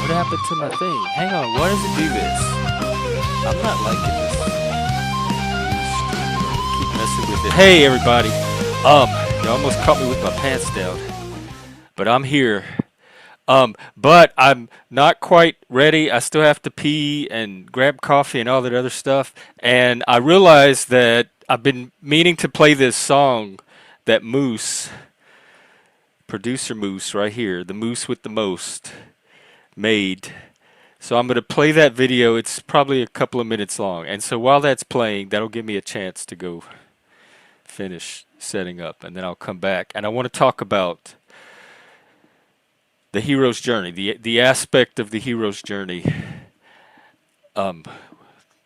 What happened to my thing? Hang on, why does it do this? I'm not liking this. Keep messing with it. Hey everybody. You almost caught me with my pants down. But I'm here. But I'm not quite ready. I still have to pee and grab coffee and all that other stuff. And I realized that I've been meaning to play this song that Moose, producer Moose right here, the Moose with the most, made. So I'm going to play that video. It's probably a couple of minutes long. And so while that's playing, that'll give me a chance to go finish setting up. And then I'll come back. And I want to talk about the hero's journey, the aspect of the hero's journey,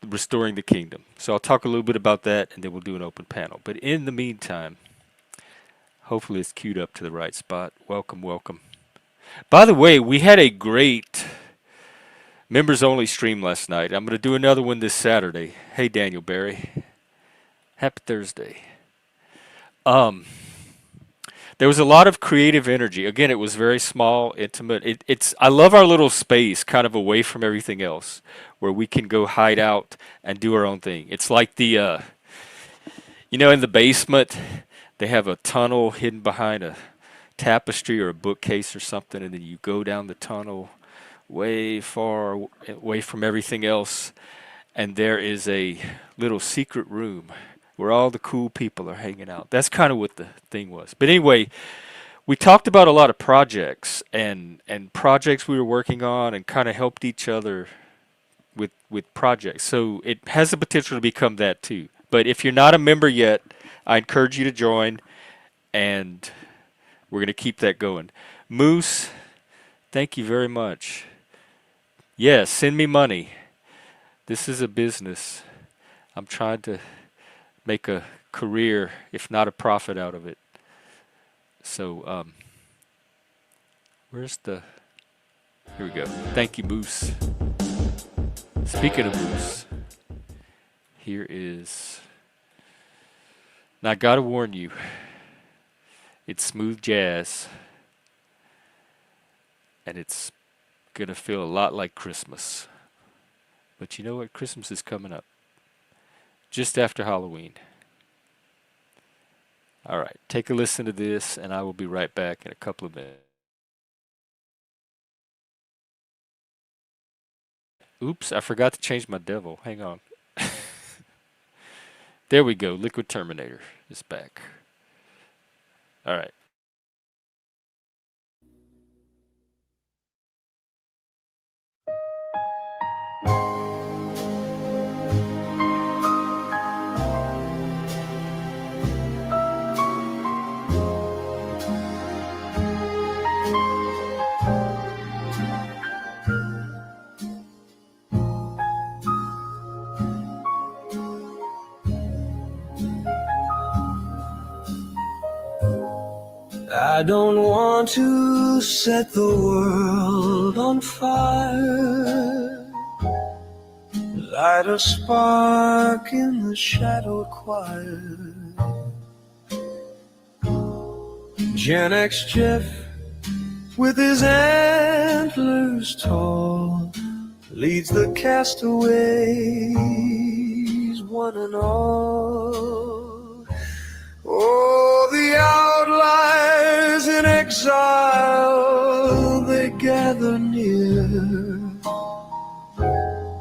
restoring the kingdom. So I'll talk a little bit about that, and then we'll do an open panel. But in the meantime, hopefully it's queued up to the right spot. Welcome, welcome. By the way, we had a great members-only stream last night. I'm going to do another one this Saturday. Hey, Daniel Barry. Happy Thursday. There was a lot of creative energy. Again, it was very small, intimate. I love our little space, kind of away from everything else, where we can go hide out and do our own thing. It's like the, in the basement, they have a tunnel hidden behind a tapestry or a bookcase or something, and then you go down the tunnel way far away from everything else, and there is a little secret room where all the cool people are hanging out. That's kind of what the thing was. But anyway, we talked about a lot of projects and projects we were working on, and kind of helped each other with projects. So it has the potential to become that too. But if you're not a member yet, I encourage you to join, and we're going to keep that going. Moose, thank you very much. Yes, send me money. This is a business. I'm trying to make a career, if not a profit, out of it. So, where's the... Here we go. Thank you, Moose. Speaking of Moose, here is... Now, I gotta warn you, it's smooth jazz, and it's gonna feel a lot like Christmas. But you know what? Christmas is coming up. Just after Halloween. All right, take a listen to this, and I will be right back in a couple of minutes. Oops, I forgot to change my devil. Hang on. There we go. Liquid Terminator is back. All right. I don't want to set the world on fire, light a spark in the shadowed choir. Gen X Jeff with his antlers tall leads the castaways one and all. Oh, the outliers in exile, they gather near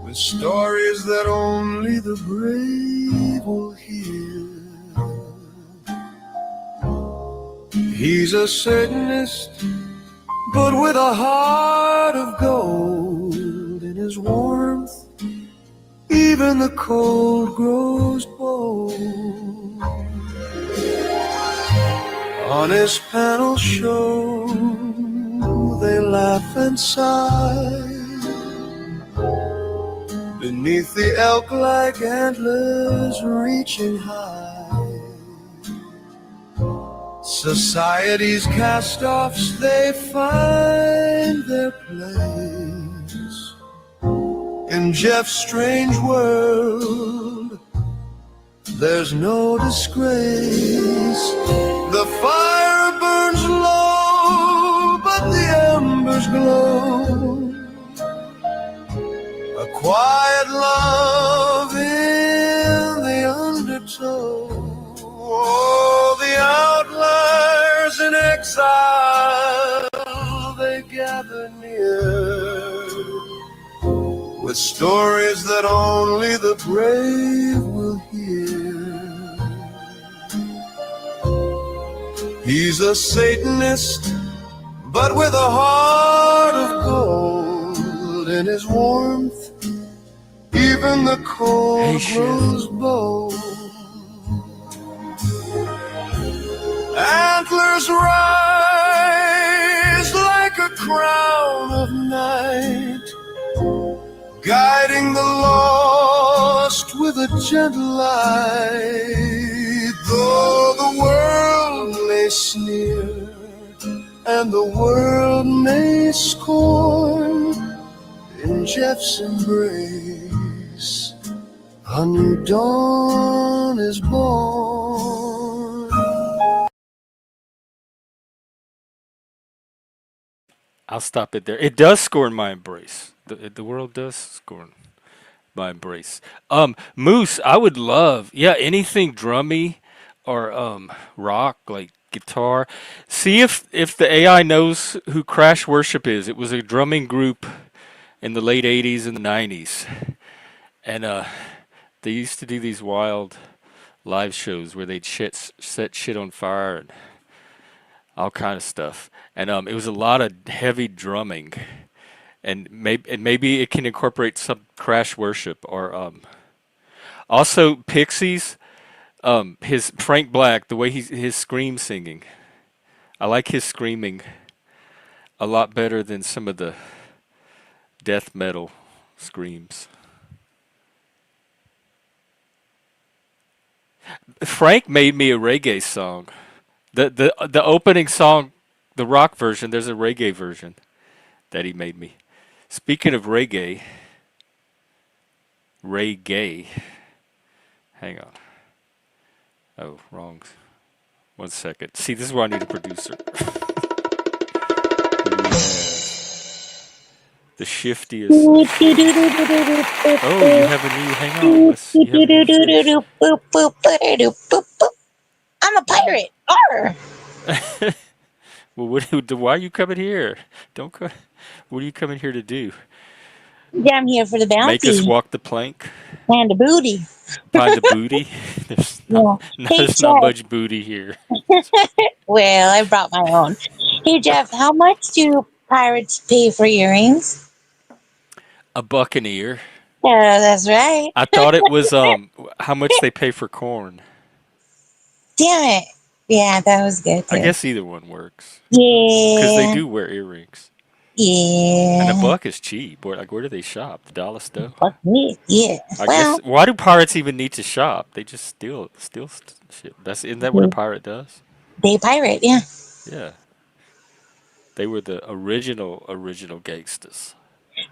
with stories that only the brave will hear. He's a Satanist, but with a heart of gold. In his warmth, even the cold grows bold. On his panel show, they laugh and sigh beneath the elk-like antlers reaching high. Society's cast-offs they find find their place in Jeff's strange world. There's no disgrace. The fire burns low, but the embers glow. A quiet love in the undertow. Oh, the outliers in exile, they gather near with stories that only the brave will hear. He's a Satanist, but with a heart of gold. In his warmth, even the Hey, cold Chef. grows bold. Antlers rise like a crown of night, guiding the lost with a gentle light. Though the world may sneer and the world may scorn, in Jeff's embrace a new dawn is born. I'll stop it there. It does scorn my embrace. The world does scorn my embrace. Moose, I would love, yeah, anything drummy or rock like guitar. See if the AI knows who Crash Worship is. It was a drumming group in the late '80s and the '90s, and they used to do these wild live shows where they'd set shit on fire and all kind of stuff. And it was a lot of heavy drumming, and maybe it can incorporate some Crash Worship or also Pixies. His Frank Black, the way his scream singing, I like his screaming a lot better than some of the death metal screams. Frank made me a reggae song. The opening song, the rock version. There's a reggae version that he made me. Speaking of reggae. Hang on. Oh, wrong. 1 second. See, this is why I need a producer. The shiftiest. Oh, you have a new. Hang on. You have a new fish. I'm a pirate. Arr! Well, why are you coming here? Don't co- What are you coming here to do? Yeah, I'm here for the Make us bounty walk the plank? and the booty. Find the booty? There's not, Yeah. no, Hey, there's not Jeff. much booty here. Well, I brought my own. Hey, Jeff, how much do pirates pay for earrings? A buccaneer. Yeah, that's right. I thought it was how much they pay for corn. Damn it. Yeah, that was good I too. guess either one works because they Yeah. do wear earrings. And a Yeah. buck is cheap. Where do they shop? The dollar store. Fuck me. Yeah. I guess Well, why do pirates even need to shop? They just steal shit. Isn't that what a they, pirate does? they pirate. Yeah. Yeah, they were the original gangsters.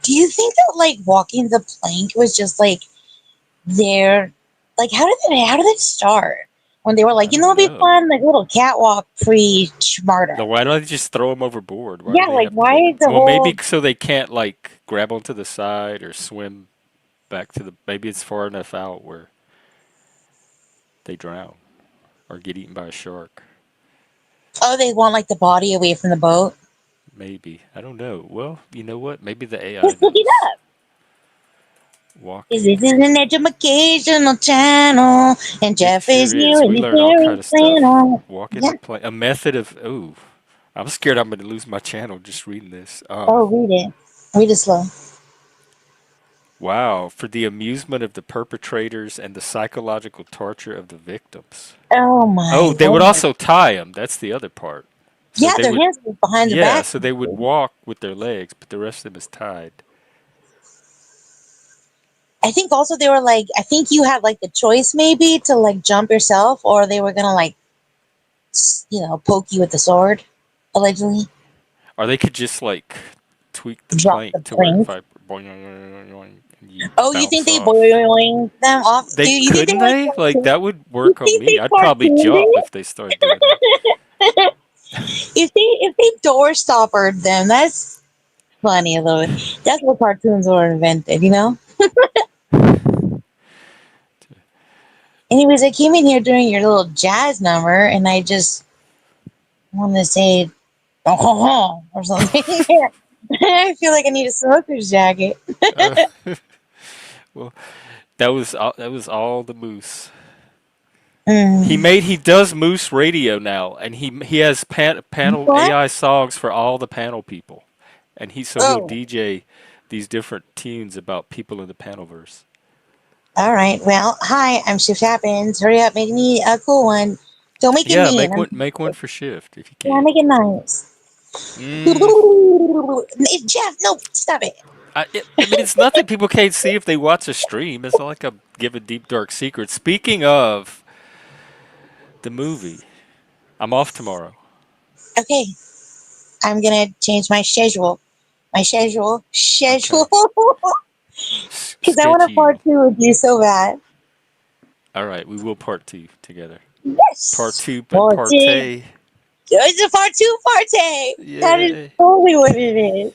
Do you think that like walking the plank was just like their like how did it start? When they were I like, don't it'd be know. fun, like a little catwalk pre smarter. No, why don't they just throw them overboard? Why do Yeah, they like have to why make? is the Well, maybe whole so they can't like grab onto the side or swim back to the. Maybe it's far enough out where they drown or get eaten by a shark. oh they want like the body away from the boat? Maybe I don't know. Well, you know what? Maybe the AI Just look it knows. up. Is Walking. this is an educational channel and It Jeff sure is is. here We and he's learn all very kind of stuff. flannel. Walking Yeah. the plane. A method of. Oh, I'm scared I'm going to lose my channel just reading this. Oh read it. Read it slow. Wow. For the amusement of the perpetrators and the psychological torture of the victims. Oh Oh, my they would lord. also tie them. That's the other part. So Yeah, they their would. hands are behind their Yeah. back. So they would walk with their legs, but the rest of them is tied. I think also they were like I think you had like the choice maybe to like jump yourself or they were gonna like poke you with the sword, allegedly. Or they could just like tweak the Drop the plank to where if plank. I boing, boing, boing, boing, and you Oh, you think bounce they off. boiling them off? They Do you think they couldn't like they? Like cartoon? that would You work on think me. they I'd probably cartooned jump it? if they started doing that. If they door stoppered them, that's funny a little bit. That's what cartoons were invented, you know? Anyways, I came in here during your little jazz number and I just want to say oh, or something. I feel like I need a smoker's jacket. Uh, well, that was all the moose. Mm. He does Moose Radio now, and he has panel What? AI songs for all the panel people, and he'll Oh, DJ these different tunes about people in the panelverse. all right. Well, hi, I'm Shift Happens. Hurry up, make me a cool one. Don't make it Yeah, mean. make one for Shift if you Yeah, can. make it nice. Mm, Jeff, no, stop it. I mean, it's nothing people can't see if they watch a stream. It's not like I'm giving deep dark secrets. Speaking of the movie, I'm off tomorrow. Okay, I'm gonna change my schedule. My schedule, Okay, because I want to schedule. part two with you so bad. All right, we will part two together. Part Yes, two, but party. partay. It's a part two party. That is Yay. totally what it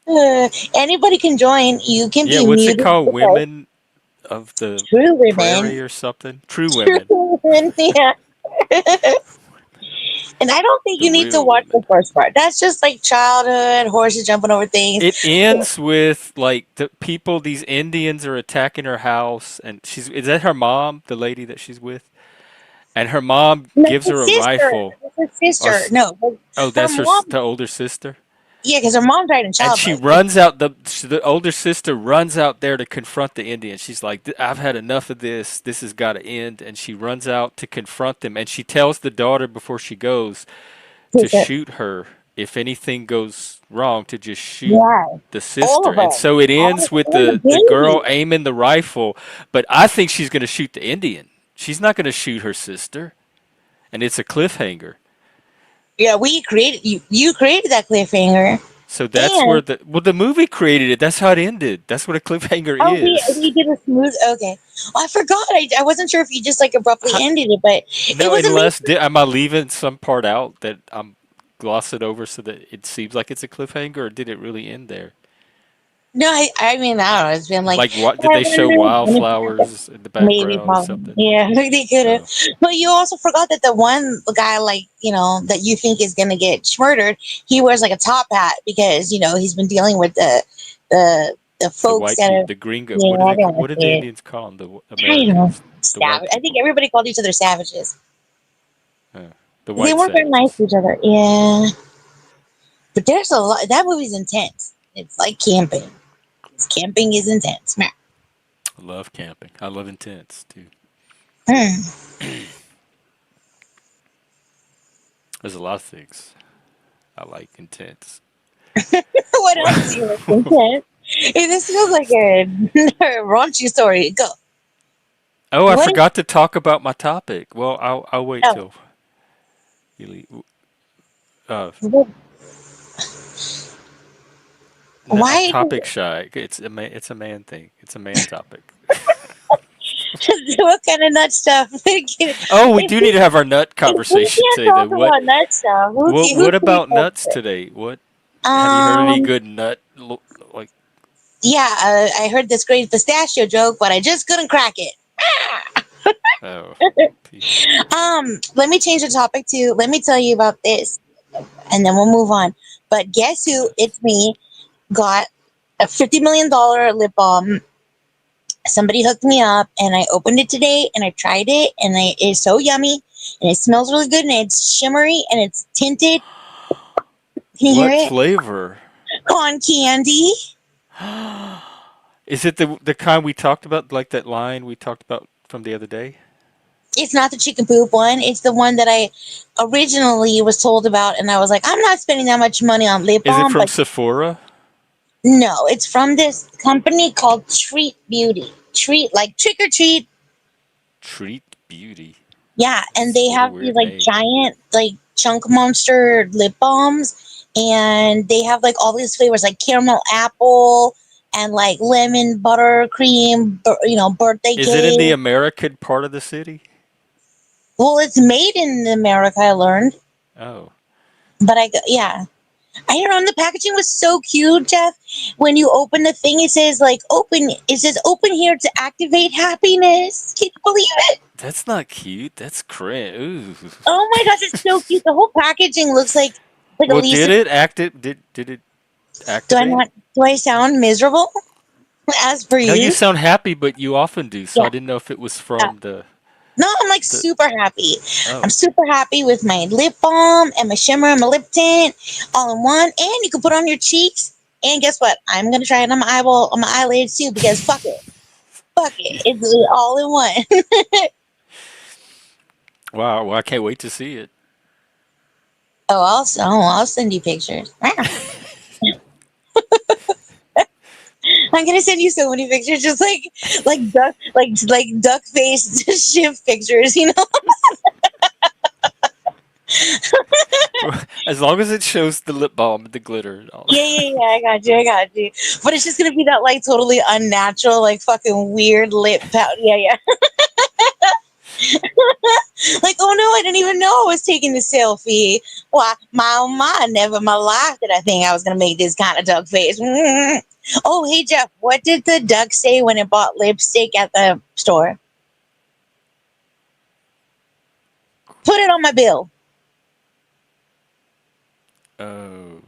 is. Anybody can join. You can Yeah, be what's it muted. called? Okay. Women of the True women. Prairie or something? True True women. women. Yeah. And I don't think The you need to real watch the women. first part. That's just like childhood, horses jumping over things. It ends with like the people, these Indians are attacking her house, and is that her mom, the lady that she's with? And her mom No, gives her her a sister. rifle. It's her Or sister. No, oh, her that's mom. the older sister. Yeah, because her mom died in And she childbirth. runs out the older sister runs out there to confront the Indian. She's like, "I've had enough of this. This has got to end." And she runs out to confront them. And she tells the daughter before she goes to Sister. shoot her if anything goes wrong, to just shoot Yeah, the all sister. of And them. so it All ends with and the the girl baby. aiming the rifle, but I think she's going to shoot the Indian. She's not going to shoot her sister, and it's a cliffhanger. Yeah, we created you. You created that cliffhanger, So that's where and the movie created it. That's how it ended. That's what a cliffhanger oh, we is. did a smooth. Okay, I forgot. I wasn't sure if you just like abruptly How, ended it, but it no, was unless amazing. am I leaving some part out that I'm glossing over so that it seems like it's a cliffhanger, or did it really end there? No, I mean I don't know. It's been like Like, what did they show wildflowers in the maybe background or probably something? yeah they could have. Oh, But you also forgot that the one guy like that you think is gonna get murdered, he wears like a top hat because he's been dealing with the the folks white that are people, the gringo. yeah I don't What like did the it. Indians call them? The I don't know. Americans, the white Savage. I think people, everybody called each other savages. the They white weren't very nice savages. to each other. Yeah. But there's a lot. That movie's intense. It's like camping. Camping is intense. Meh. I love camping. I love intense too. Hmm. There's a lot of things I like intense. What else do you like intense? Hey, this feels like a raunchy story. Go. Oh, I What? forgot to talk about my topic. Well, I'll wait Oh, till you leave. Uh, what- I'm why? topic shy. It's a man thing. It's a man topic. What kind of nut stuff? Oh, we do need to have our nut If we conversation can't today. Though, talk about nut stuff, who what can we about talk nuts to? today? What have you heard any Um, good like? yeah, I heard this great pistachio joke, but I just couldn't crack it. Oh, p- Let me change the topic to let me tell you about this, and then we'll move on. But guess who? nuts. It's me. Got a $50 million lip balm. Somebody hooked me up, and I opened it today, and I tried it, and it's so yummy, and it smells really good, and it's shimmery, and it's tinted. Can you hear What it? flavor? Con candy. Is it the kind we talked about, like that line we talked about from the other day? It's not the chicken poop one. It's the one that I originally was told about, and I was like, I'm not spending that much money on lip Is it balm, from but Sephora? no, it's from this company called Treat Beauty. Treat, like trick or treat. Treat Beauty. Yeah, and It's they what a have these weird like name. giant, like chunk monster lip balms. and they have like all these flavors like caramel apple and like lemon buttercream, birthday Is it in the cake. American part of the city? Well, it's made in America, I learned, Oh, but yeah. I hear on the packaging was so cute, Jeff. When you open the thing, it says like open. It says open here to activate happiness. Can you believe it? that's not cute. That's cringe. Ooh. Oh my gosh, it's so cute. The whole packaging looks like a Well, did Lisa. it act it? Did it Do I activate it? not? Do I sound miserable? As per No, you you? sound happy, but you often do. So I Yeah. didn't know if it was Yeah. from No, I'm like the. super happy. I'm Oh, super happy with my lip balm and my shimmer and my lip tint all in one. And you can put on your cheeks. And guess what? I'm gonna try it on my eyeball, on my eyelids too, because fuck it, fuck it, yeah. it's all in one. Wow. Well, I can't wait to see it. I'll send you pictures. I'm gonna send you so many pictures, just like duck face shift pictures. As long as it shows the lip balm and the glitter and all. Yeah, yeah, yeah. I got you. I got you. But it's just gonna be that like totally unnatural, like fucking weird lip pout. Yeah, yeah. Like, oh no, I didn't even know I was taking the selfie. Why, my oh my, never in my life did I think I was gonna make this kind of duck face. Oh, hey Jeff, what did the duck say when it bought lipstick at the store? Put it on my bill. Oh,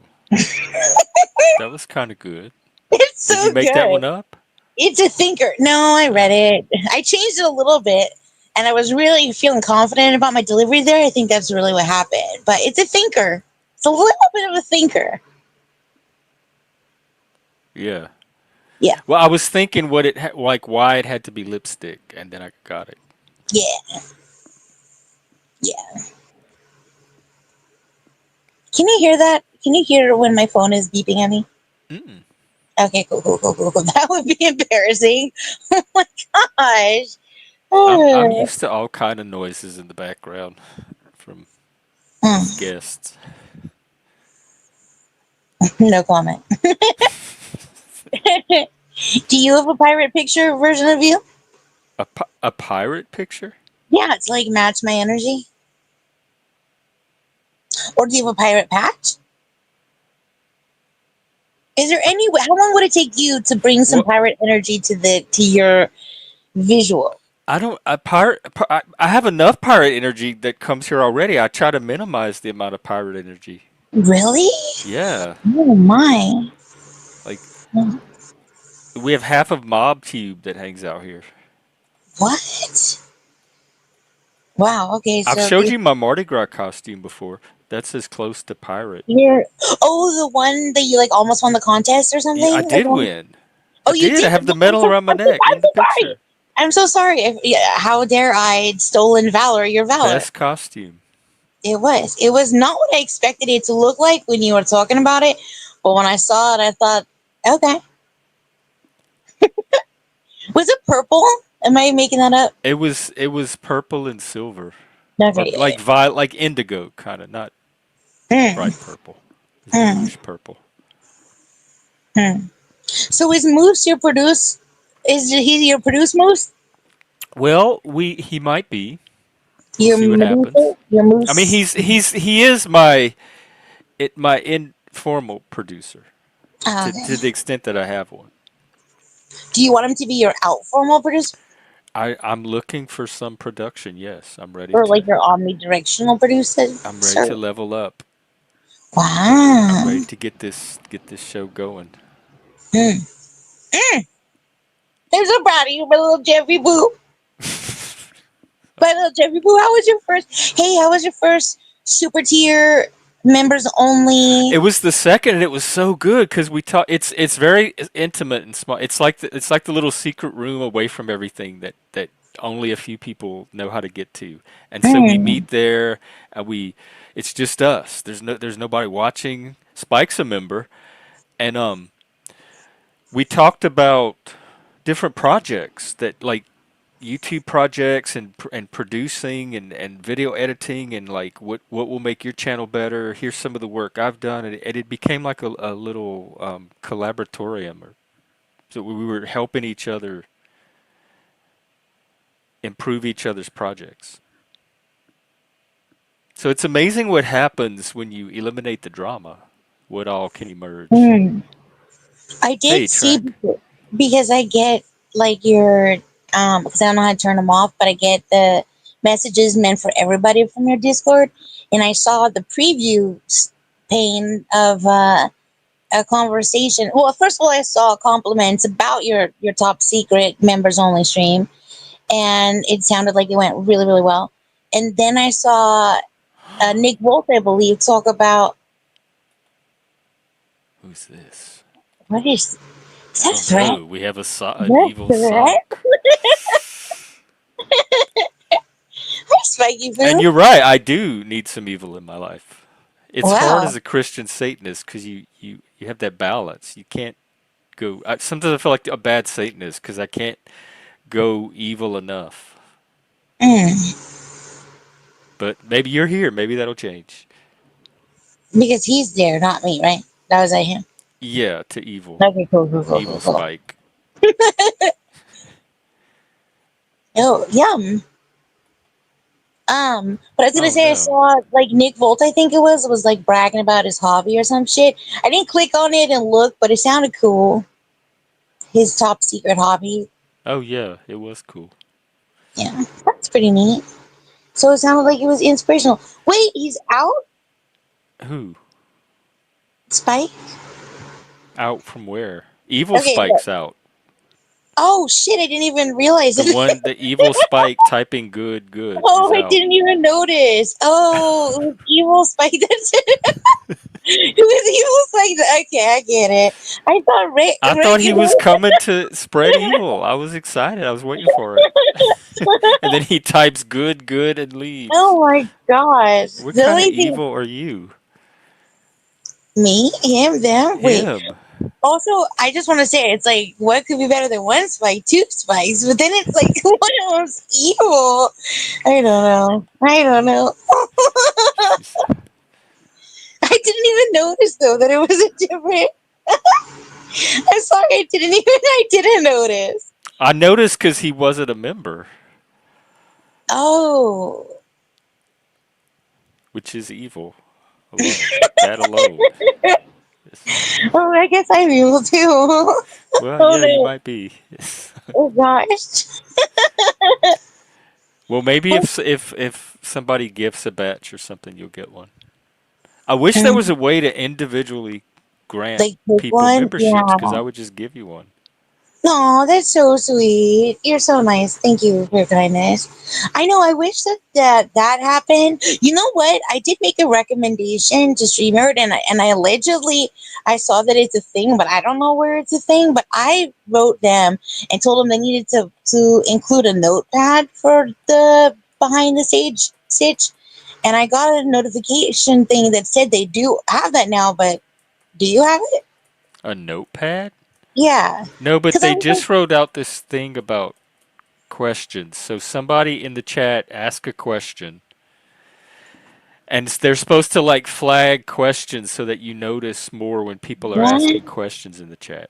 that was kind of good. It's Did you so make that good. one up? It's a thinker. No, I read Oh, it. I changed it a little bit, and I was really feeling confident about my delivery there. I think that's really what happened. But it's a thinker. It's a little bit of a thinker. yeah. Yeah, Well, I was thinking what like why it had to be lipstick, and then I got it. yeah, yeah. Can you hear that? Can you hear when my phone is beeping at me? Mm. Okay, cool, cool, cool, cool, cool. That would be embarrassing. Oh my gosh. I'm Oh, used to all kind of noises in the background from these mm, guests. no comment. Do you have a pirate picture version of you? A pirate picture? Yeah, it's like match my energy. Or do you have a pirate patch? Is there any way? How long would it take you to bring some Well, pirate energy to your visual? I don't. A pirate. I have enough pirate energy that comes here already. I try to minimize the amount of pirate energy. Really? Yeah, Oh my! like we have half of Mob Cube that hangs out here. What? Wow. Okay, I've so showed you my Mardi Gras costume before. That's as close to pirate. you're the one that you like almost won the contest or Yeah, I something. Like, did win. I oh, you did. I did. have the I'm medal so, around my I'm so, neck I'm in the so sorry. picture. I'm so sorry. Yeah, how dare I stolen valor? Your valor. Best costume. It was. It was not what I expected it to look like when you were talking about it. But when I saw it, I thought, okay. Was it purple? Am I making that up? It was purple and silver, or Okay. like violet, like indigo kind of, not Hmm. bright purple. It's Hmm. bluish purple. Hmm. So is Moose your produce? Is he your produce Moose? Well, we he might be. We'll Your see what Medusa? happens. Your I mean, Moose? he is my informal producer Ah, to okay. the extent that I have one. Do you want him to be your out formal producer I'm looking for some production. Yes, or like your omnidirectional producer? I'm ready to Sure. level up. I'm ready Wow. to get this show going. Hmm. Mm. I'm so proud of you, my little Jeffy Boo. My little Jeffy Boo, how was your first? Hey, how was your first super tier members It only? was the second, and it was so good because we talk. It's very intimate and small. It's like the little secret room away from everything that only a few people know how to get to. And so we Hmm. meet there, and it's just us. There's nobody watching. Spike's a member, and we talked about different projects that like YouTube projects and producing and video editing and like what will make your channel better. Here's some of the work I've done, and it became like a little collaboratorium. So we were helping each other improve each other's projects. So it's amazing what happens when you eliminate the drama. What all can emerge? Mm. I Hey, did see track. because I get like your because I don't know how to turn them off, but I get the messages meant for everybody from your Discord, and I saw the preview pane of a conversation. Well, first of all, I saw compliments about your top secret members only stream, and it sounded like it went really really well. And then I saw Nick Wolf, I believe, talk about Who's this? what is I that don't threat? know. We have an That evil threat? sock. Hi, Spiky And Food. you're right. I do need some evil in my life. It's hard as Wow. a Christian Satanist because you have that balance. You can't go. Sometimes I feel like a bad Satanist because I can't go evil enough. Mm. But maybe you're here. Maybe that'll change. Because he's there, not me, right? That was at him. Yeah, to evil. Okay, cool, cool, cool, cool, Evil cool. Spike. Oh, yum. But I was gonna Oh say I no. saw like Nick Volt, I think it was like bragging about his hobby or some shit. I didn't click on it and look, but it sounded cool. His top secret hobby. Oh yeah, it was cool. Yeah, that's pretty neat. So it sounded like it was inspirational. Wait, he's out, Who? Spike? Out from where? Evil Okay. Spike's out. Oh shit! I didn't even realize it. The evil Spike typing good is Oh, I out. didn't even notice. Oh, it was evil Spike. That's it. It was evil Spike. Okay, I get it. I thought I thought he regular. was coming to spread evil. I was excited. I was waiting for it. And then he types good, and leaves. Oh my gosh. What The kind of only thing, evil are you? me, him, them. Wait. Him. Also, I just want to say, it's like, what could be better than one Spike, two Spikes? But then it's like, one of them's evil. I don't know. I don't know. She's, I didn't even notice though that it was a different. I'm sorry, I didn't even. I didn't notice. I noticed because he wasn't a member, Oh. which is evil alone. That alone. Yes. Oh, I guess I'm evil too. Well, Oh yeah, you no. might be. Oh gosh. Well, maybe if somebody gifts a batch or something, you'll get one. I wish there was a way to individually grant Like this people one? memberships because Yeah. I would just give you one. No, that's so sweet. You're so nice. Thank you for your kindness. I know. I wish that happened. You know what? I did make a recommendation to Streamer, and I allegedly I saw that it's a thing, but I don't know where it's a thing. But I wrote them and told them they needed to include a notepad for the behind the stage stitch, and I got a notification thing that said they do have that now. But do you have it? A notepad? Yeah, No, but because I they was like, just wrote out this thing about questions. So somebody in the chat ask a question, and they're supposed to like flag questions so that you notice more when people are asking what? questions in the chat.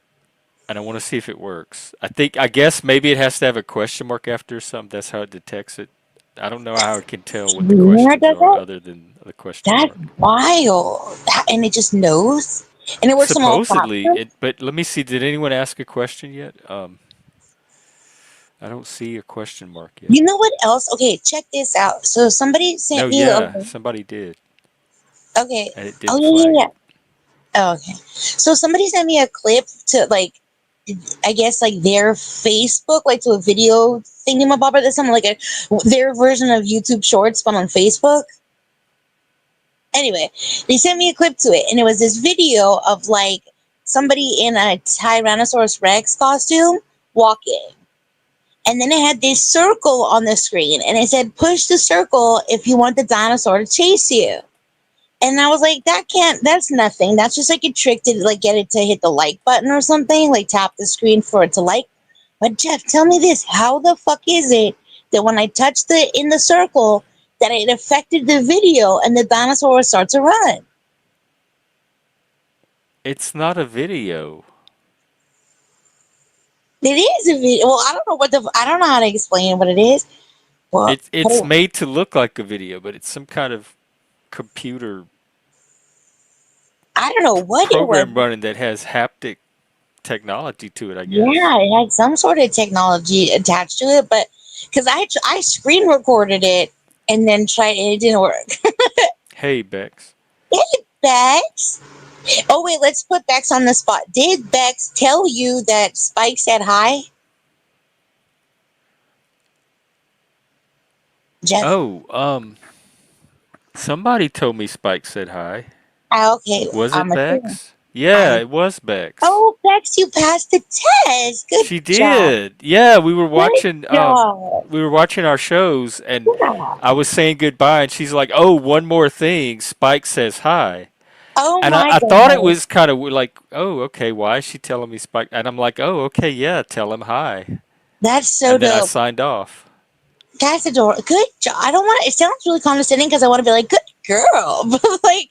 And I want to see if it works. I guess maybe it has to have a question mark after or something. That's how it detects it. I don't know how it can tell what the Streamer questions does are that? other than the question That's mark. wild. And it just knows. And it works on all Supposedly, platforms. but let me see. Did anyone ask a question yet? I don't see a question mark yet. You know what else? Okay, check this out. So somebody No, sent me. yeah, Okay. somebody did, Okay. and it Oh didn't yeah, flag yeah, it. yeah. Oh, okay. So somebody sent me a clip to like, I guess like their Facebook, like to a video thingamabob or something like their version of YouTube Shorts, but on Facebook. Anyway, they sent me a clip to it, and it was this video of like somebody in a Tyrannosaurus Rex costume walking. And then it had this circle on the screen, and it said, push the circle if you want the dinosaur to chase you. And I was like, that's nothing. That's just like a trick to like get it to hit the like button or something, like tap the screen for it to like. But Jeff, tell me this: how the fuck is it that when I touch the in the circle, that it affected the video and the dinosaur starts to run? It's not a video. It is a video. Well, I don't know what the I don't know how to explain what it is. Well, It's made to look like a video, but it's some kind of computer I don't know what it was. program running that has haptic technology to it, I guess. Yeah, it had some sort of technology attached to it, but because I screen recorded it and then tried it didn't work. Hey, Bex. Hey, Bex. Oh wait, let's put Bex on the spot. Did Bex tell you that Spike said hi, Jeff? Oh, somebody told me Spike said hi. Ah, okay, Was I'm it assuming. Bex? Yeah, I'm. it was Bex. Oh, Bex, you passed the test. Good She job. did. Yeah, Good job. we were watching our shows and Yeah. I was saying goodbye and she's like, "Oh, one more thing. Spike says hi." Oh And my I thought it goodness. was kind of like, "Oh, okay, why is she telling me Spike?" And I'm like, "Oh, okay, yeah, tell him hi." That's so And then I dope. signed off. That's adorable. Good job. I don't want. It sounds really condescending because I want to be like, good girl, but like,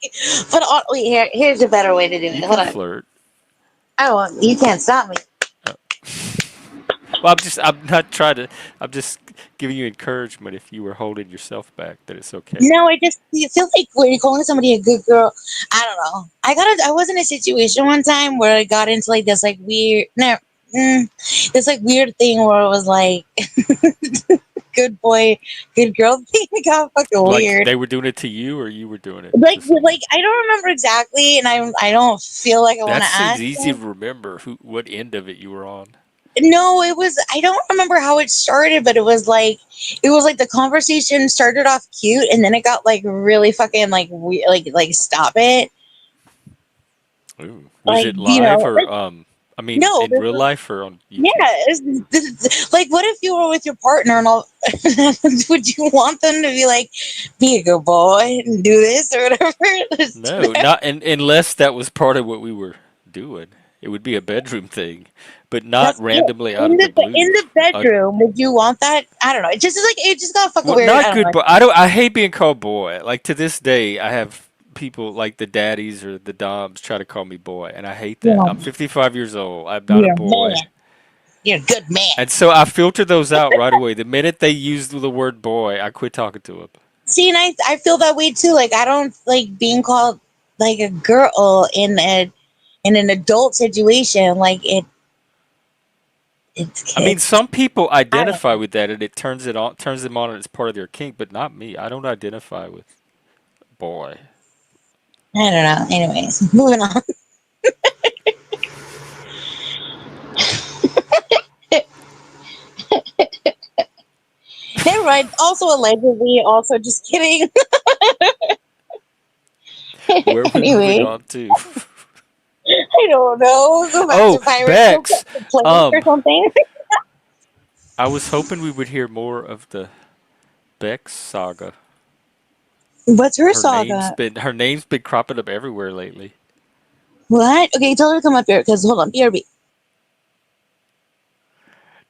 wait. Here's a better way to do it. You Hold can on. flirt. Oh, well, you can't stop me. Uh, well, I'm not trying to, I'm just giving you encouragement if you were holding yourself back that it's okay. No, I just you feel like when you're calling somebody a good girl. I don't know. I was in a situation one time where I got into like this like weird no. This like weird thing where it was like good boy, good girl thing. It got fucking Like weird. they were doing it to you or you were doing it to Like someone. I don't remember exactly, and I don't feel like I want That to seems ask. easy to remember what end of it you were on. No, it was I don't remember how it started, but it was like the conversation started off cute and then it got like really fucking like like stop it. Ooh. Was Like, it live or I mean no, in this real was life or on yeah, YouTube? like what if you were with your partner and all would you want them to be like be a good boy and do this or No, whatever? not unless that was part of what we were doing. It would be a bedroom thing, but not That's it. randomly out of the In blue. the Uh, bedroom, would you want that? I don't know. It just is like it just got fucking well, weird. not I don't good know. boy. I don't. I hate being called boy. Like to this day, I have people like the daddies or the doms try to call me boy, and I hate that. I'm Yeah, 55 years old. I'm not a you're a boy, man. You're a good man. and so I filter those out right away. The minute they use the word boy, I quit talking to them. See, and I feel that way too. Like I don't like being called like a girl in an adult situation. Like I mean, it's some people I don't identify know. with that, and it turns them on, and it's part of their kink. But not me. I don't identify with boy. I don't know. Anyways, moving on. Never mind. Also allegedly. Also just kidding. Where are we moving Anyway, on to? I don't know. Go back Oh, to pirates. Go Bex. back to planes or Um, something. I was hoping we would hear more of the Bex saga. What's her saga? Her name's been cropping up everywhere lately. What? Okay, tell her to come up here. Because hold on, BRB.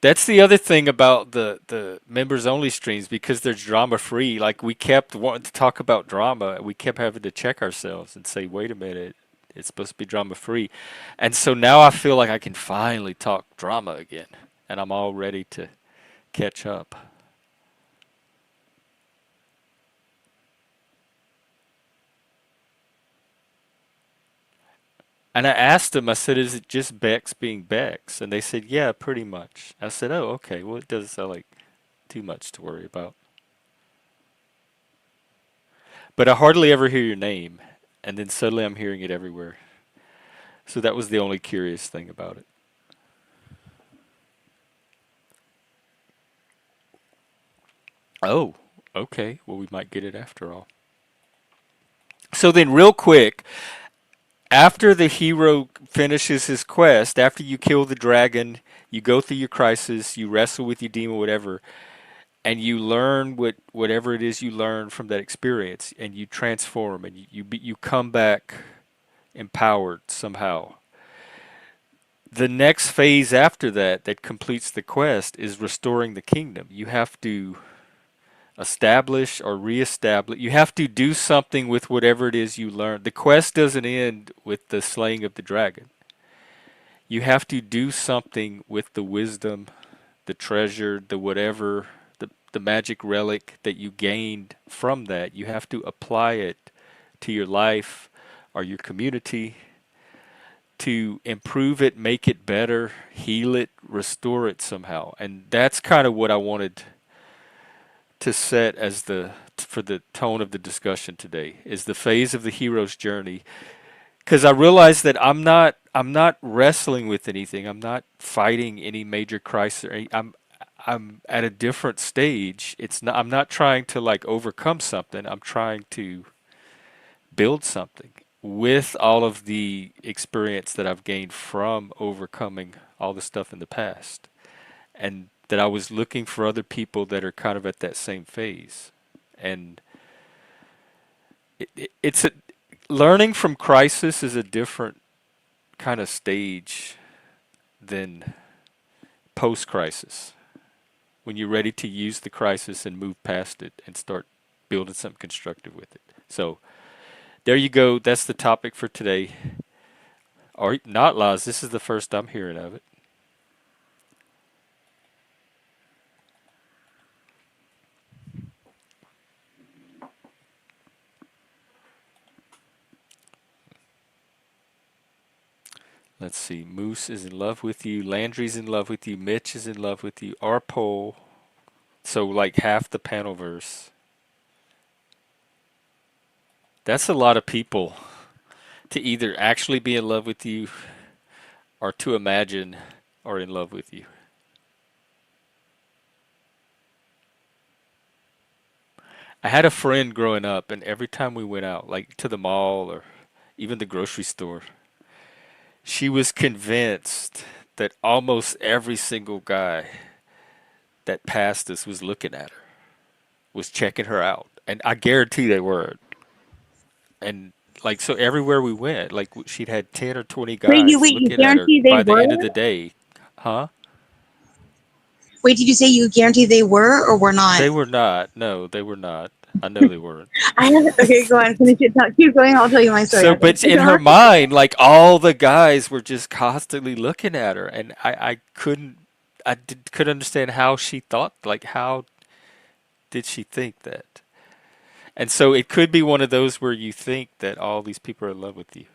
That's the other thing about the members only streams because they're drama free. Like we kept wanting to talk about drama, we kept having to check ourselves and say, "Wait a minute, it's supposed to be drama free." And so now I feel like I can finally talk drama again, and I'm all ready to catch up. And I asked them, I said, "Is it just Bex being Bex?" And they said, "Yeah, pretty much." I said, "Oh, okay. Well, it doesn't sound like too much to worry about." But I hardly ever hear your name, and then suddenly I'm hearing it everywhere. So that was the only curious thing about it. Oh, okay. Well, we might get it after all. So then, real quick, after the hero finishes his quest, after you kill the dragon, you go through your crisis, you wrestle with your demon, whatever, and you learn whatever it is you learn from that experience, and you transform, and you come back empowered somehow. The next phase after that, that completes the quest, is restoring the kingdom. You have to establish or reestablish. You have to do something with whatever it is you learn. The quest doesn't end with the slaying of the dragon. You have to do something with the wisdom, the treasure, the whatever, the magic relic that you gained from that. You have to apply it to your life or your community to improve it, make it better, heal it, restore it somehow. And that's kind of what I wanted to set as the for the tone of the discussion today is the phase of the hero's journey, because I realize that I'm not wrestling with anything. I'm not fighting any major crisis. I'm at a different stage. It's not I'm not trying to like overcome something. I'm trying to build something with all of the experience that I've gained from overcoming all the stuff in the past. And that I was looking for other people that are kind of at that same phase. And it's a learning from crisis is a different kind of stage than post crisis. When you're ready to use the crisis and move past it and start building something constructive with it. So there you go. That's the topic for today. Or not, Laz. This is the first I'm hearing of it. Let's see. Moose is in love with you. Landry's in love with you. Mitch is in love with you. Arpole. So like half the panel verse. That's a lot of people to either actually be in love with you or to imagine are in love with you. I had a friend growing up, and every time we went out, like to the mall or even the grocery store, she was convinced that almost every single guy that passed us was looking at her, was checking her out. And I guarantee they were. And like, so everywhere we went, like she'd had 10 or 20 guys Wait, you looking at her guarantee they by the were? end of the day. Huh? Wait, did you say you guarantee they were or were not? They were not. No, they were not. I know they weren't. I have okay. Go on, finish it. Keep going. I'll tell you my story So, after. but in her mind, like all the guys were just constantly looking at her, and couldn't understand how she thought, like how did she think that? And so it could be one of those where you think that all these people are in love with you.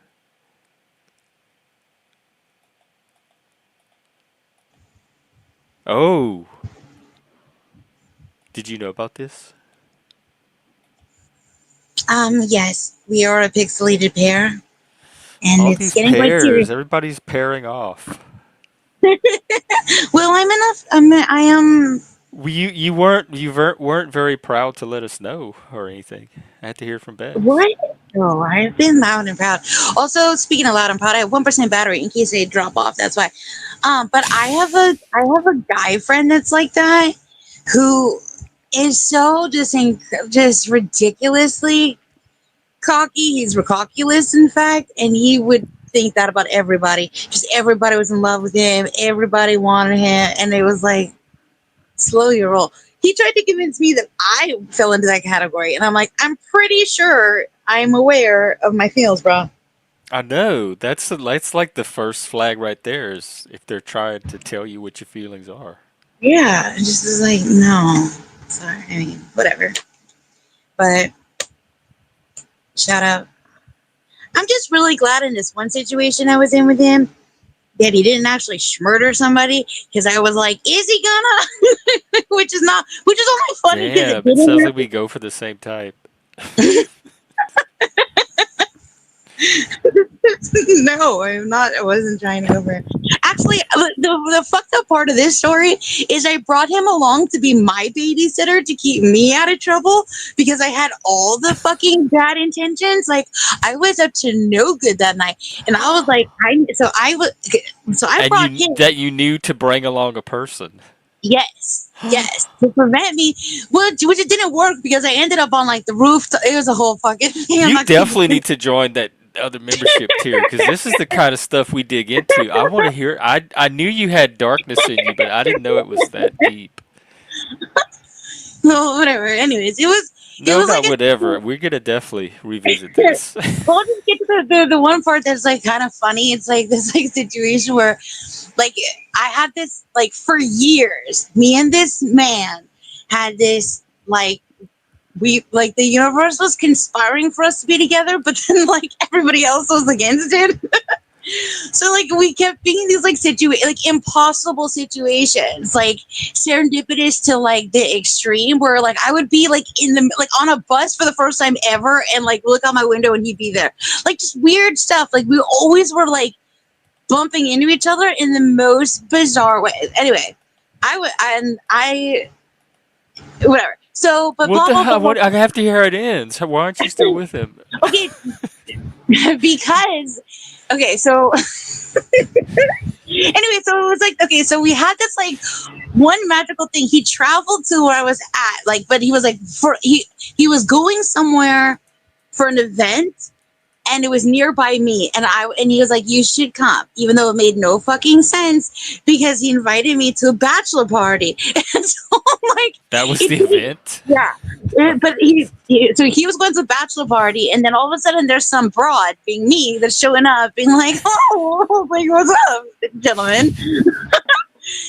Oh, did you know about this? Yes, we are a pixelated pair, and All it's these getting quite serious. pairs, everybody's pairing off. Well, I am. You weren't very proud to let us know or anything. I had to hear from Bex. What? Oh, I've been loud and proud. Also, speaking of loud and proud, I have 1% battery in case they drop off. That's why. But I have a guy friend that's like that, who is so just ridiculously cocky. He's ridiculous, in fact, and he would think that about everybody. Just everybody was in love with him. Everybody wanted him, and it was like, slow your roll. He tried to convince me that I fell into that category, and I'm like, I'm pretty sure I'm aware of my feels, bro. I know that's like the first flag right there is if they're trying to tell you what your feelings are. Yeah, it just is like, no. Sorry, I mean, whatever. But shout out. I'm just really glad in this one situation I was in with him that he didn't actually murder somebody, because I was like, is he gonna? Which is only funny because it Damn, it didn't sounds like happen. we go for the same type. No, I'm not. I wasn't trying to go for it. Actually, the fucked up part of this story is I brought him along to be my babysitter to keep me out of trouble because I had all the fucking bad intentions. Like, I was up to no good that night, and I was like, I And brought you him. that you knew to bring along a person. Yes, to prevent me. Well, which it didn't work because I ended up on like the roof. It was a whole fucking thing. I'm You not gonna. definitely need to join other membership tier because this is the kind of stuff we dig into. I want to hear. I knew you had darkness in you, but I didn't know it was that deep. No, whatever. Anyways, it No, was not like a whatever. We're gonna definitely revisit this. well, I'll just get to the one part that's like kind of funny. It's like this like situation where like I had this like for years, me and this man had this like we like the universe was conspiring for us to be together, but then like everybody else was against it. So like we kept being in these like like impossible situations, like serendipitous to like the extreme, where like I would be like in the like on a bus for the first time ever, and like look out my window and he'd be there, like just weird stuff. Like we always were like bumping into each other in the most bizarre ways. Anyway, I whatever. So, but What blah the blah blah hell? blah. What? I have to hear how it ends. Why aren't you still with him? Okay, because okay, so anyway, so it was like okay, so we had this like one magical thing. He traveled to where I was at, like, but he was like he was going somewhere for an event, and it was nearby me, and he was like, you should come, even though it made no fucking sense because he invited me to a bachelor party, and so like That was it the didn't event. yeah, but so he was going to a bachelor party, and then all of a sudden there's some broad, being me, that's showing up, being like, "Oh, like what's up, gentlemen?"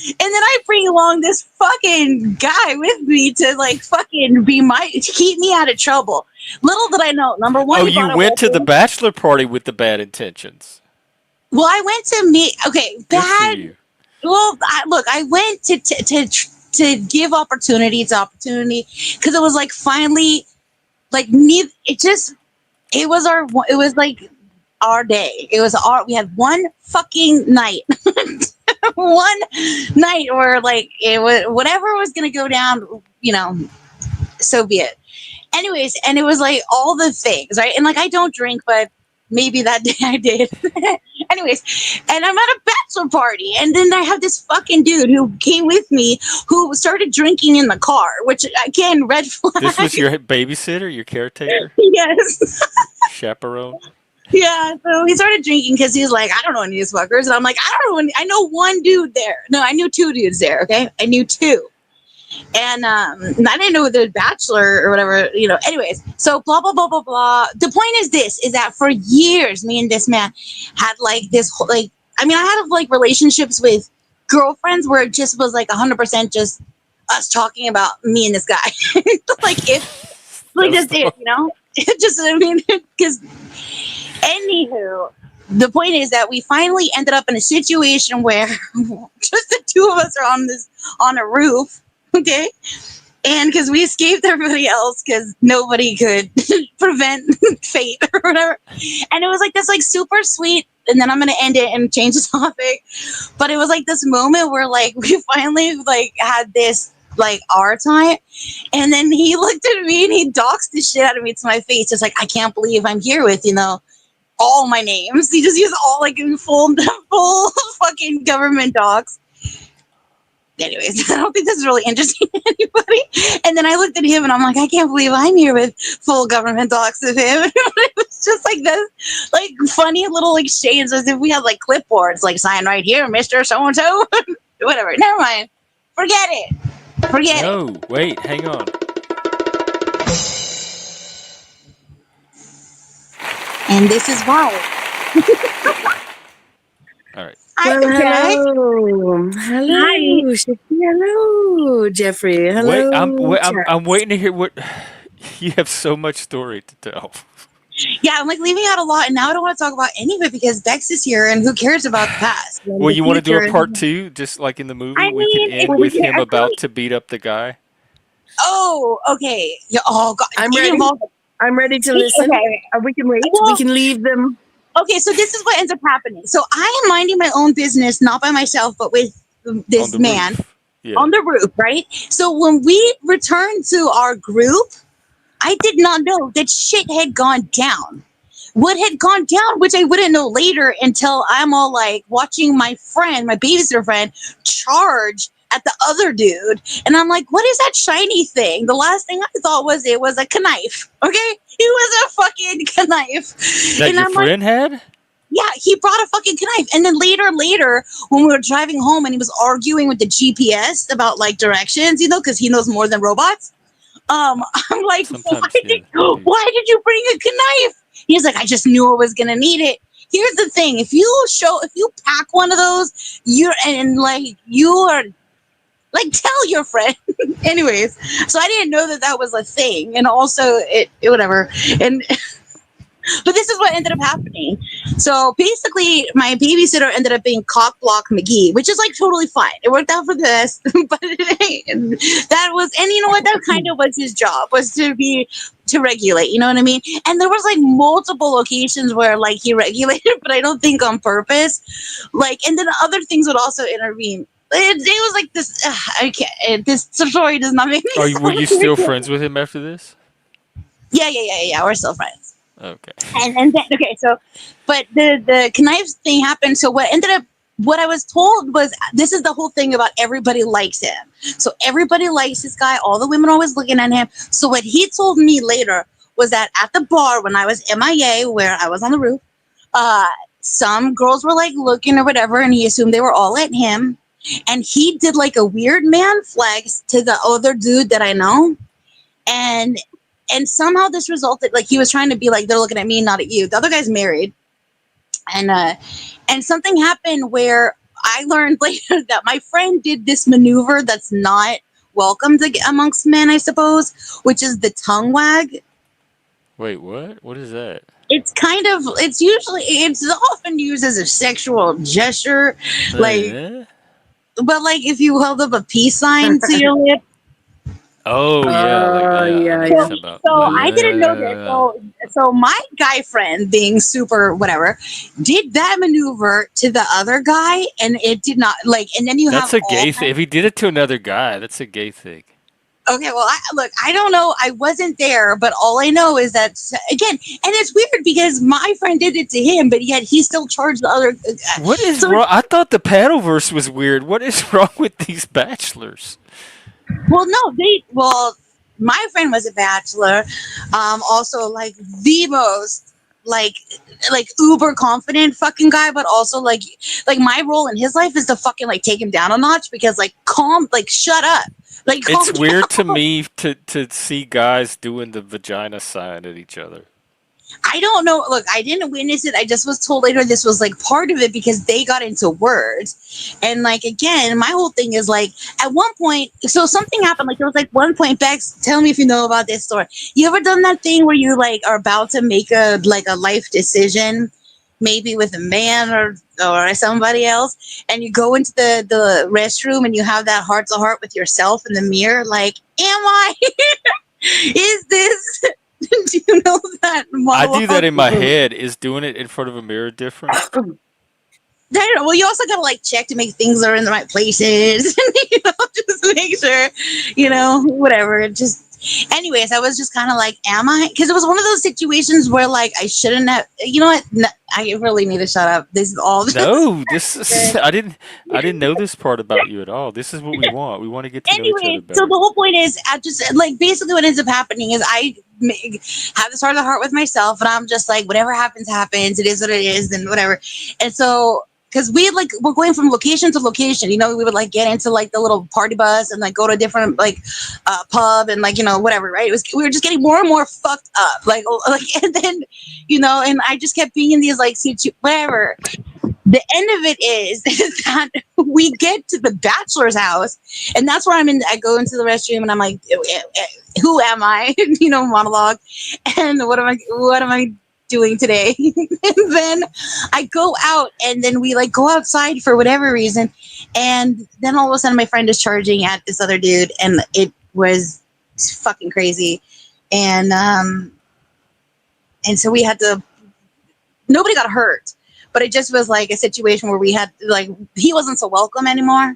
And then I bring along this fucking guy with me to like fucking to keep me out of trouble. Little did I know. Number one, Oh, he you brought a went to the weapon. bachelor party with the bad intentions. Well, I went to meet. Okay, Good for bad. you. Well, look, I went to give opportunity to opportunity because it was like finally like me. It was like our day. It was our we had one fucking night. One night where like it was whatever was gonna go down, you know, so be it. Anyways, and it was like all the things, right? And like I don't drink, but maybe that day I did. Anyways, and I'm at a bachelor party, and then I have this fucking dude who came with me who started drinking in the car, which again, red This was flag. your babysitter, your caretaker, Yes. chaperone. Yeah, so he started drinking because he's like, I don't know any of these fuckers. And I'm like, I don't know. I know one dude there. No, I knew two dudes there. Okay. I knew two. And I didn't know the bachelor or whatever, you know. Anyways, so blah, blah, blah, blah, blah. The point is this is that for years, me and this man had like this whole, like, I mean, I had like relationships with girlfriends where it just was like 100% just us talking about me and this guy. Like, if, like, That's just it, you know? It just, I mean, because anywho, the point is that we finally ended up in a situation where just the two of us are on a roof, okay? And because we escaped everybody else because nobody could prevent fate or whatever. And it was like this like super sweet, and then I'm gonna end it and change the topic. But it was like this moment where like we finally like had this like our time, and then he looked at me and he doxed the shit out of me to my face. Just like, I can't believe I'm here with, you know, all my names. He just used all like in full fucking government docs. Anyways, I don't think this is really interesting to anybody. And then I looked at him and I'm like, I can't believe I'm here with full government docs of him. It was just like this, like funny little exchange as if we had like clipboards, like sign right here, Mr. So and so. Whatever. Never mind. Forget it. Forget it. No, wait, hang on. And this is why. All right. I Well, okay. hello. Hi. Hello, Shakti. Hello, Jeffrey. Hello, I'm Charles. waiting to hear what. You have so much story to tell. Yeah, I'm like leaving out a lot, and now I don't want to talk about any of it because Bexx is here, and who cares about the past and Well, the you want to do a future? part two, just like in the movie? I We could mean, if end we with can, him I feel about like, to beat up the guy. oh, okay. Yeah, oh, God, I'm get ready. involved. I'm ready to listen. Okay. We can wait. We Well, can leave them. okay, so this is what ends up happening. So I am minding my own business, not by myself, but with On this the man roof. Yeah. on the roof, right? So when we returned to our group, I did not know that shit had gone down. What had gone down, which I wouldn't know later until I'm all like watching my friend, my babysitter friend, charge at the other dude, and I'm like, what is that shiny thing? The last thing I thought was it was a knife. Okay, it was a fucking knife, That and your I'm like, friend had? yeah, he brought a fucking knife. And then later, when we were driving home and he was arguing with the GPS about like directions, because he knows more than robots. I'm like, Sometimes, yeah, they do. why did you bring a knife? He's like, I just knew I was gonna need it. Here's the thing: if you pack one of those, you are like, tell your friend. Anyways, so I didn't know that was a thing, and also it whatever. And but this is what ended up happening. So basically, my babysitter ended up being Cock Block McGee, which is like totally fine. It worked out for the best. But that was, and you know what? That kind of was his job, was to regulate. You know what I mean? And there was like multiple locations where like he regulated, but I don't think on purpose. Like, and then other things would also intervene. It was like this. I can't. This story does not make me. Were you still friends with him after this? Yeah. We're still friends. Okay. And then, okay, so, but the knives thing happened. So what I was told was, this is the whole thing about everybody likes him. So everybody likes this guy. All the women are always looking at him. So what he told me later was that at the bar when I was MIA, where I was on the roof, some girls were like looking or whatever, and he assumed they were all at him. And he did like a weird man flex to the other dude that I know. And somehow this resulted, like, he was trying to be like, they're looking at me, not at you. The other guy's married. And something happened where I learned later that my friend did this maneuver that's not welcome amongst men, I suppose, which is the tongue wag. Wait, what? What is that? It's often used as a sexual gesture, like, Eh? but like if you held up a peace sign to your lip. Oh yeah, like I Yeah, know what yeah. you're talking about. So I didn't know this. So my guy friend, being super whatever, did that maneuver to the other guy, and it did not like. And then you have That's a all. gay thing. If he did it to another guy, that's a gay thing. Okay, well, I don't know. I wasn't there, but all I know is that again, and it's weird because my friend did it to him, but yet he still charged the other. What is So wrong? I thought the Paddleverse was weird. What is wrong with these bachelors? well, no, my friend was a bachelor, also like the most like uber confident fucking guy, but also like my role in his life is to fucking like take him down a notch because like calm, like shut up, like calm It's weird to down. me to see guys doing the vagina sign at each other. I don't know. Look, I didn't witness it. I just was told later this was like part of it because they got into words. And like, again, my whole thing is like, at one point, so something happened. Like, there was like one point, Bex, tell me if you know about this story. You ever done that thing where you like are about to make a life decision, maybe with a man or somebody else, and you go into the restroom and you have that heart to heart with yourself in the mirror, like, am I? Is this? Do you know that I do that monologue? in my head. Is doing it in front of a mirror different? Well, you also gotta like check to make things are in the right places, just make sure, whatever. Anyways, I was just kind of like, am I? Because it was one of those situations where like I shouldn't have. You know what? No, I really need to shut up. This is all. No, this is, I didn't know this part about you at all. This is what we want. We want to get to know each other Anyway, so better. the whole point is, I just like basically what ends up happening is I have this heart to heart with myself, and I'm just like, whatever happens, happens. It is what it is, and whatever. And so, because we're going from location to location, we would like get into like the little party bus and like go to a different like pub and like whatever, right? We were just getting more and more fucked up, like and then and I just kept being in these like whatever. The end of it is that we get to the bachelor's house, and that's where I go into the restroom, and I'm like, who am I? Monologue, and what am I doing today? And then I go out, and then we like go outside for whatever reason, and then all of a sudden my friend is charging at this other dude, and it was fucking crazy, and so we had to. Nobody got hurt. But it just was like a situation where we had like he wasn't so welcome anymore.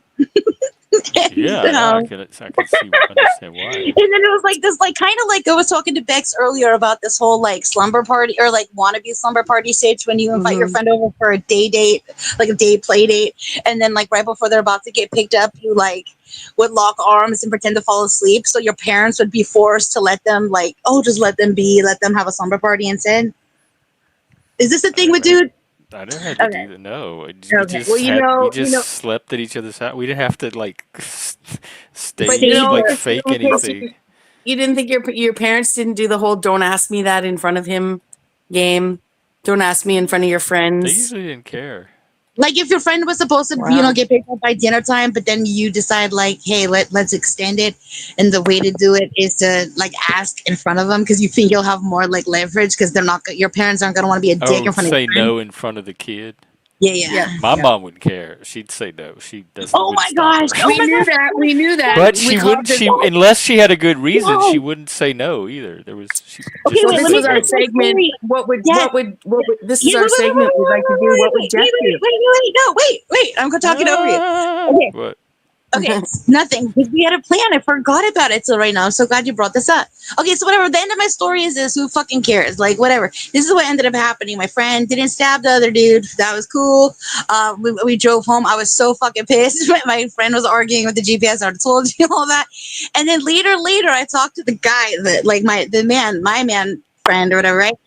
And, Yeah, no, I can see, understand why. and then it was like this, like kind of like I was talking to Bex earlier about this whole like slumber party or like wannabe slumber party stage when you invite your Mhm. friend over for a day date, like a day play date, and then like right before they're about to get picked up, you like would lock arms and pretend to fall asleep, so your parents would be forced to let them like, oh, just let them have a slumber party instead. Is this a I thing with never had dude? I never had to Okay, do that. No, okay. Well, we You just know, slept at each other's house. We didn't have to like but you Stage stage know, like it. you fake don't think anything. you didn't think your parents didn't do the whole "don't ask me that in front of him" game. Don't ask me in front of your They friends. usually didn't care. Like if your friend was supposed to, Wow. get picked up by dinner time, but then you decide like, hey, let's extend it, and the way to do it is to like ask in front of them because you think you'll have more like leverage because they're not your parents aren't gonna want to be a dick Oh, in front of your say friend. no in front of the kid. Yeah, Yep. yeah. My Yep. mom wouldn't care. She'd say no. She doesn't Oh wouldn't my stop her. gosh! Oh We my knew gosh! that. We knew that. But We she called wouldn't. it. She unless she had a good reason, she No. wouldn't say no either. There was she Okay, just Well, wait. didn't Let this me say was our finish no. my segment. story. What would Yes. this is Yeah. our Wait, wait, wait, segment. We'd like to do what would Jeff do? wait. I'm gonna talk it over you. Ah, Okay. what? Okay, nothing. We had a plan. I forgot about it till right now. I'm so glad you brought this up. Okay, so whatever. The end of my story is this. Who fucking cares? Like, whatever. This is what ended up happening. My friend didn't stab the other dude. That was cool. We drove home. I was so fucking pissed. My friend was arguing with the GPS. I already told you all that. And then later, I talked to the guy that, like, my man friend or whatever, right?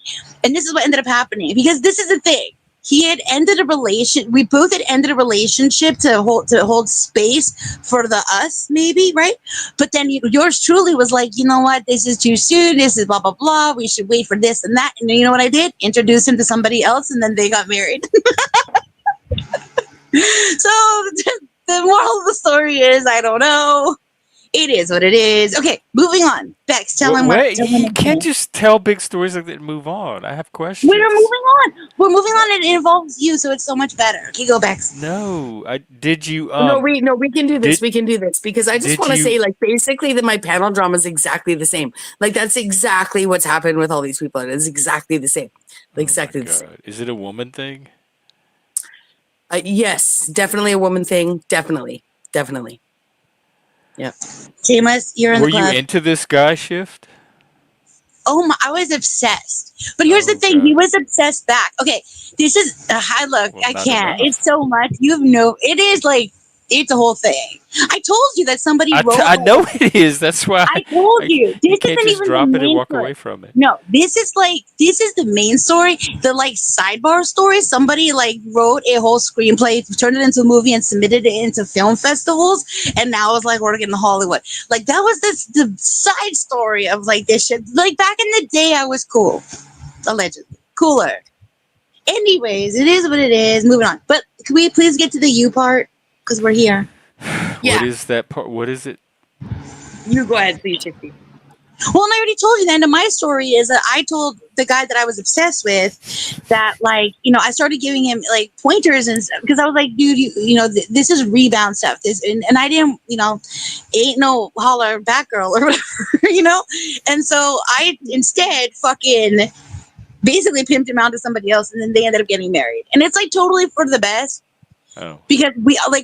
And this is what ended up happening because this is the thing. He had ended a relation. We both had ended a relationship to hold space for the us, maybe, right? But then yours truly was like, you know what? This is too soon. This is blah blah blah. We should wait for this and that. And you know what I did? Introduce him to somebody else, and then they got married. So the moral of the story is, I don't know. It is what it is. Okay, moving on. Bex, tell What? him what. Wait, Tell him you can't what. just tell big stories like that and move on. I have We're questions. moving on. We're moving on, and it involves you, so it's so much better. Okay, go Bex. No, I did you No, we can do this. did We can do this because I just did want to you say, like, basically, that my panel drama is exactly the same. Like, that's exactly what's happened with all these people. It is exactly the same. Like, Oh my exactly the same. god. Is it a woman thing? Yes, definitely a woman thing. Definitely, definitely. Yeah. Seamus, you're in the Were you club. into this guy shift? Oh my, I was obsessed. But here's the Oh thing, he god. was obsessed back. Okay, this is I look, Well, I not can't. It's enough. so much. You have no it is like it's a whole thing. I told you that somebody wrote I like know it is. That's why I told I, you. you This can't isn't just even the drop it and main walk story. away from it. No, this is the main story. The like sidebar story. Somebody like wrote a whole screenplay, turned it into a movie, and submitted it into film festivals, and now it's like working in Hollywood. Like that was the side story of like this shit. Like back in the day, I was cool, allegedly cooler. Anyways, it is what it is. Moving on. But can we please get to the you part? Because we're here. What Yeah. is that part? What is it? You go ahead, please, Shifty. Well, and I already told you the end of my story is that I told the guy that I was obsessed with that, like, I started giving him like pointers and stuff because I was like, dude, this is rebound stuff. And I didn't, ain't no holler back girl or whatever. And so I instead fucking basically pimped him out to somebody else, and then they ended up getting married. And it's like totally for the best Oh. because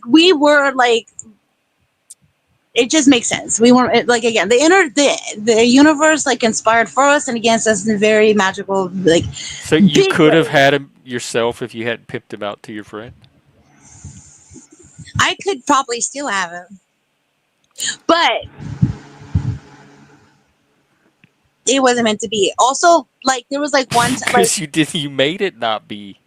we were like, it just makes sense. We weren't like, again, the universe like conspired for us and against us in very magical, like, So you big could have way. had him yourself if you hadn't pimped him out to your friend? I could probably still have him, but it wasn't meant to be. Also, like there was like one time, like, Because you made it not be.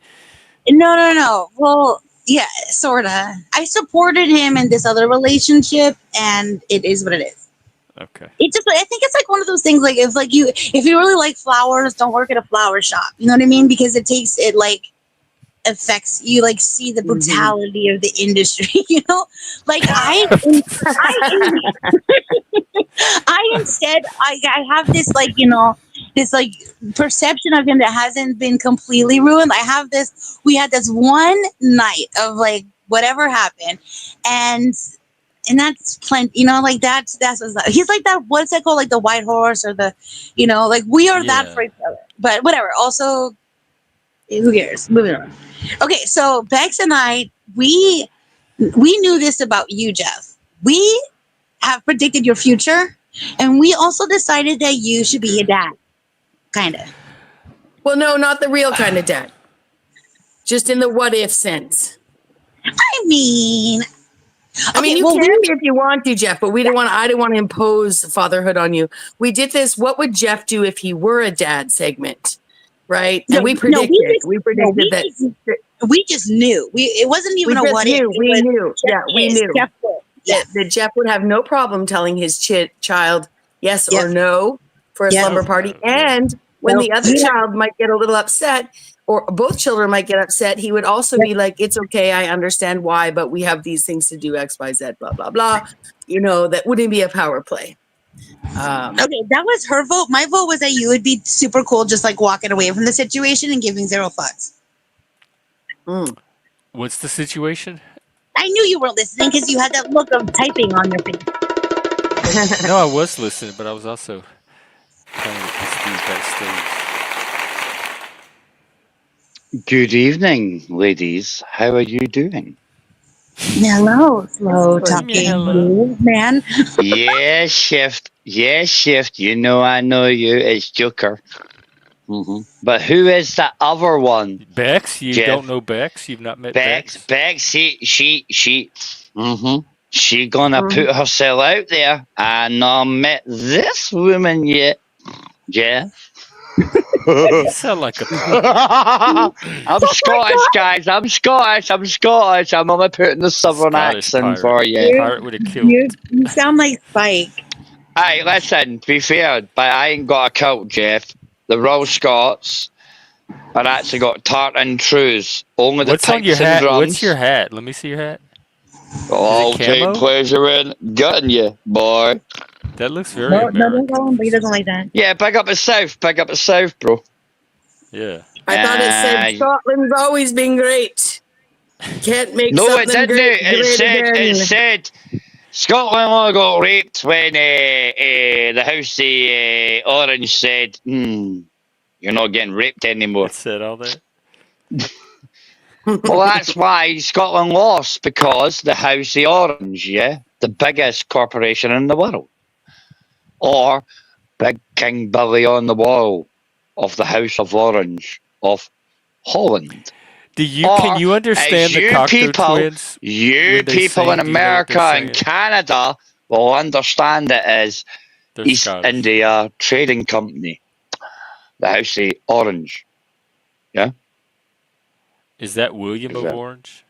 no. Well, yeah, sorta. I supported him in this other relationship, and it is what it is. Okay. It just, I think it's like one of those things. Like if you really like flowers, don't work at a flower shop. You know what I mean? Because it like affects you, like see the brutality of the industry. Like I instead I have this like this like perception of him that hasn't been completely ruined. We had this one night of like whatever happened, and that's plenty. Like that's what's, he's like that. What's that called? Like the white horse or the, like we are that Yeah. for each other. But whatever. Also, who cares? Moving on. Okay, so Bex and I we knew this about you, Jeff. we have predicted your future, and we also decided that you should be a dad. Kind of. Well, no, not the real kind of dad. Just in the what if sense. I mean, I mean, okay, you well, can be if you want to, Jeff, but we didn't want. I didn't want to impose fatherhood on you. We did this. What would Jeff do if he were a dad? Segment, right? And we predicted. We just knew. It wasn't even We a just what knew. if. We knew. Yeah, we knew. Jeff would. Yeah. That Jeff would have no problem telling his child yes Yep. or no for a Yep. slumber party, and when the other child might get a little upset, or both children might get upset, he would also be like, "It's okay, I understand why, but we have these things to do, X, Y, Z, blah, blah, blah." You know, that wouldn't be a power play. Okay, that was her vote. My vote was that you would be super cool, just like walking away from the situation and giving zero fucks. What's the situation? I knew you were listening because you had that look of typing on your face. No, I was listening, but I was also playing with this dude backstage. Good evening, ladies. How are you doing? Hello, slow talking Hello. man. Yes, Shift. Yes, Shift. You know I know you. It's Joker. But who is the other one? Bexx? You Jeff. don't know Bexx? You've not met Bexx. Bexx? She gonna put herself out there. I not met this woman yet. Jeff. You sound like a I'm Scottish, guys. I'm Scottish. I'm only putting the southern Scottish accent pirate. for you. Pirate with a kilt. You sound like Spike. Hey, listen, to be fair, but I ain't got a kilt, Jeff. The Royal Scots are actually got tartan trews. Only the What's on your pipes and hat? drums. What's your hat? Let me see your hat. I'll it take camo? pleasure in gutting you, boy. That looks very No, American. don't call him, but he doesn't like that. Yeah, pick up the South. Pick up the South, bro. Yeah. I thought it said Scotland's always been great. Can't make No, it something didn't. great It again. said Scotland only got raped when the House of Orange said, you're not getting raped anymore. It said all that. Well, that's why Scotland lost, because the House of Orange, yeah, the biggest corporation in the world, or Big King Billy on the wall of the House of Orange of Holland. Can you understand the Cocteau twins? You when they people sing? in Do you know what they're America and saying? Canada will understand it as They're East Scottish. India Trading Company, the House of Orange. Yeah. Is that William of Orange?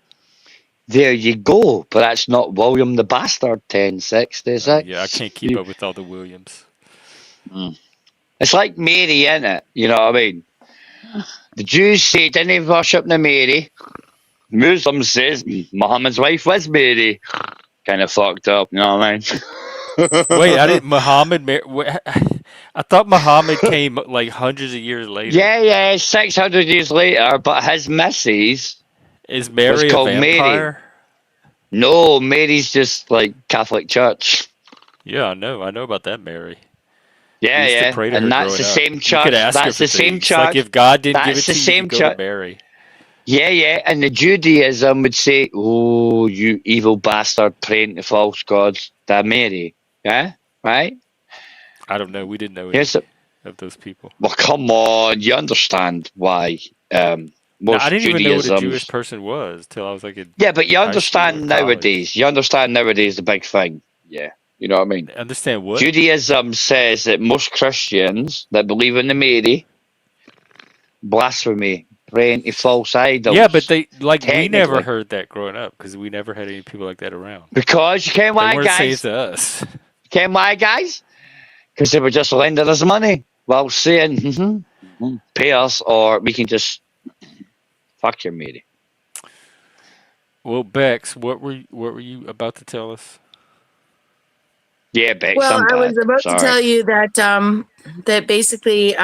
There you go, but that's not William the Bastard. 1066. Yeah, I can't keep up with all the Williams. It's like Mary, innit? You know what I mean? The Jews say didn't worship the Mary. Muslims says Muhammad's wife was Mary. Kind of fucked up, you know what I mean? Wait, I didn't. I thought Muhammad came like hundreds of years later. Yeah, 600 years later, but his missus Is Mary was called a vampire? Mary. No, Mary's just like Catholic Church. Yeah, I know about that Mary. Yeah, We used to pray to her and that's the growing up. same You church. could ask her That's for the same things. church. Like if God didn't give it That's to the you, same you could go to church. Mary. Yeah, and the Judaism would say, "Oh, you evil bastard, praying to false gods." That Mary, yeah, right? I don't know. We didn't know any Yes. of those people. Well, come on, you understand why? No, Most I didn't even know what a Judaism. Jewish person was till I was like in Yeah, but you high school or understand college. nowadays. You understand nowadays the big thing. Yeah, you know what I mean. Understand what? Judaism says that most Christians that believe in the Mary, blasphemy, praying to false idols. Yeah, but we never technically. heard that growing up because we never had any people like that around. Because you can't They why, weren't saying guys? it to us. Can't why, guys? Because they were just lending us money while saying, pay us, or we can just fuck your Mary. Well, Bex, what were you about to tell us? Yeah, Bex. Well, I'm I bad. was about Sorry. to tell you that that basically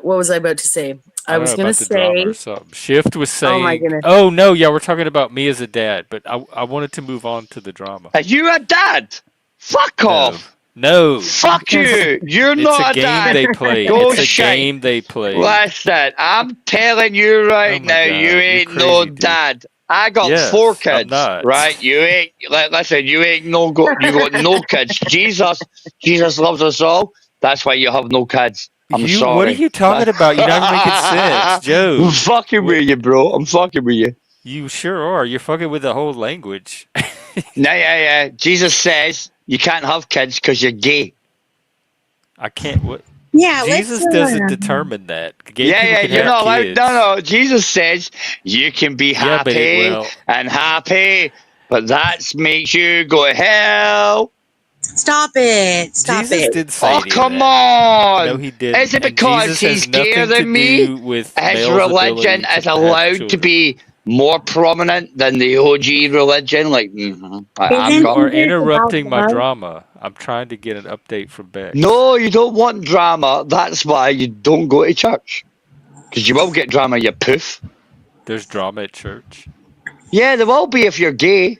what was I about to say? I was going to about the drama say or something. Shift was saying. Oh my goodness. Oh no, yeah, we're talking about me as a dad, but I wanted to move on to the drama. Are you a dad? Fuck off. No. Fuck you. You're It's not a game dad. they play. Go It's a shite. game they play. Listen, I'm telling you right Oh my now, God, you you're ain't crazy, no dude. dad. I got Yes, 4 I'm kids, not. right? You ain't. Listen, you ain't no. You got no kids. Jesus loves us all. That's why you have no kids. I'm What are sorry. you talking about? You're not even making sense, I'm Joe. fucking What? with you, bro. I'm fucking with you. You sure are. You're fucking with the whole language. Yeah. Jesus says you can't have kids because you're gay. I can't. What? Yeah, let's. Jesus doesn't determine that. Gay people Yeah, can you're have not allowed. kids. No. Jesus says you can be Yeah, but happy well, and happy, but that makes you go to hell. Stop it! Stop Jesus it! didn't say Oh, any of come that. No, on. he Is didn't. it And because Jesus has he's gayer nothing to than me? do with His males' religion ability to is have allowed to children. be more prominent than the OG religion? Like, I've Isn't You got. are Jesus about interrupting my love? drama. I'm trying to get an update from Bex. No, you don't want drama. That's why you don't go to church. Because you will get drama, you poof. There's drama at church. Yeah, there will be if you're gay.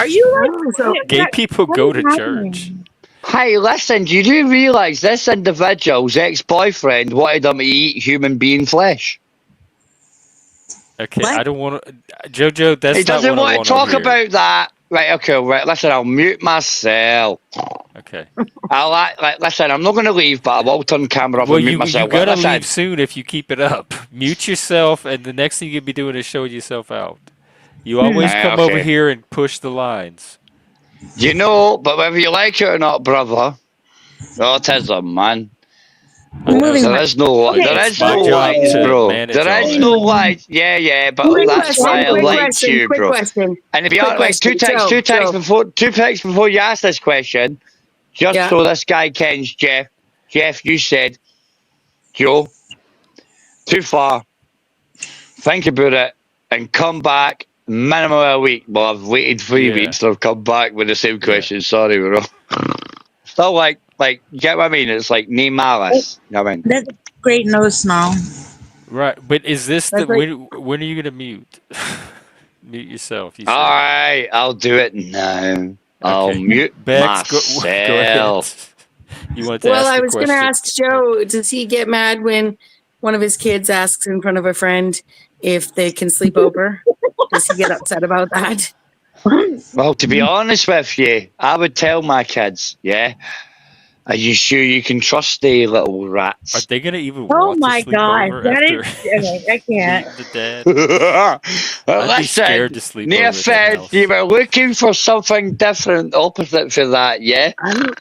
Are you like Oh, so Gay people what go is to church. happening? Hey, listen, do you realise this individual's ex-boyfriend wanted him to eat human being flesh? Okay, What? I don't want to. Jojo, He that's not doesn't what I want want to to talk hear. about that. Right, okay, right, listen, I'll mute myself. Okay. Listen, I'm not going to leave, but I will turn the camera off Well, and mute you myself. gonna Listen, leave soon if you keep it up. Mute yourself, and the next thing you'll be doing is showing yourself out. You always come over okay. here and push the lines. You know, but whether you like it or not, brother, autism, man. I Moving know. There on. is no, Okay, there It's is my no let's job lies, to bro. manage There all is that. no lies. Yeah, but quick that's why question, I like you, quick bro. question, And if you quick are like question. Joe, Joe. two texts before you ask this question, just Yeah. so this guy kens, Jeff. Jeff, you said, Joe, too far. Think about it and come back minimum a week. Well, I've waited 3 weeks Yeah, to come back with the same yeah. question. Sorry, bro. Still you get what I mean? It's like name malice. You know what I mean? that's a great nose smell. Right, but is this the That's like when are you gonna mute? Mute yourself, you All said. right, I'll do it now. I'll Okay. mute Bex, go ahead. myself. You wanted to well, ask I a was going to question. ask Joe, does he get mad when one of his kids asks in front of a friend if they can sleep over? Does he get upset about that? Well, to be honest with you, I would tell my kids, yeah, are you sure you can trust the little Are rats? they gonna even Oh want to my sleep gosh, over that is after okay. I can't. meeting the dad? I'd be Listen, scared to sleep near over at that Fed, you house. were looking for something different, opposite for that, yeah? I'm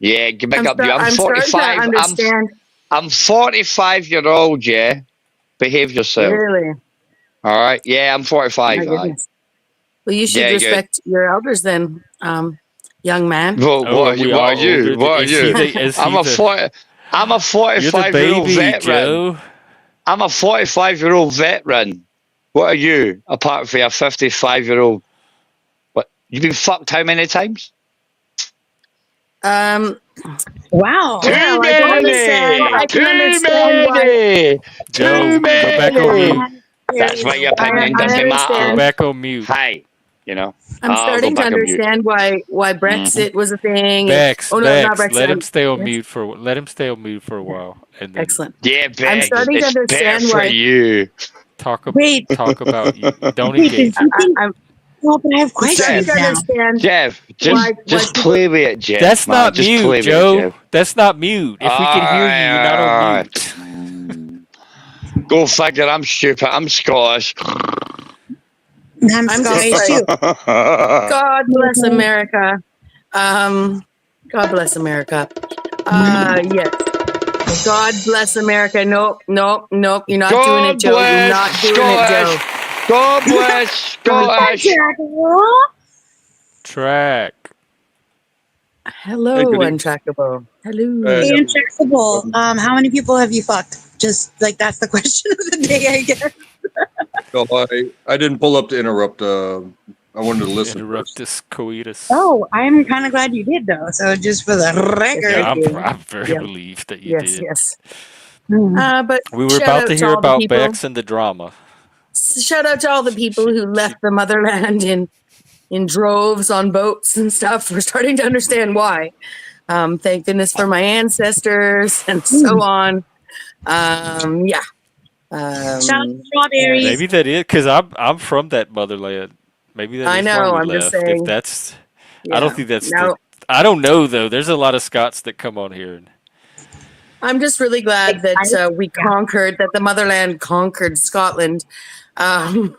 Yeah, big up you. I'm I'm starting to 45. understand. I'm 45-year-old, yeah? Behave yourself. Really, All right? Yeah, I'm my 45, aye. goodness. Well, you should Yeah, good. respect your elders then, young man. Well, Oh, are we what are all you? older? What are you? Is I'm he a the? 40. I'm a You're the 45-year-old baby, veteran. Joe. I'm a 45-year-old veteran. What are you? Apart from a 55-year-old. What? You've been fucked how many times? Um, Wow. Too well, I can understand. many. I can Too understand why. many. Joe, Too go back on many. mute. That's why your opinion I doesn't Go matter. understand. back on mute. Hi. You know. I'm I'll go starting to back on mute. understand why Mhm. Brexit was a thing, and Bex, oh no, not Bex, Brexit. Yes, let him stay on mute for a while, and then excellent. Yeah, I'm Bex. starting to It's better understand for why. you. Wait, talk about you. Don't wait. Does engage he him. think? I'm Well, but I have I'm starting to questions Jeff. now. understand Jeff, why just people. play with it, Jeff, That's man. not Just mute, play with it, Joe. Jeff. That's not mute. If we can hear you, you're not on Alright. mute. Go figure, I'm stupid. I'm Scottish. I'm I'm just Scottish like, too. God bless America. God bless America. Yes. God bless America. Nope. You're not doing it, God Joe. You're bless not doing it, Joe. Scottish. God bless Scottish. Track. Hello, untrackable. Hello. Hey, untrackable. How many people have you fucked? Just like that's the question of the day, I guess. No, I didn't pull up to interrupt. I wanted to listen Interrupt first. this coitus. Oh, I'm kind of glad you did though. So just for the record. Yeah, Thank you. I'm very Yeah. relieved that you Yes, did. yes. Hmm. But We were shout about to out to hear all the about people. Bex and the drama. Shout out to all the people who left the motherland in droves on boats and stuff. We're starting to understand why. Thank goodness for my ancestors and so on. Yeah. Shout out to And strawberries. Maybe that is because I'm from that motherland. Maybe that I is why know. we I'm just left. If saying. that's, I don't Yeah. think that's the. Now, I don't know though. There's a lot of Scots that come on here. And I'm just really glad that we conquered, that the motherland conquered Scotland. Um,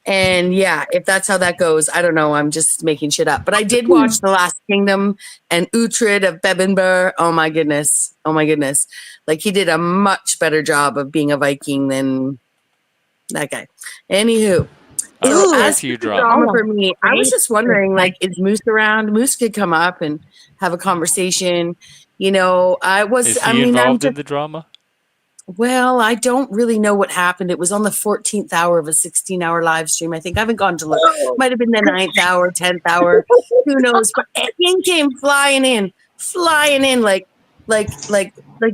and yeah, if that's how that goes, I don't know. I'm just making shit up. But I did watch The Last Kingdom and Uhtred of Bebbanburg. Oh my goodness. Oh my goodness. Like he did a much better job of being a Viking than that guy. Anywho. all So right, back as to for your the drama. drama for me, I was just wondering, like, is Moose around? Moose could come up and have a conversation. Is I he mean, I'm involved in just, the drama? well, I don't really know what happened. It was on the 14th hour of a 16-hour live stream. I think I haven't gone to look. Might have been the 9th hour, 10th hour. Who knows? But Etienne came flying in like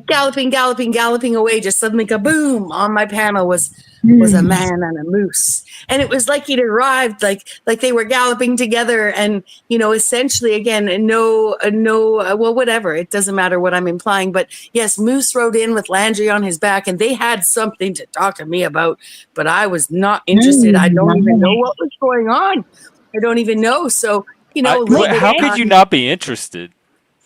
galloping away. Just suddenly kaboom on my panel was a man and a moose. And it was like he'd arrived, like they were galloping together. And, essentially again, well, whatever. It doesn't matter what I'm implying, but yes, Moose rode in with Landry on his back and they had something to talk to me about, but I was not interested. I don't even know what was going on. I don't even know. So, later How could you not be interested?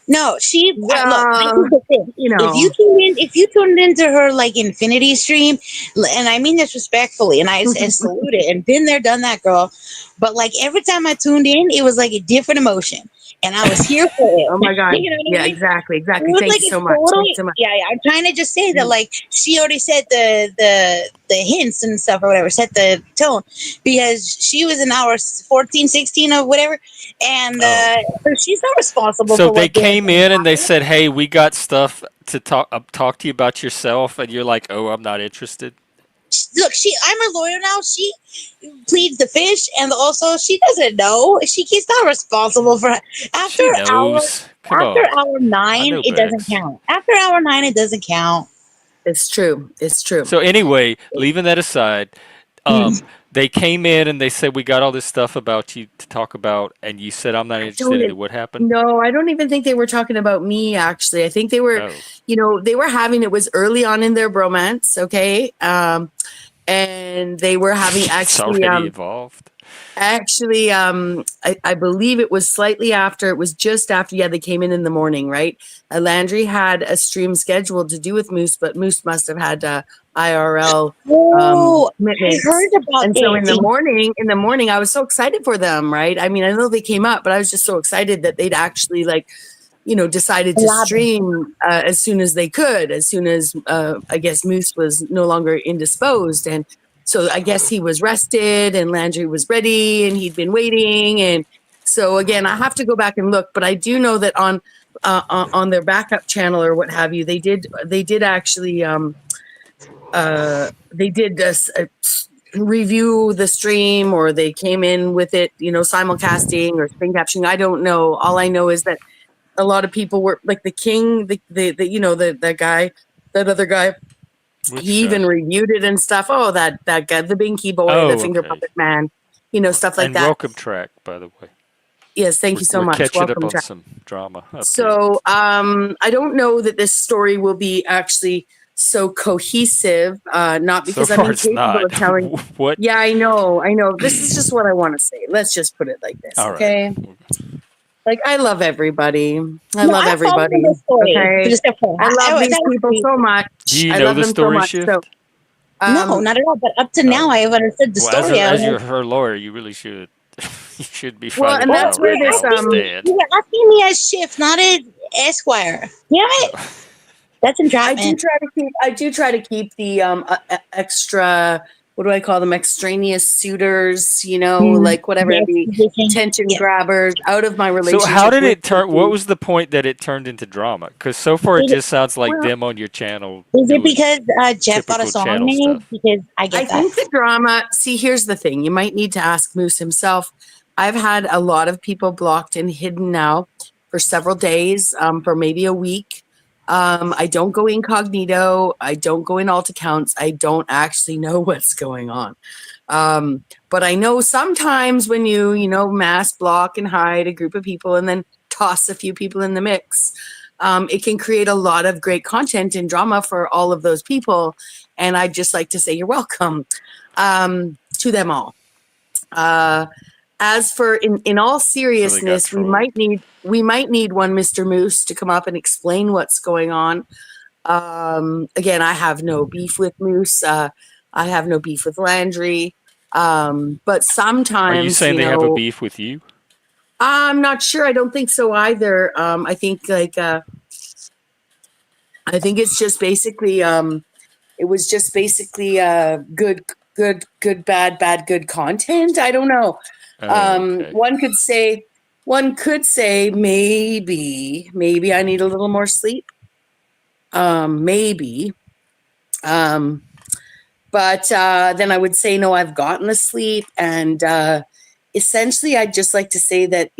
No, look. This well, is the thing. If you tuned into her like Infinity stream, and I mean this respectfully, and I salute it, and been there, done that, girl. But like every time I tuned in, it was like a different emotion, and I was here for it. oh my God. You know what I Yeah, mean? exactly. It was Thank like you a so much. Thank totally, you so much. yeah. I'm trying to just say that like she already said the hints and stuff or whatever, set the tone, because she was in hour 14, 16 or whatever, and so she's not responsible So for they what did. came in and they said, "Hey, we got stuff to talk to you about yourself," and you're like, "Oh, I'm not interested." Look, I'm her lawyer now. She pleads the fish, and also she doesn't know. She's not responsible for after She hour knows. Come after on, hour I nine. know It doesn't Bex. count. After hour 9, it doesn't count. It's true. It's true. So anyway, leaving that aside, they came in and they said we got all this stuff about you to talk about, and you said I'm not I interested don't, in it. What happened? no, I don't even think they were talking about me, actually. I think they were, Oh, they were having, it was early on in their bromance. Okay. And they were having it's already involved. I believe it was slightly after, it was just after, yeah, they came in the morning, right? Landry had a stream scheduled to do with Moose, but Moose must have had IRL Oh, I commitments. heard about And so this. in the morning, I was so excited for them, right? I mean, I know they came up, but I was just so excited that they'd actually decided to stream as soon as they could, as soon as I guess Moose was no longer indisposed. And so I guess he was rested and Landry was ready and he'd been waiting. And so again, I have to go back and look, but I do know that on their backup channel or what have you, they did actually they did review the stream, or they came in with it, simulcasting or screen captioning. I don't know. All I know is that a lot of people were like the king, the guy, that other guy. Which He even reviewed it and stuff. Oh, that guy, the Binky boy, the Oh, finger okay. puppet man, stuff like And that. welcome track, by the way. Yes, thank you so We're much. catching up Welcome, on Jack. some drama updates. So I don't know that this story will be actually so cohesive. Not because so far I'm it's incapable not. of telling. What? Yeah, I know. This is just what I want to say. Let's just put it like this, All okay? right. Like, I love everybody. I No, love I follow everybody. the story. Okay. Just I love these people so much. Do you I know love the them so story much. So, shift? No, not at all. But up to now, Oh. I have understood the Well, story. as you're her lawyer, you really should. You should be well, finding and that that's out where right this, now. Stand. You were asking me as Shift, not as Esquire. Damn it. That's entrapment. I do try to keep the extra, what do I call them? Extraneous suitors, like whatever, the attention grabbers out of my relationship. So how did with it turn? people. What was the point that it turned into drama? Because so far it just sounds like them on your channel. Is it doing because Jeff got a typical song channel made? stuff. Because I get I that. think the drama, see, here's the thing. You might need to ask Moose himself. I've had a lot of people blocked and hidden now for several days, for maybe a week. I don't go incognito. I don't go in alt accounts. I don't actually know what's going on. But I know sometimes when you mass block and hide a group of people and then toss a few people in the mix, it can create a lot of great content and drama for all of those people. And I'd just like to say you're welcome to them all. As for in all So they got seriousness, we trolled. might need one Mr. Moose to come up and explain what's going on. Again, I have no beef with Moose. I have no beef with Landry. But Are you sometimes, saying they have a beef with you? I'm not sure. I don't think so either. I think I think it's just basically it was just basically good, bad, good content. I don't know. Oh, okay. One could say maybe I need a little more sleep. Maybe. But then I would say, no, I've gotten the sleep. And essentially, I'd just like to say that,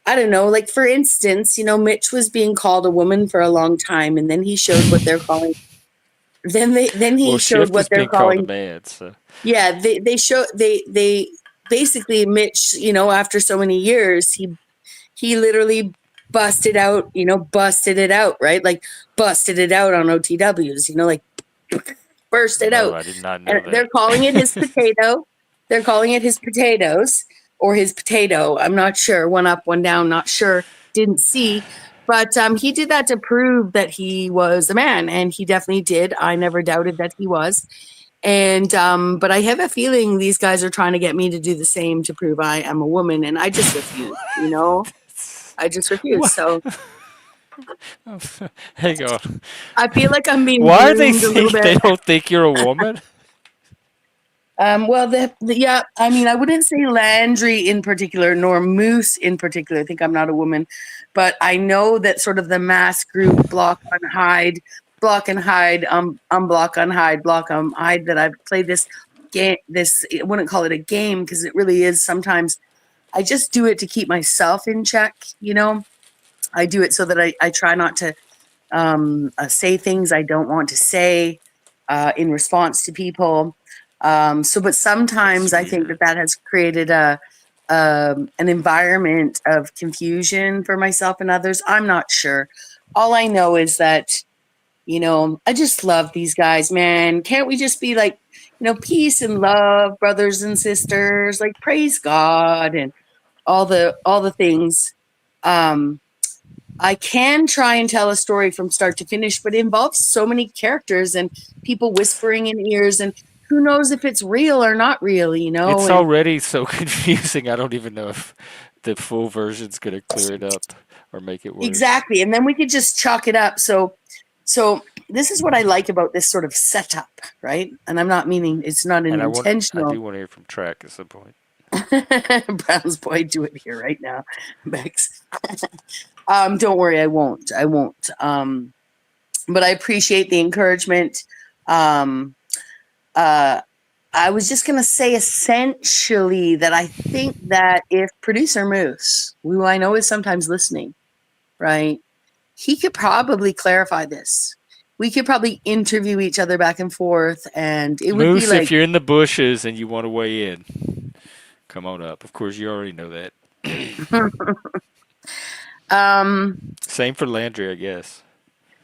I don't know, like for instance, Mitch was being called a woman for a long time, and then he showed what they're calling. Then he Well, showed Shift what was they're being called a calling. man, so Yeah, they basically Mitch, after so many years, he literally busted it out, right? Like busted it out on OTWs, like burst it no, out. I did not And know they're that. calling it his potato. They're calling it his potatoes or his potato. I'm not sure. One up, one down, not sure. Didn't see. But he did that to prove that he was a man, and he definitely did. I never doubted that he was. And but I have a feeling these guys are trying to get me to do the same to prove I am a woman, and I just refuse. I just refuse. What? So Hang on. I feel like I'm being Why are they groomed a saying little bit. they don't think you're a woman? Well, yeah, I mean, I wouldn't say Landry in particular, nor Moose in particular. I think I'm not a woman, but I know that sort of the mass group block, unhide, unblock, unhide, block, hide. That I've played this game. I wouldn't call it a game because it really is. Sometimes I just do it to keep myself in check. I do it so that I try not to say things I don't want to say in response to people. But That's sometimes I think weird. that has created an environment of confusion for myself and others. I'm not sure. All I know is that, I just love these guys, man. Can't we just be like, peace and love, brothers and sisters, like praise God and all the things. I can try and tell a story from start to finish, but it involves so many characters and people whispering in ears, and who knows if it's real or not real. It's And already so confusing. I don't even know if the full version's gonna clear it up or make it worse. exactly. And then we could just chalk it up. So this is what I like about this sort of setup, right? And I'm not meaning it's not an And I intentional. do want to hear from Track at some point. Brown's boy, do it here right now, Bex. Don't worry, I won't. But I appreciate the encouragement. Um, I was just going to say essentially that I think that if producer Moose, who I know is sometimes listening, right, he could probably clarify this. We could probably interview each other back and forth, and it would be Moose, if like, you're in the bushes and you want to weigh in, come on up. Of course, you already know that. um, Same for Landry, I guess.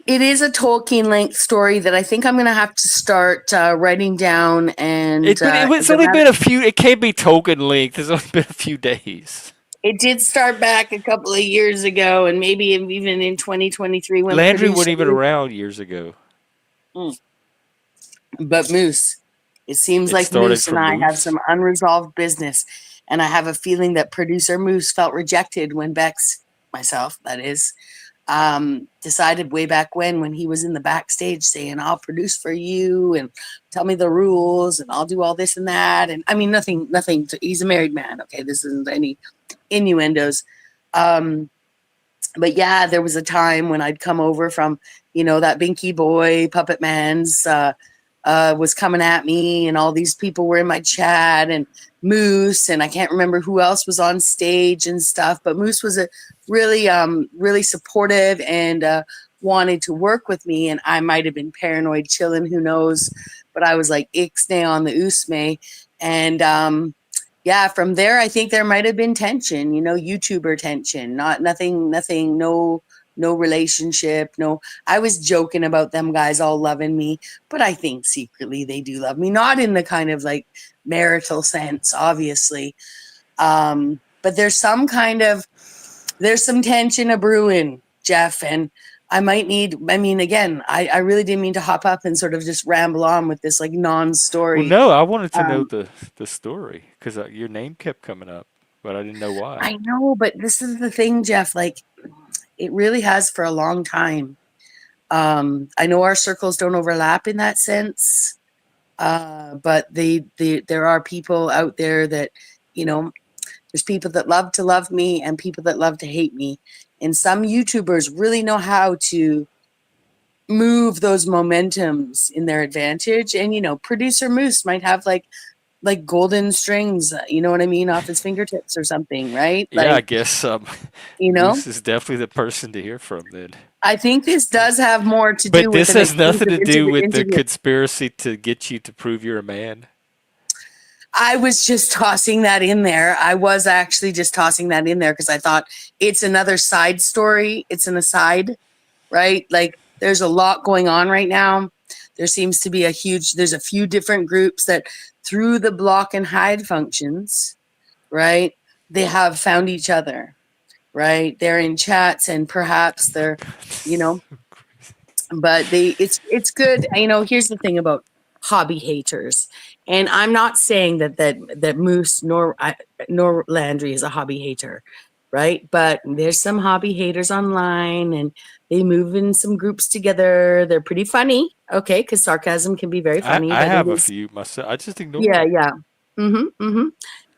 it is a Tolkien length story that I think I'm going to have to start writing down. And But it's only been a few. It can't be token length. It's only been a few days. it did start back a couple of years ago, and maybe even in 2023 when Landry wasn't producer even around years ago. But Moose, it seems It like started Moose and from I have Moose. some unresolved business. And I have a feeling that producer Moose felt rejected when Bexx, myself, that is, decided way back when he was in the backstage saying, I'll produce for you and tell me the rules and I'll do all this and that. And I mean, nothing, he's a married man. Okay. This isn't any innuendos. But yeah, there was a time when I'd come over from, that Binky Boy, Puppet Man's, was coming at me, and all these people were in my chat, and Moose, and I can't remember who else was on stage and stuff, but Moose was a really supportive and wanted to work with me, and I might have been paranoid chilling, who knows, but I was like ixnay on the usme, and yeah, from there I think there might have been tension, YouTuber tension, nothing, no no relationship, no. I was joking about them guys all loving me, but I think secretly they do love me, not in the kind of like marital sense, obviously. But there's some tension a brewing, Jeff, and again, I really didn't mean to hop up and sort of just ramble on with this like Well, non-story. no, I wanted to know Um, the story because your name kept coming up, but I didn't know why. I know, but this is the thing, Jeff, like it really has for a long time. I know our circles don't overlap in that sense, but there are people out there that, you know, there's people that love to love me and people that love to hate me. And some YouTubers really know how to move those momentums in their advantage. And, you know, producer Moose might have like golden strings, you know what I mean, off his fingertips or something, right? Yeah, I Like, guess you know, Moose is definitely the person to hear from then. I think this does have more to do But with this an has nothing exclusive to do with the interview. conspiracy to get you to prove you're a man. I was just tossing that in there. I was actually just tossing that in there because I thought it's another side story. It's an aside, right? Like there's a lot going on right now. There seems to be there's a few different groups that through the block and hide functions, right? They have found each other, right? They're in chats and perhaps they're, you know, but it's good. You know, here's the thing about hobby haters, and I'm not saying that Moose nor Landry is a hobby hater, right? But there's some hobby haters online, and they move in some groups together. They're pretty funny, okay, because sarcasm can be very funny, I but it have a is, few myself. I just ignore yeah, them. yeah. Mm-hmm.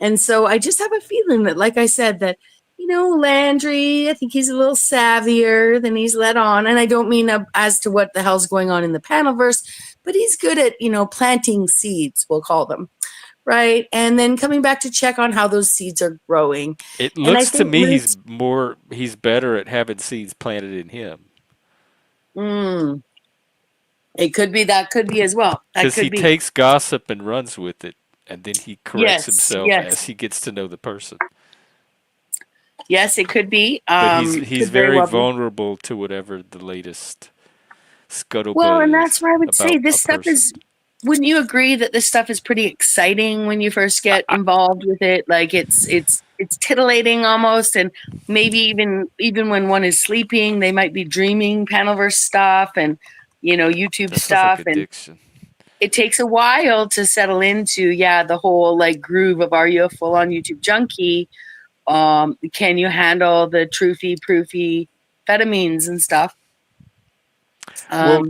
And so I just have a feeling that, like I said, that, you know, Landry, I think he's a little savvier than he's let on. And I don't mean as to what the hell's going on in the panelverse, but he's good at, you know, planting seeds, we'll call them, right? And then coming back to check on how those seeds are growing. It And I looks to think me Moose, he's better at having seeds planted in him mm, it could be, that could be as well. That because he could be. takes gossip and runs with it, and then he corrects Yes, himself as yes, he gets to know the person. yes, it could be. But he's Could very very well be. vulnerable to whatever the latest Well, scuttlebutt and that's is where I would say about this a stuff person. is, wouldn't you agree that this stuff is pretty exciting when you first get involved with it? Like it's titillating almost, and maybe even when one is sleeping, they might be dreaming panelverse stuff and, you know, YouTube That sounds like stuff, and addiction. it takes a while to settle into, yeah, the whole like groove of, are you a full on YouTube junkie? Can you handle the truthy proofy amphetamines and stuff? Well, Um,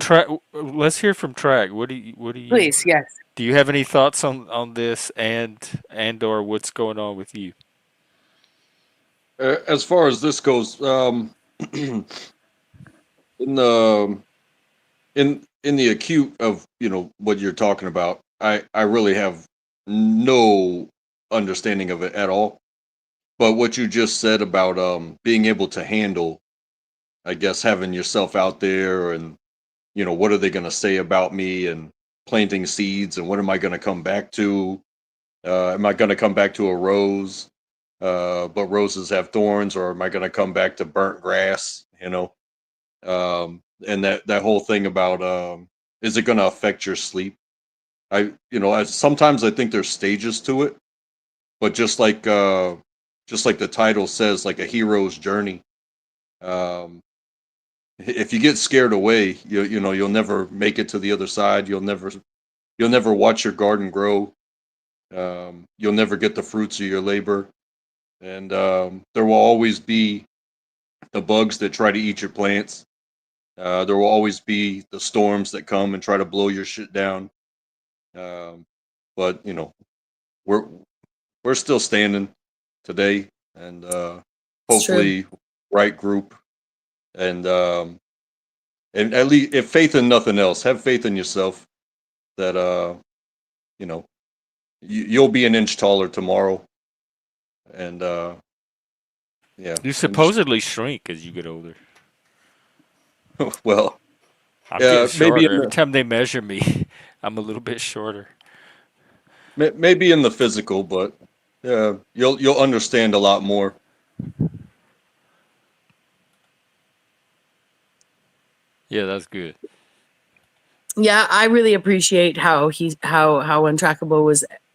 let's hear from Track. Please, yes. Do you have any thoughts on this and or what's going on with you? As far as this goes, in the in the acute of what you're talking about, I really have no understanding of it at all. But what you just said about being able to handle, I guess, having yourself out there, and what are they going to say about me, and planting seeds, and what am I going to come back to? Am I going to come back to a rose, but roses have thorns, or am I going to come back to burnt grass? And that whole thing about is it going to affect your sleep? Sometimes I think there's stages to it, but just like the title says, like a hero's journey. Um, if you get scared away, you'll never make it to the other side. You'll never watch your garden grow. You'll never get the fruits of your labor, and there will always be the bugs that try to eat your plants. There will always be the storms that come and try to blow your shit down. Um, but we're we're still standing today, and It's true. hopefully, right group, and at least, if faith in nothing else, have faith in yourself that you know you'll be an inch taller tomorrow, and yeah, You and just supposedly shrink as you get older. well, I'm getting yeah, maybe shorter every time they measure me. I'm a little bit shorter. maybe in the physical, but yeah, you'll understand a lot more. Yeah, that's good. Yeah, I really appreciate how Untrackable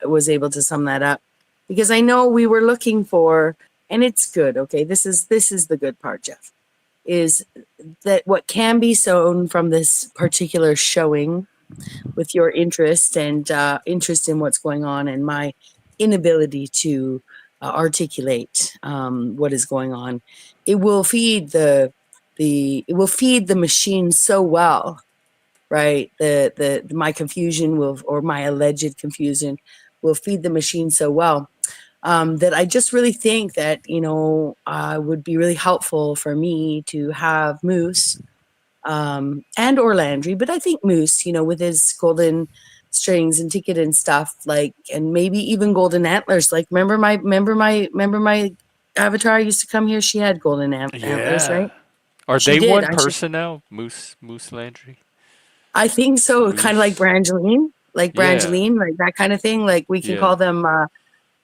was able to sum that up, because I know we were looking for, and it's good. Okay, this is the good part, Jeff, is that what can be sown from this particular showing, with your interest and interest in what's going on, and my inability to articulate what is going on, it will feed the machine so well, right? The my confusion will, or my alleged confusion, will feed the machine so well, that I just really think that, would be really helpful for me to have Moose, and or Landry, but I think Moose, with his golden strings and ticket and stuff, like, and maybe even golden antlers. Like, remember my avatar used to come here. She had golden antlers, Yeah. right? Are She they did. one person now? Moose Landry? I think so. Kind of like Moose? Brangeline, Yeah. like that kind of thing. Like, we can Yeah. call them.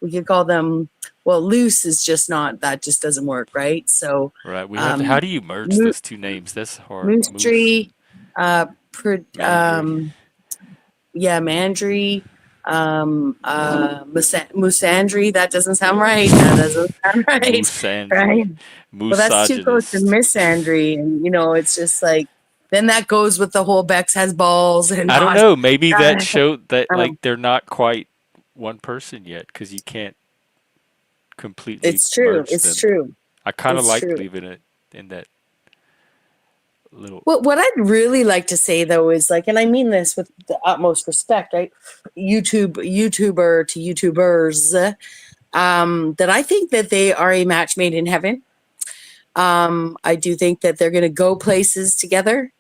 We could call them. Well, loose is just not. That just doesn't work, right? So, Right. We have to, how um, do you merge Mo- those two names? That's hard. Moose Moose, Tree, per, Mandry. yeah, Mandry, Musandry. That doesn't sound right. That doesn't sound right, Moose Andry. right? Well, that's too close to Moosogynist. Misandry, and it's just like, then that goes with the whole Bexx has balls and I don't not. know. Maybe that showed that like Um, they're not quite one person yet because you can't completely it's true. merge It's them. true. I kind of It's like true. leaving it in that little. Well, what I'd really like to say though is, like, and I mean this with the utmost respect, right? YouTuber to YouTubers, that I think that they are a match made in heaven. I do think that they're going to go places together.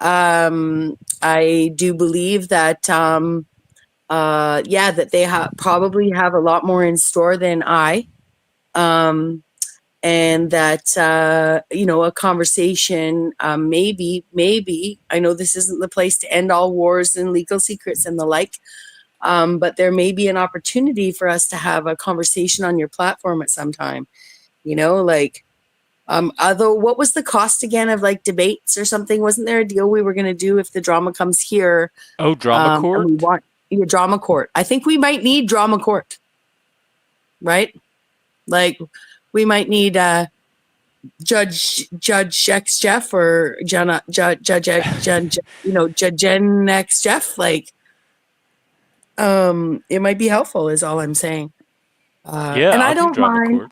I do believe that, that they probably have a lot more in store than I. And that, a conversation, maybe, I know this isn't the place to end all wars and legal secrets and the like, but there may be an opportunity for us to have a conversation on your platform at some time, like, although, what was the cost again of, like, debates or something? Wasn't there a deal we were going to do if the drama comes here? Oh, drama And we court. want drama court. I think we might need drama court, right? Like, we might need Judge X Jeff, or Judge X Jeff. Like, it might be helpful, is all I'm saying. Yeah, And I I'll do don't drama mind. court.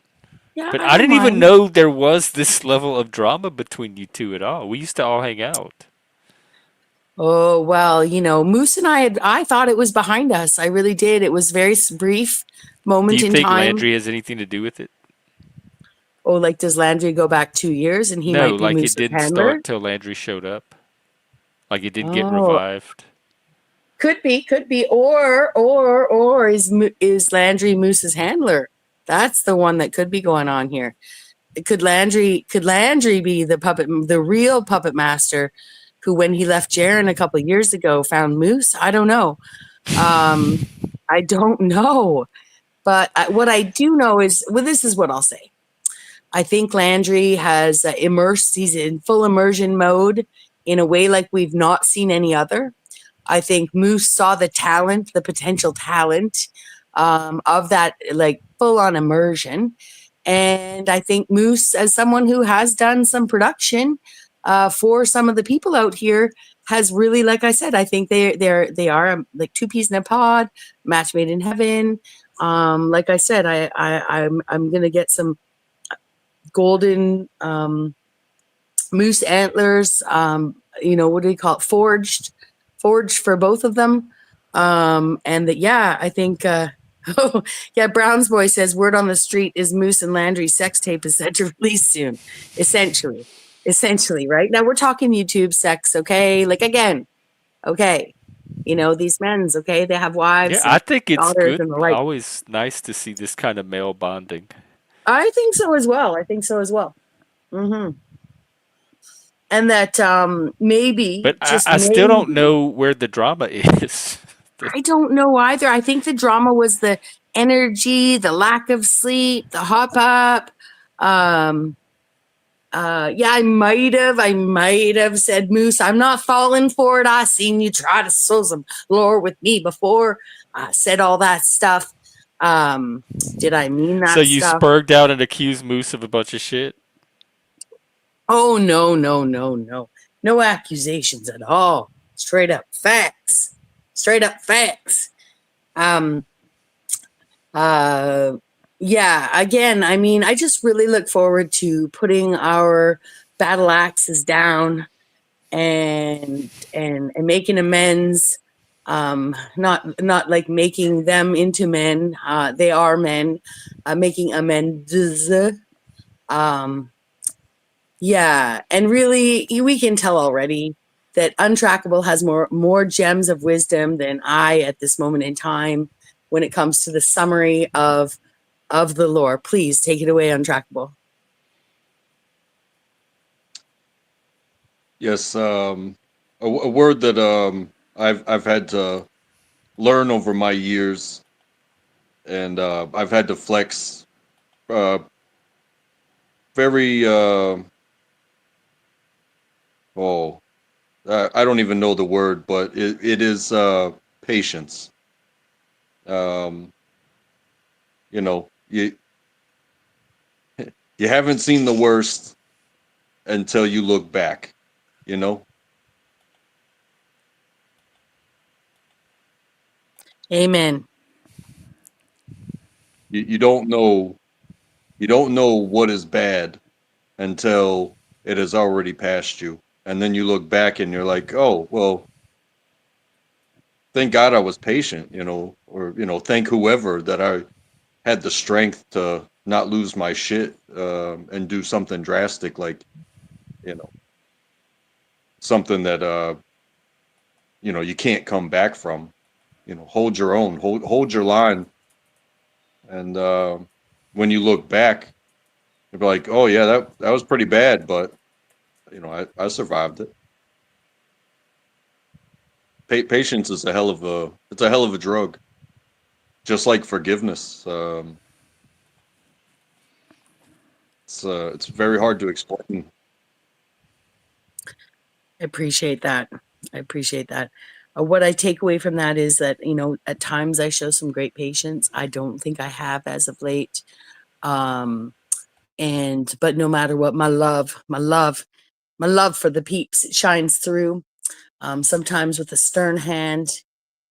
Yeah, But I I don't didn't even mind. know there was this level of drama between you two at all. We used to all hang out. Oh, well, Moose and I thought it was behind us. I really did. It was very brief Do moment you in think time. Landry has anything to do with it? Oh, like, does Landry go back 2 years and he No, might be like it Moose's didn't handler? start till Landry showed up. Like it didn't get Oh, revived. could be, or is Landry Moose's handler? That's the one that could be going on here. Could Landry be the real puppet master, who, when he left Jaren a couple of years ago, found Moose? I don't know. I don't know. But what I do know is, well, this is what I'll say. I think Landry has immersed. He's in full immersion mode in a way like we've not seen any other. I think Moose saw the talent, the potential talent, of that, like, full on immersion. And I think Moose, as someone who has done some production for some of the people out here, has really, like I said, I think they are like two peas in a pod, match made in heaven. Like I said, I'm gonna get some golden moose antlers. What do you call it? Forged for both of them. And that, yeah, I think. Oh, yeah, Brown's boy says word on the street is Moose and Landry's sex tape is set to release soon. Essentially, right? Now we're talking YouTube sex, okay? Like, again, okay. These men's, okay? They have Yeah, wives I and think it's daughters good. and the like. Always nice to see this kind of male bonding. I think so as well. Mm-hmm. And that, maybe, But just I still don't maybe, know where the drama is. I don't know either. I think the drama was the energy, the lack of sleep, the hop up. Um, Yeah, I might have said, Moose, I'm not falling for it. I seen you try to sow some lore with me before. I said all that stuff. Did I mean So that you stuff? spurged out and accused Moose of a bunch of shit? Oh, no, no, no, no. No accusations at all. Straight up facts. Straight up facts. Um, uh, yeah, again, I mean, I just really look forward to putting our battle axes down and making amends. Not like making them into men. They are men. Making amends. Um, yeah, and really, we can tell already that Untrackable has more gems of wisdom than I at this moment in time when it comes to the summary of the lore. Please take it away, Untrackable. Yes, a word that I've had to learn over my years, and I've had to flex uh, very oh I don't even know the word, but it is patience. Um, you know, you haven't seen the worst until you look back. You know, Amen. you don't know what is bad until it has already passed you, and then you look back and you're like, oh well, thank God I was patient. Or thank whoever that I had the strength to not lose my shit and do something drastic, like you know something that you can't come back from. Hold your own, hold your line, and when you look back, you'll be like, oh yeah, that was pretty bad, but I survived it. Patience is a hell of a drug, just like forgiveness. It's very hard to explain. I appreciate that. I appreciate that. What I take away from that is that, at times I show some great patience. I don't think I have as of late. Um, but no matter what, my love for the peeps, it shines through. Sometimes with a stern hand,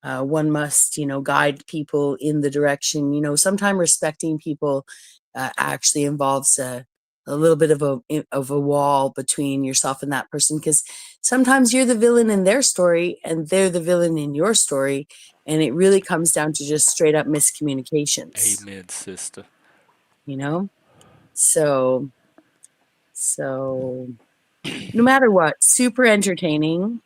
one must, guide people in the direction. Sometimes respecting people actually involves a little bit of a wall between yourself and that person, because sometimes you're the villain in their story and they're the villain in your story, and it really comes down to just straight up miscommunications. Amen, sister. You know, so no matter what, super entertaining.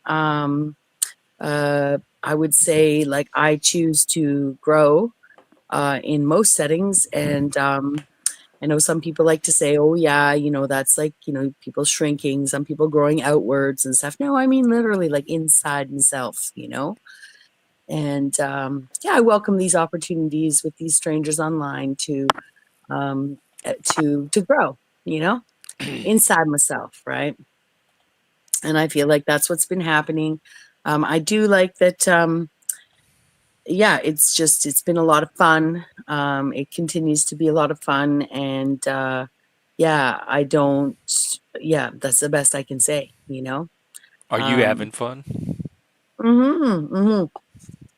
I would say, like, I choose to grow in most settings. And I know some people like to say, oh, yeah, that's like, people shrinking, some people growing outwards and stuff. No, I mean, literally, like inside myself. And yeah, I welcome these opportunities with these strangers online to grow, inside myself, right? And I feel like that's what's been happening. I do like that. Yeah, it's been a lot of fun. It continues to be a lot of fun, and yeah, yeah, that's the best I can say. Are you Um, having fun? hmm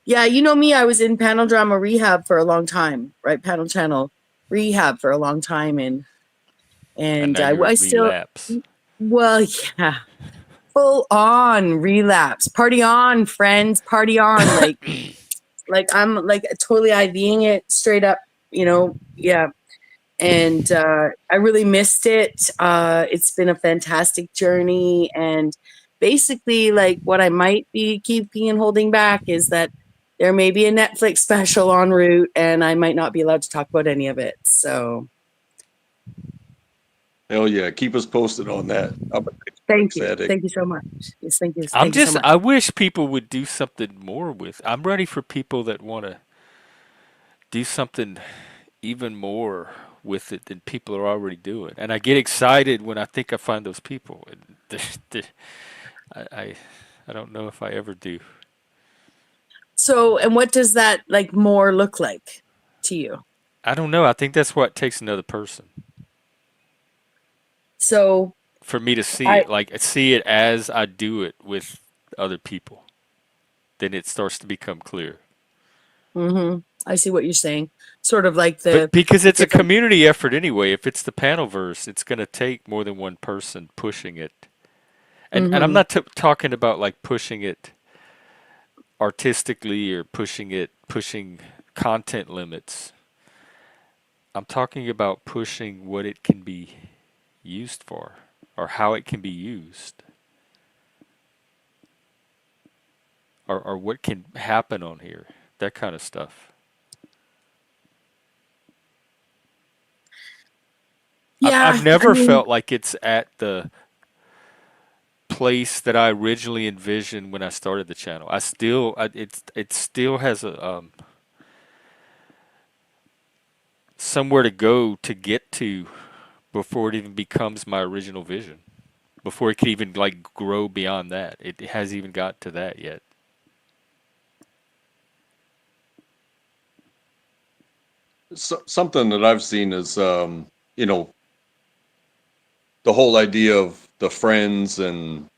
Yeah, you know me, I was in panel drama rehab for a long time, right? Panel channel rehab for a long time, and And and now you're I in still, relapse. well, yeah, full on relapse. Party on, friends, party on. Like I'm like totally IVing it straight up. Yeah. And I really missed it. It's been a fantastic journey. And basically, like, what I might be keeping and holding back is that there may be a Netflix special en route, and I might not be allowed to talk about any of it. So Hell yeah, keep us posted on that. I'm a thank Netflix you. addict. Thank you so much. Yes, thank you. Thank you so much. I wish people would do something more with. I'm ready for people that want to do something even more with it than people are already doing. And I get excited when I think I find those people. And I, I don't know if I ever do. So, and what does that like more look like to you? I don't know. I think that's what takes another person So, for me to see I it, like see it as I do it with other people. Then it starts to become clear. I see what you're saying. Sort of like But the because it's a different. community effort anyway, if it's the panel verse, it's going to take more than one person pushing it. And I'm Mm-hmm. not talking about like pushing it artistically or pushing content limits. I'm talking about pushing what it can be used for or how it can be used or what can happen on here. That kind of stuff. I've Yeah, I never mean, felt like it's at the place that I originally envisioned when I started the channel. It still has a somewhere to go to get to before it even becomes my original vision. Before it can even like grow beyond that. It hasn't even got to that yet. Something that I've seen is, you know, the whole idea of the friends and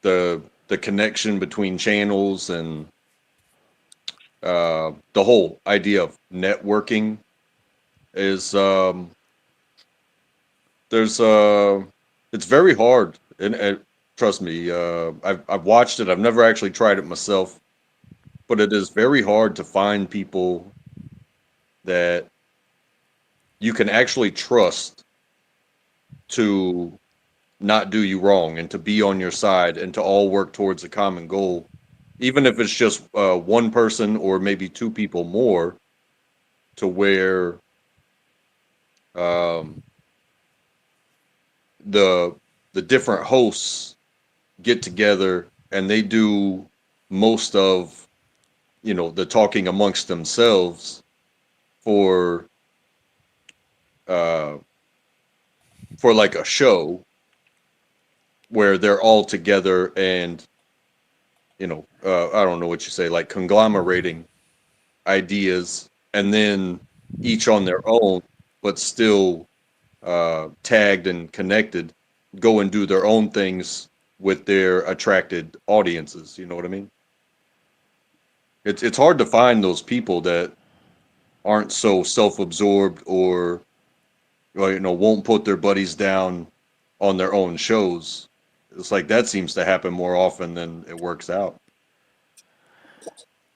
the connection between channels and the whole idea of networking is there's it's very hard and trust me, I've watched it. I've never actually tried it myself, but it is very hard to find people that you can actually trust to not do you wrong and to be on your side and to all work towards a common goal, even if it's just one person or maybe two people more, to where um, the the different hosts get together and they do most of the talking amongst themselves for uh, for like a show where they're all together and I don't know what you say, like conglomerating ideas and then each on their own, but still tagged and connected, go and do their own things with their attracted audiences. You know what I mean? It's hard to find those people that aren't so self-absorbed or won't put their buddies down on their own shows. It's like that seems to happen more often than it works out.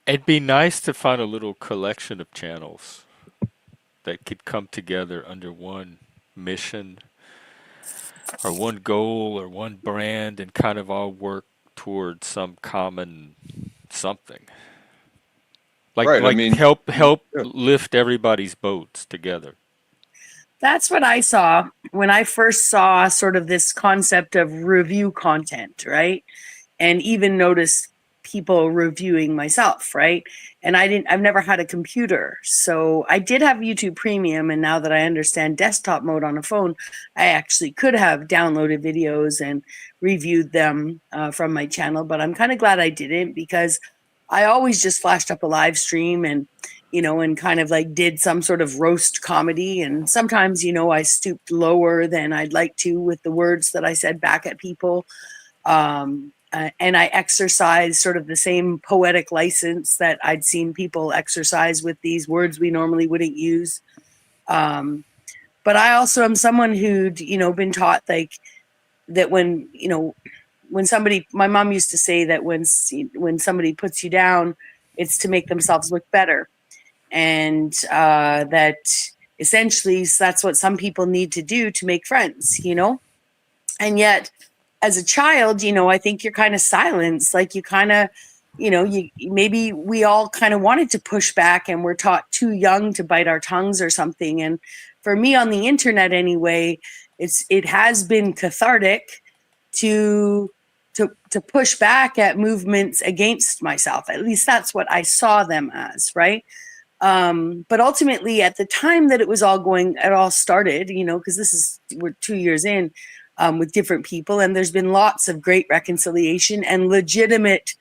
It'd be nice to find a little collection of channels that could come together under one mission or one goal or one brand and kind of all work towards some common something. Like Right. I like mean, help yeah. lift everybody's boats together. that's what I saw when I first saw sort of this concept of review content, right? And even noticed people reviewing myself, right? And I've never had a computer. So I did have YouTube Premium. And now that I understand desktop mode on a phone, I actually could have downloaded videos and reviewed them from my channel. But I'm kind of glad I didn't, because I always just flashed up a live stream and, and kind of like did some sort of roast comedy. And sometimes, I stooped lower than I'd like to with the words that I said back at people. And I exercise sort of the same poetic license that I'd seen people exercise with these words we normally wouldn't use. But I also am someone who'd, been taught like that when somebody, my mom used to say that when somebody puts you down, it's to make themselves look better. And that essentially that's what some people need to do to make friends. And yet as a child, I think you're kind of silenced. Like you kind of, you maybe we all kind of wanted to push back and we're taught too young to bite our tongues or something. And for me on the internet anyway, it has been cathartic to to push back at movements against myself. At least that's what I saw them as, right? But ultimately, at the time that it all started, because we're 2 years in, with different people, and there's been lots of great reconciliation and legitimate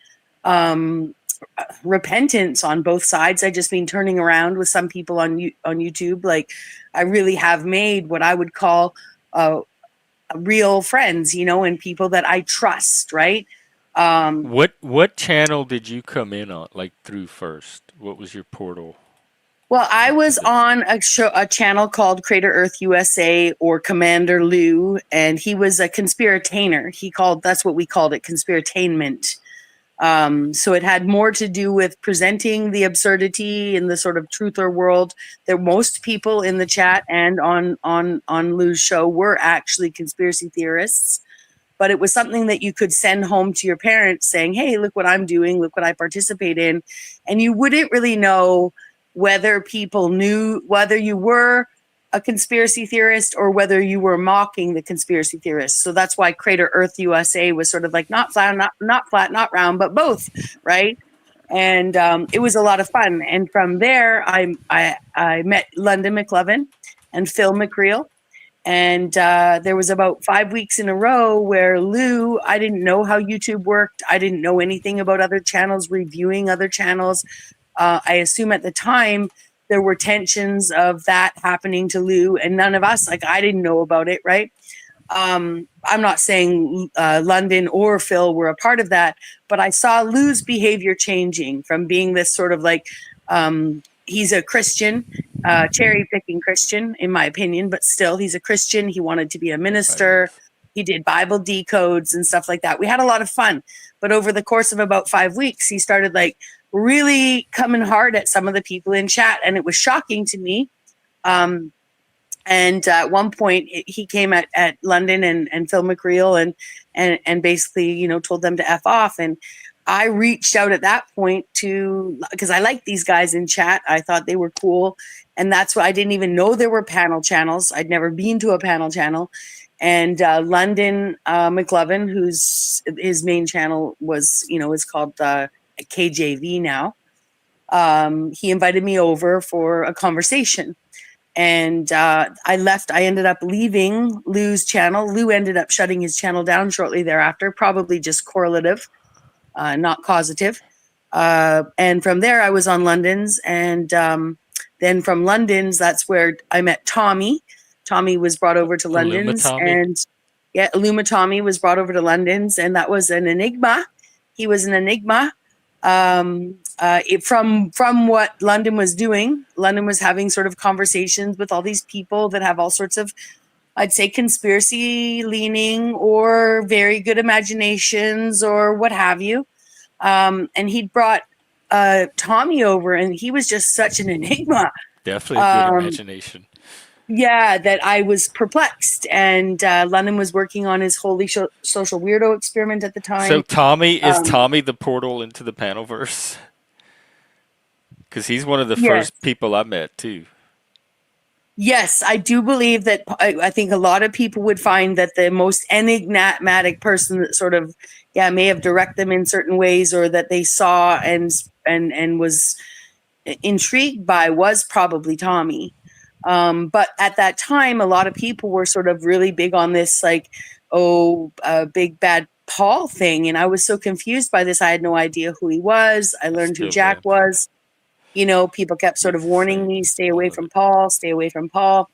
repentance on both sides. I just mean turning around with some people on YouTube. Like, I really have made what I would call real friends, and people that I trust, right? What channel did you come in on, like through first? What was your portal? Well, I was into this? on a channel called Crater Earth USA, or Commander Lou, and he was a conspiratainer. That's what we called it, conspiratainment. So it had more to do with presenting the absurdity in the sort of truther world. That most people in the chat and on Lou's show were actually conspiracy theorists, but it was something that you could send home to your parents saying, hey, look what I'm doing, look what I participate in. And you wouldn't really know whether people knew whether you were a conspiracy theorist or whether you were mocking the conspiracy theorists. So that's why Crater Earth USA was sort of like not flat, not round, but both, right? And it was a lot of fun. And from there, I met London McLovin and Phil McCreel. And there was about 5 weeks in a row where Lou, I didn't know how YouTube worked. I didn't know anything about other channels, reviewing other channels. I assume at the time there were tensions of that happening to Lou, and none of us, like, I didn't know about it, right? I'm not saying London or Phil were a part of that, but I saw Lou's behavior changing from being this sort of like, he's a Christian, cherry picking Christian, in my opinion, but still, he's a Christian. He wanted to be a minister. He did Bible decodes and stuff like that. We had a lot of fun, but over the course of about 5 weeks, he started like really coming hard at some of the people in chat, and it was shocking to me. And at one point, he came at London and Phil McCreel and basically, told them to F off. And I reached out at that point because I liked these guys in chat. I thought they were cool. And that's why I didn't even know there were panel channels. I'd never been to a panel channel. And London McLovin, his main channel was, is called KJV now. He invited me over for a conversation. And I left. I ended up leaving Lou's channel. Lou ended up shutting his channel down shortly thereafter, probably just correlative, not causative. And from there, I was on London's. And then from London's, that's where I met Tommy. Tommy was brought over to London's. And yeah, Illuma Tommy was brought over to London's. And that was an enigma. He was an enigma. From what London was doing, London was having sort of conversations with all these people that have all sorts of, I'd say, conspiracy leaning or very good imaginations or what have you. And he'd brought Tommy over, and he was just such an enigma. Definitely a good imagination. Yeah, that I was perplexed. And London was working on his holy social weirdo experiment at the time. So is Tommy the portal into the panelverse? Because he's one of the first people I met too. Yes, I do believe that. I think a lot of people would find that the most enigmatic person that sort of, may have directed them in certain ways, or that they saw and was intrigued by, was probably Tommy. But at that time, a lot of people were sort of really big on this, like, big bad Paul thing. And I was so confused by this. I had no idea who he was. I learned who Jack was. People kept sort of warning me, stay away from Paul, stay away from Paul.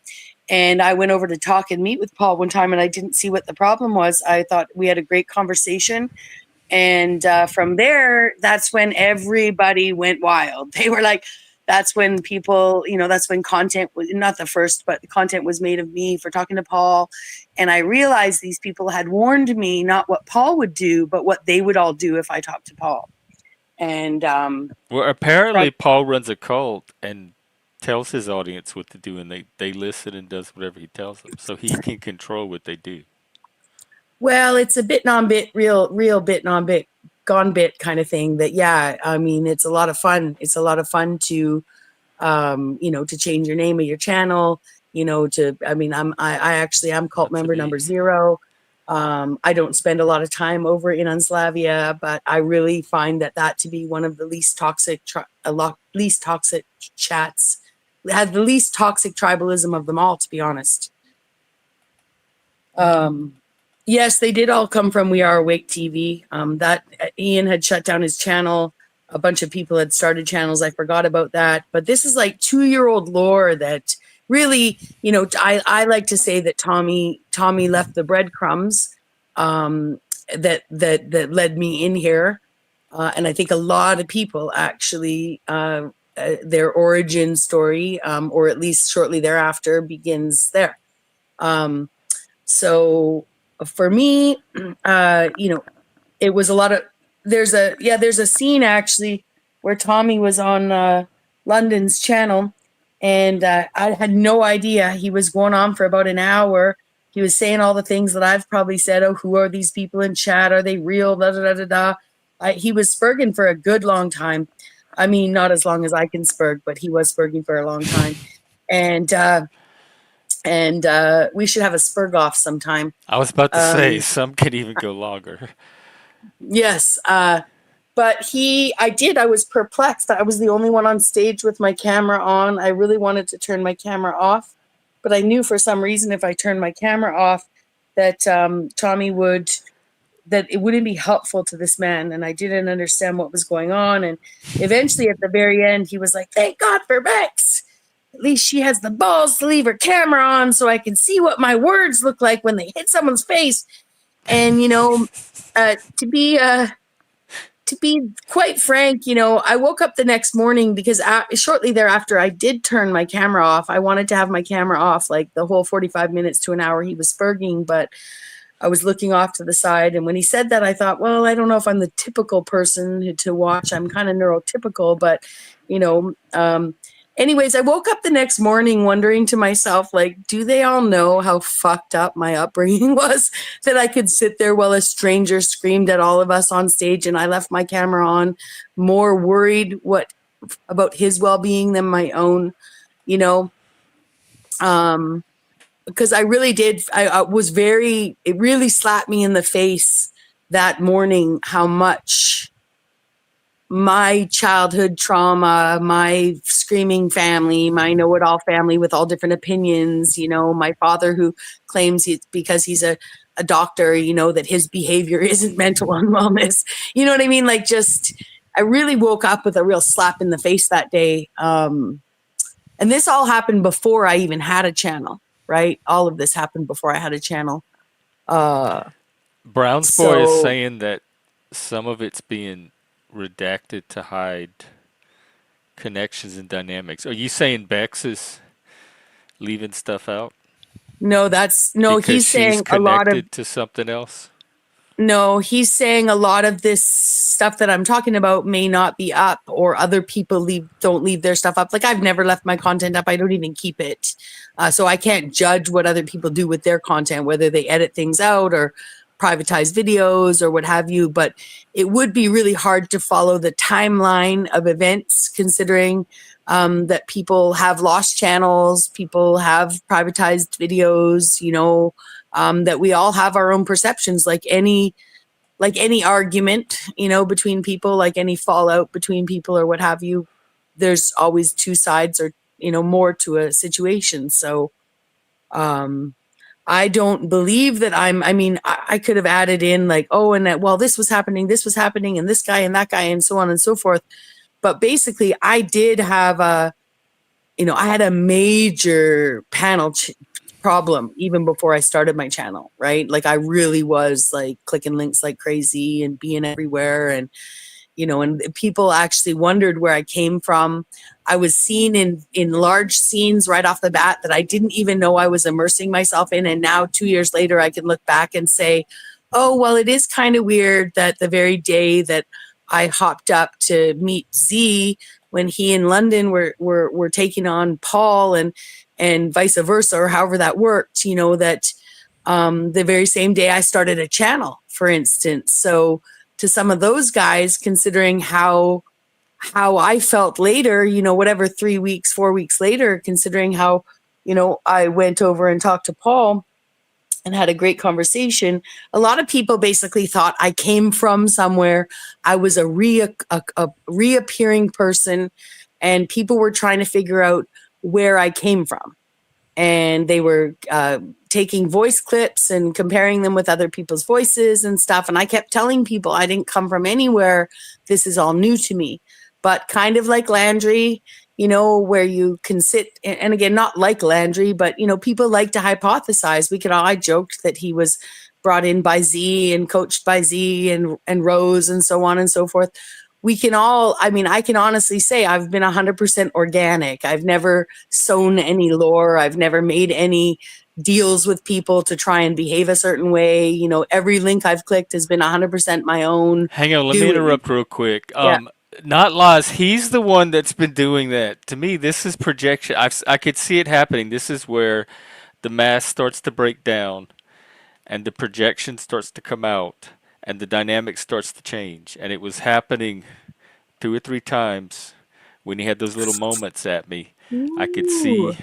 And I went over to talk and meet with Paul one time, and I didn't see what the problem was. I thought we had a great conversation. And from there, that's when everybody went wild. They were like, that's when people, that's when content was not the first, but the content was made of me for talking to Paul. And I realized these people had warned me not what Paul would do, but what they would all do if I talked to Paul. And well, apparently Paul runs a cult and tells his audience what to do, and they listen and does whatever he tells them, so he can control what they do. Well, it's a bit non-bit, real bit non-bit, gone bit kind of thing. That it's a lot of fun. It's a lot of fun to, to change your name of your channel. I'm cult member number 0. I don't spend a lot of time over in Unslavia, but I really find that to be one of the least toxic, least toxic chats. It has the least toxic tribalism of them all, to be honest. Yes, they did all come from We Are Awake TV. That Ian had shut down his channel. A bunch of people had started channels. I forgot about that. But this is like 2-year-old lore that really, I like to say that Tommy left the breadcrumbs that led me in here. And I think a lot of people actually, their origin story, or at least shortly thereafter, begins there. So for me, it was a lot of, there's a scene actually where Tommy was on London's channel, and I had no idea. He was going on for about an hour. He was saying all the things that I've probably said. Oh, who are these people in chat? Are they real? Da, da, da, da, da. He was spurging for a good long time. I mean, not as long as I can spurg, but he was spurging for a long time. And we should have a spurg off sometime. I was about to say some can even go longer. Yes. But I was perplexed. I was the only one on stage with my camera on. I really wanted to turn my camera off, but I knew for some reason if I turned my camera off that Tommy that it wouldn't be helpful to this man. And I didn't understand what was going on. And eventually at the very end, he was like, thank God for Bexx. At least she has the balls to leave her camera on so I can see what my words look like when they hit someone's face. And, to be quite frank, I woke up the next morning because shortly thereafter I did turn my camera off. I wanted to have my camera off like the whole 45 minutes to an hour he was spurging, but I was looking off to the side. And when he said that, I thought, well, I don't know if I'm the typical person to watch. I'm kind of neurotypical, but, anyways, I woke up the next morning wondering to myself, like, do they all know how fucked up my upbringing was that I could sit there while a stranger screamed at all of us on stage and I left my camera on, more worried about his well-being than my own, because I really did. It really slapped me in the face that morning how much my childhood trauma, my screaming family, my know-it-all family with all different opinions, my father who claims because he's a doctor, that his behavior isn't mental unwellness. You know what I mean? Like, I really woke up with a real slap in the face that day. And this all happened before I even had a channel, right? All of this happened before I had a channel. Brown's boy is saying that some of it's being redacted to hide connections and dynamics. Are you saying Bexx is leaving stuff out? No, he's saying a lot of to something else. No, he's saying a lot of this stuff that I'm talking about may not be up, or other people don't leave their stuff up. Like, I've never left my content up. I don't even keep it. So I can't judge what other people do with their content, whether they edit things out or privatize videos or what have you. But it would be really hard to follow the timeline of events, considering that people have lost channels, people have privatized videos, that we all have our own perceptions, like any argument, between people, like any fallout between people or what have you. There's always two sides or, more to a situation. So I don't believe that I could have added in like, oh, and that, well, this was happening, and this guy and that guy, and so on and so forth. But basically, I did have I had a major panel problem even before I started my channel, right? Like, I really was like clicking links like crazy and being everywhere. And, and people actually wondered where I came from. I was seen in large scenes right off the bat that I didn't even know I was immersing myself in. And now 2 years later, I can look back and say, oh, well, it is kind of weird that the very day that I hopped up to meet Z, when he in London were taking on Paul and vice versa, or however that worked, that the very same day I started a channel, for instance. So to some of those guys, considering how I felt later, whatever 3 weeks, 4 weeks later, considering how, I went over and talked to Paul and had a great conversation. A lot of people basically thought I came from somewhere. I was a reappearing person, and people were trying to figure out where I came from. And they were taking voice clips and comparing them with other people's voices and stuff. And I kept telling people I didn't come from anywhere. This is all new to me. But kind of like Landry, where you can sit, and again, not like Landry, but, people like to hypothesize. I joked that he was brought in by Z and coached by Z and Rose and so on and so forth. I can honestly say I've been 100% organic. I've never sown any lore. I've never made any deals with people to try and behave a certain way. Every link I've clicked has been 100% my own Hang on, let me doing. interrupt real quick. Yeah. Not Laws, he's the one that's been doing that. To me, this is projection. I could see it happening. This is where the mask starts to break down and the projection starts to come out and the dynamic starts to change. And it was happening 2 or 3 times when he had those little moments at me. I could Ooh. see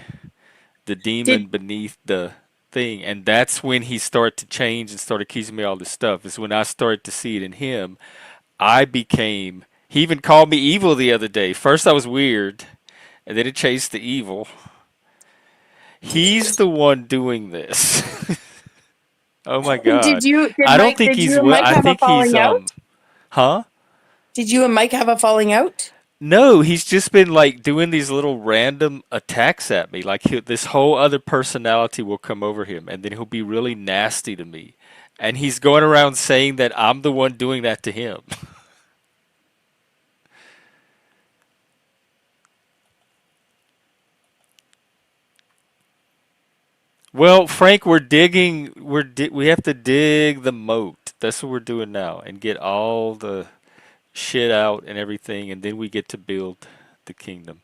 the demon Did beneath the thing. And that's when he started to change and started accusing me of all this stuff. Is when I started to see it in him. He even called me evil the other day. First I was weird, and then it chased to evil. He's the one doing this. Oh my did God. you did I don't Mike think did you he's and well. Mike I have a think he's falling out? huh? Did you and Mike have a falling out? No, he's just been like doing these little random attacks at me. Like this whole other personality will come over him, and then he'll be really nasty to me. And he's going around saying that I'm the one doing that to him. Well, Frank, we're digging. We have to dig the moat. That's what we're doing now, and get all the shit out and everything, and then we get to build the kingdom.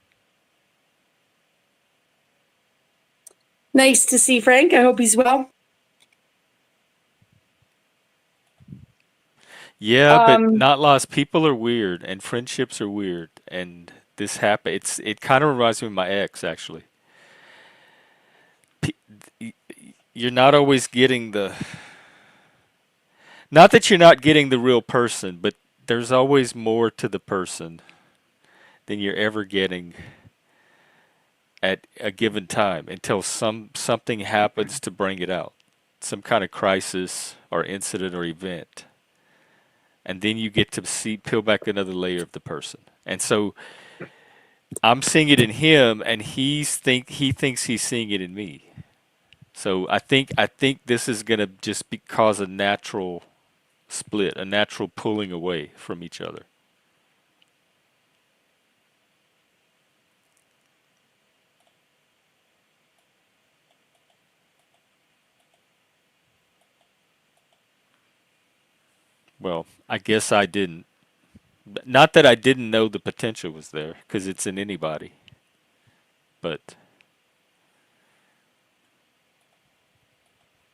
Nice to see Frank. I hope he's well. Yeah, but Um, not lost. People are weird, and friendships are weird, and this happen. It kind of reminds me of my ex, actually. P- you're not always getting the. Not that you're not getting the real person, but there's always more to the person than you're ever getting at a given time until something happens to bring it out, some kind of crisis or incident or event, and then you get to see peel back another layer of the person. And so I'm seeing it in him, and he thinks he's seeing it in me. So I think this is gonna cause a natural split, a natural pulling away from each other. Well, I guess I didn't. Not that I didn't know the potential was there, because it's in anybody. But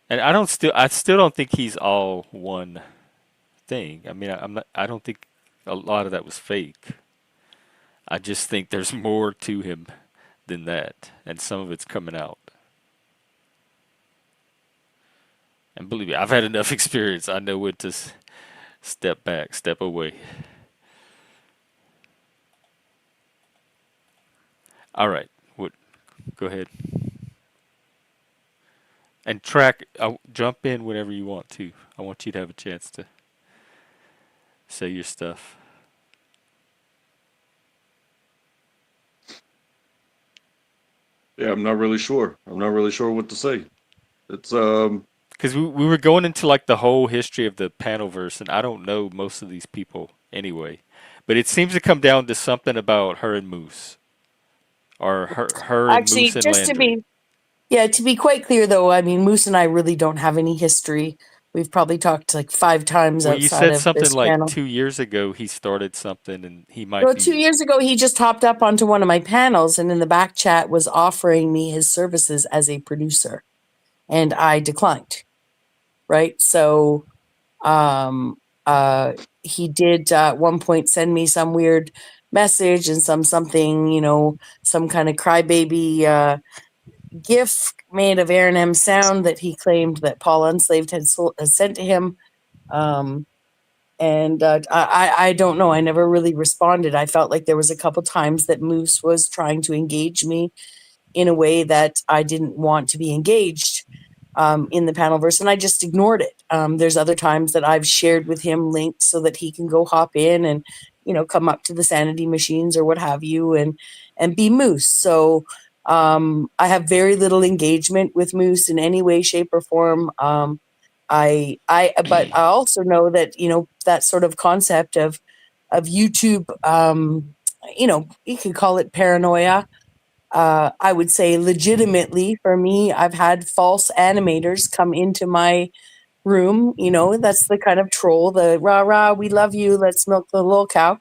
and I still don't think he's all one thing. I mean, I'm not. I don't think a lot of that was fake. I just think there's more to him than that, and some of it's coming out. And believe me, I've had enough experience. I know when to step back, step away. All right, what? Go ahead and track. Jump in whenever you want to. I want you to have a chance to say your stuff. Yeah, I'm not really sure. I'm not really sure what to say. It's Because we were going into like the whole history of the panelverse, and I don't know most of these people anyway. But it seems to come down to something about her and Moose, or her and Actually, Moose and Landry. to be quite clear though, I mean, Moose and I really don't have any history. We've probably talked like 5 times Well, you outside said of something this like channel. 2 years ago he started something, and he might Well, two be. years ago, he just hopped up onto one of my panels and in the back chat was offering me his services as a producer, and I declined. Right. So um, he did at one point send me some weird message and something, some kind of crybaby GIF made of Aaron M. sound that he claimed that Paul Unslaved had sent to him. And I don't know. I never really responded. I felt like there was a couple times that Moose was trying to engage me in a way that I didn't want to be engaged in the Panelverse, and I just ignored it. There's other times that I've shared with him links so that he can go hop in and, come up to the sanity machines or what have you, and be Moose. So I have very little engagement with Moose in any way, shape, or form. But I also know that, that sort of concept of YouTube, you could call it paranoia. I would say legitimately for me, I've had false animators come into my room. That's the kind of troll, the rah rah, we love you, let's milk the little cow.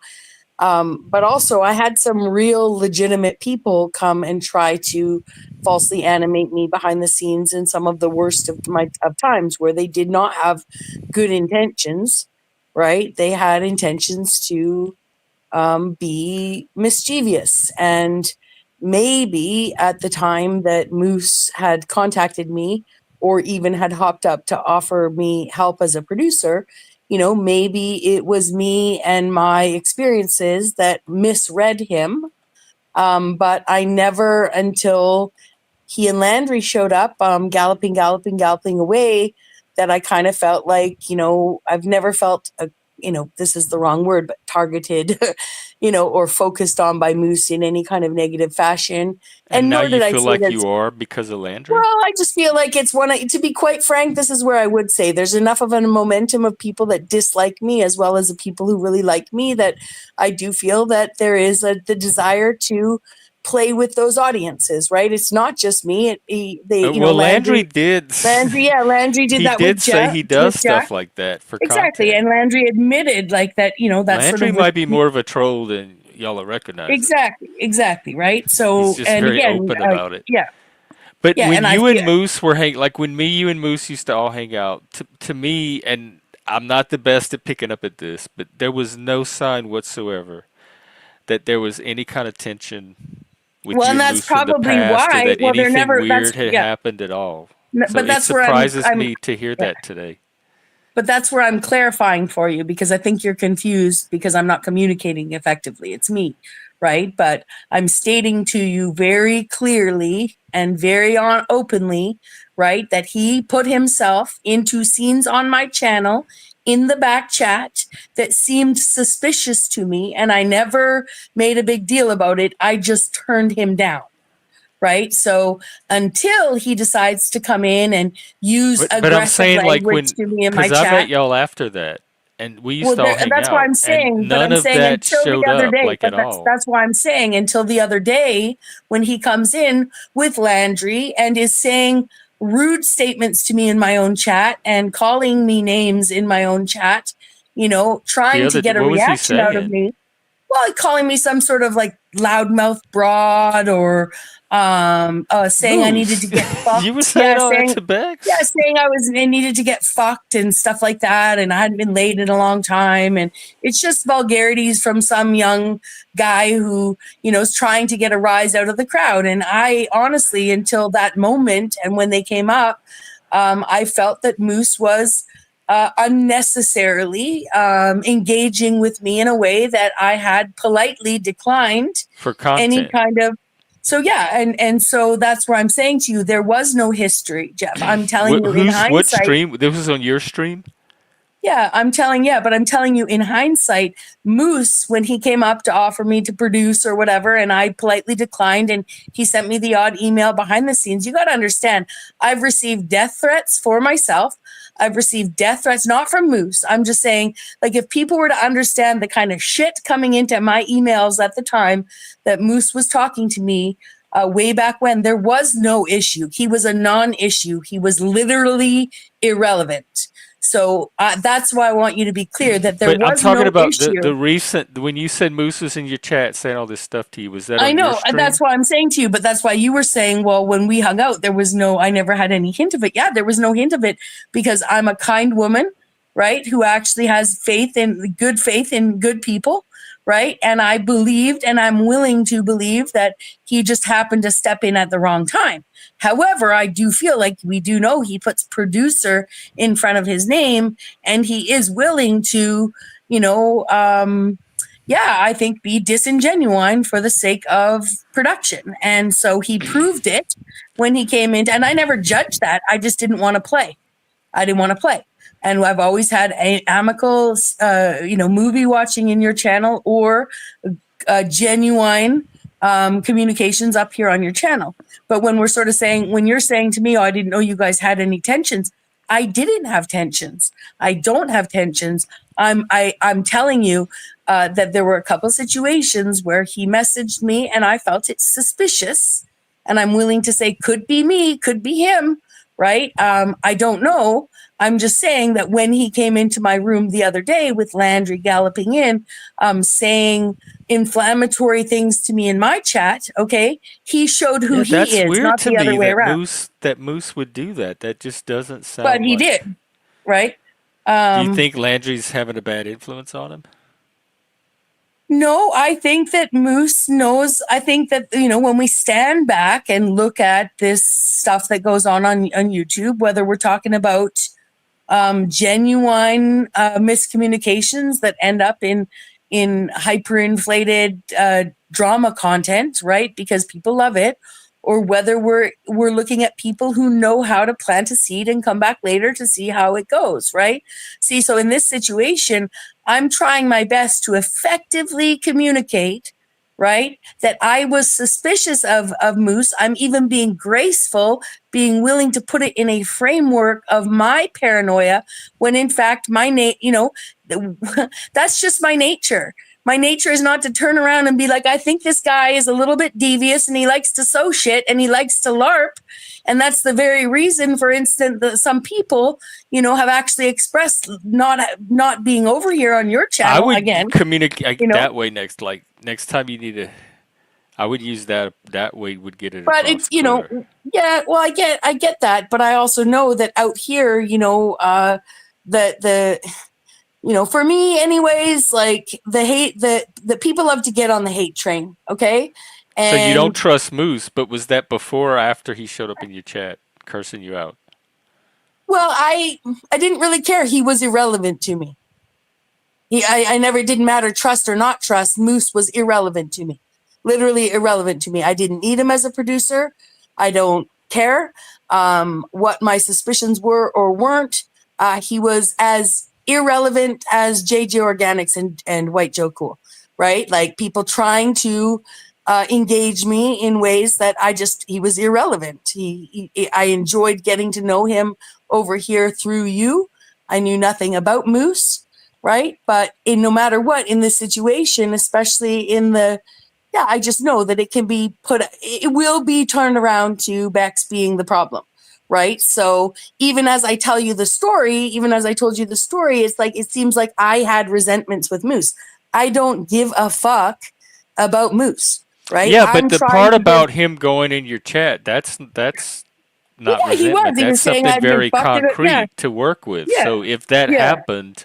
But also I had some real legitimate people come and try to falsely animate me behind the scenes in some of the worst of times where they did not have good intentions, right? They had intentions to be mischievous. And maybe at the time that Moose had contacted me or even had hopped up to offer me help as a producer, maybe it was me and my experiences that misread him. But I never, until he and Landry showed up, galloping away, that I kind of felt like, I've never felt, this is the wrong word, but targeted, or focused on by Moose in any kind of negative fashion. And And now nor you did I feel say like that. you are because of Landry? Well, I just feel like it's to be quite frank, this is where I would say there's enough of a momentum of people that dislike me as well as the people who really like me that I do feel that there is the desire to play with those audiences, right? It's not just me. Well, Landry did. Landry did He that with did say Jeff, he with does Jack. stuff like that for Exactly. content. And Landry admitted like that, that's sort Landry of might be more of a troll than y'all are recognizing. exactly. Right. He's So, just and very again, open about it. yeah. But Yeah. when And I you feel, and Moose were like when you and Moose used to all hang out, to me, and I'm not the best at picking up at this, but there was no sign whatsoever that there was any kind of tension with well, you and and that's Moose from the probably past or why, that well, they're anything never, weird had happened at all. So but it that's where I'm, surprises me to hear yeah. that today. But that's where I'm clarifying for you because I think you're confused because I'm not communicating effectively. It's me, right? But I'm stating to you very clearly and very openly, right, that he put himself into scenes on my channel in the back chat that seemed suspicious to me, and I never made a big deal about it. I just turned him down. Right. So until he decides to come in and use But I'm aggressive saying like language when, to me in my because I met chat, y'all after that, and we used well, to all hang that's why out, I'm and saying, but none I'm of saying that until the showed other up day, like but at all. that's why I'm saying until the other day when he comes in with Landry and is saying rude statements to me in my own chat and calling me names in my own chat, trying to get a What was he reaction out of saying? me. Well, calling me some sort of like loudmouth broad or saying I needed to Moose, get you were fucked. saying all that to Yeah, Bex? saying I needed to get fucked and stuff like that, and I hadn't been laid in a long time, and it's just vulgarities from some young guy who is trying to get a rise out of the crowd. And I honestly, until that moment, and when they came up, I felt that Moose was unnecessarily engaging with me in a way that I had politely declined For any content. kind of. So yeah, and so that's where I'm saying to you, there was no history, Jeff. I'm telling you in What hindsight. stream? This was on your stream? Yeah, but I'm telling you in hindsight, Moose, when he came up to offer me to produce or whatever, and I politely declined, and he sent me the odd email behind the scenes. You got to understand, I've received death threats for myself. I've received death threats, not from Moose. I'm just saying, like, if people were to understand the kind of shit coming into my emails at the time that Moose was talking to me way back when, there was no issue. He was a non-issue. He was literally irrelevant. So that's why I want you to be clear that there But I'm was talking no about issue. the recent, when you said Moose was in your chat saying all this stuff to you, was that I on your know, and that's stream? why I'm saying to you, but that's why you were saying, well, when we hung out, I never had any hint of it. Yeah, there was no hint of it because I'm a kind woman, right? Who actually has faith in good people, right? And I believed, and I'm willing to believe, that he just happened to step in at the wrong time. However, I do feel like we do know he puts producer in front of his name, and he is willing to, I think be disingenuine for the sake of production. And so he proved it when he came in. And I never judged that. I just didn't want to play. I didn't want to play. And I've always had amicable, movie watching in your channel, or genuine communications up here on your channel. But when we're sort of saying, when you're saying to me, oh, I didn't know you guys had any tensions. I didn't have tensions. I don't have tensions. I'm telling you that there were a couple of situations where he messaged me and I felt it suspicious. And I'm willing to say, could be me, could be him, right? I don't know. I'm just saying that when he came into my room the other day with Landry galloping in, saying inflammatory things to me in my chat, okay, he showed who he That's is, weird not to the other me way that around. Moose would do that. That just doesn't But sound he like. did, right? Do you think Landry's having a bad influence on him? No, I think that Moose knows. I think that, when we stand back and look at this stuff that goes on YouTube, whether we're talking about genuine miscommunications that end up in hyperinflated drama content, right? Because people love it, or whether we're looking at people who know how to plant a seed and come back later to see how it goes, right? See, so in this situation, I'm trying my best to effectively communicate, right, that I was suspicious of Moose. I'm even being graceful, being willing to put it in a framework of my paranoia, when in fact that's just my nature. My nature is not to turn around and be like, I think this guy is a little bit devious and he likes to sow shit and he likes to LARP. And that's the very reason, for instance, that some people, have actually expressed not being over here on your I channel would again, communicate that way next. Like next time you need to, I would use that way. Would get it But it's, across clearer. yeah, well, I get that. But I also know that out here, for me anyways, like the hate, the people love to get on the hate train. Okay. So you don't And trust Moose, but was that before or after he showed up in your chat cursing you out? well, I didn't really care. He was irrelevant to me. I never, didn't matter trust or not trust. Moose was irrelevant to me, literally irrelevant to me. I didn't need him as a producer. I don't care what my suspicions were or weren't. He was as irrelevant as JJ Organics and White Joe Cool, right? Like people trying to engage me in ways that he was irrelevant. I enjoyed getting to know him over here through you. I knew nothing about Moose, right? But no matter what, in this situation, especially I just know that it will be turned around to Bexx being the problem, right? So even as I told you the story, it's like, it seems like I had resentments with Moose. I don't give a fuck about Moose, right? Yeah, but I'm the trying part to about him going in your chat, that's not yeah, he was. resentment. He That's was saying something I'd been very fucked it. Yeah, concrete to work with. yeah, So if that yeah. happened,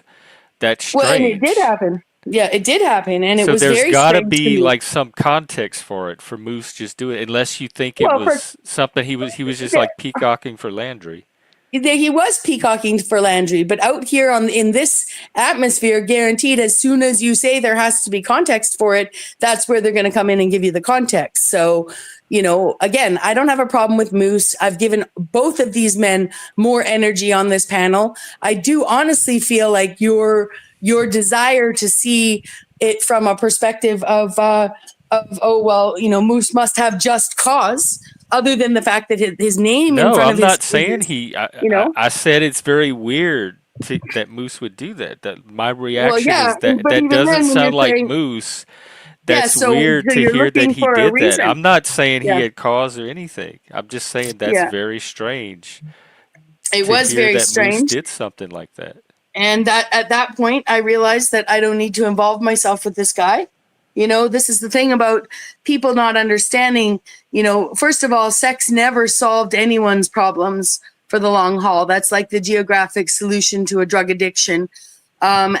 that's Well, and it did strange. happen. Yeah, it did happen, and it So was there's very got to strange to be me. like some context for it for Moose just do it, unless you think it Well, was something he was just like peacocking for Landry. he was peacocking for Landry, but out here in this atmosphere, guaranteed, as soon as you say there has to be context for it, that's where they're going to come in and give you the context. So, again, I don't have a problem with Moose. I've given both of these men more energy on this panel. I do honestly feel like your desire to see it from a perspective of Moose must have just cause, other than the fact that his name in No, front I'm of his not saying he. you know. I said it's very weird that Moose would do that. That my Well, reaction yeah, is that but that even doesn't then, when you're sound like saying, Moose. yeah, That's weird so to you're hear that looking he for a did that. reason. I'm not saying he Yeah, had cause or anything. I'm just saying that's yeah, very strange it to was hear very that Moose strange. did something like that. And that at that point, I realized that I don't need to involve myself with this guy. This is the thing about people not understanding. First of all, sex never solved anyone's problems for the long haul. That's like the geographic solution to a drug addiction.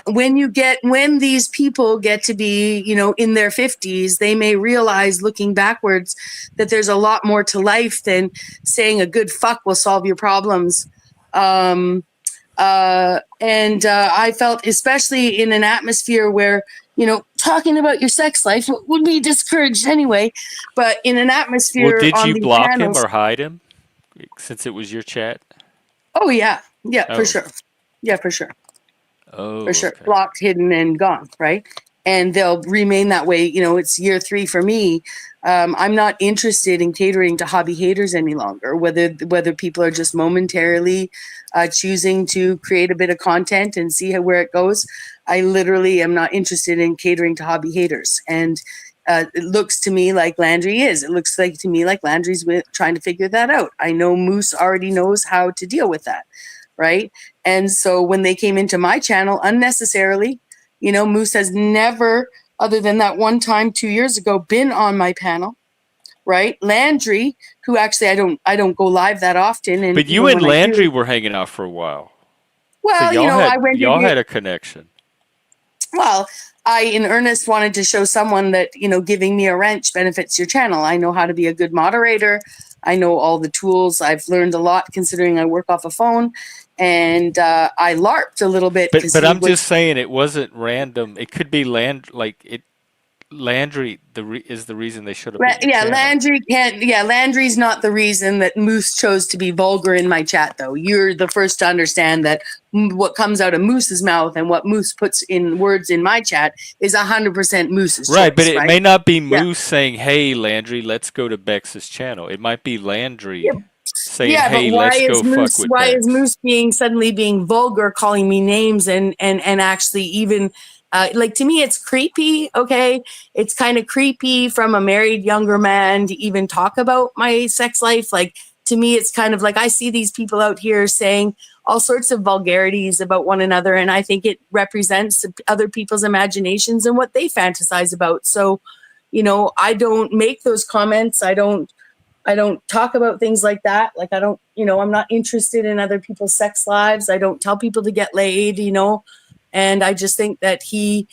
When these people get to be, in their 50s, they may realize, looking backwards, that there's a lot more to life than saying a good fuck will solve your problems. And I felt, especially in an atmosphere where, talking about your sex life would be discouraged anyway, but in an Well, atmosphere did on you these block him panels. or hide him since it was your chat? Oh yeah, for Oh, sure. Yeah, for sure. For oh, sure. okay. Blocked, hidden, and gone, right? And they'll remain that way. It's year 3 for me. I'm not interested in catering to hobby haters any longer, whether people are just momentarily choosing to create a bit of content and see where it goes. I literally am not interested in catering to hobby haters. And it looks to me like Landry is. It looks like to me like Landry's trying to figure that out. I know Moose already knows how to deal with that, right? And so when they came into my channel unnecessarily, Moose has never, other than that one time 2 years ago, been on my panel, right? Landry, who actually I don't go live that often, and But you even and when I Landry do, were hanging out for a while, so well, I went y'all into had a connection. well, I in earnest wanted to show someone that, giving me a wrench benefits your channel. I know how to be a good moderator. I know all the tools. I've learned a lot considering I work off a phone. And I LARPed a little bit because But he I'm was. just saying it wasn't random. It could be Landry is the reason they showed up in your Yeah, channel. Landry can't. Yeah, Landry's not the reason that Moose chose to be vulgar in my chat, though. You're the first to understand that what comes out of Moose's mouth and what Moose puts in words in my chat is 100% Moose's Right, but choice, it right? may not be Yeah. Moose saying, "Hey, Landry, let's go to Bex's channel." It might be Landry Yeah, saying, yeah, but "Hey, let's go fuck with Why is Bex." Moose being suddenly being vulgar, calling me names, and actually even like, to me it's creepy. Okay, it's kind of creepy from a married younger man to even talk about my sex life. Like, to me it's kind of like, I see these people out here saying all sorts of vulgarities about one another, and I think it represents other people's imaginations and what they fantasize about. So, I don't make those comments. I don't talk about things like that. Like, I don't, I'm not interested in other people's sex lives. I don't tell people to get laid, and I just think that we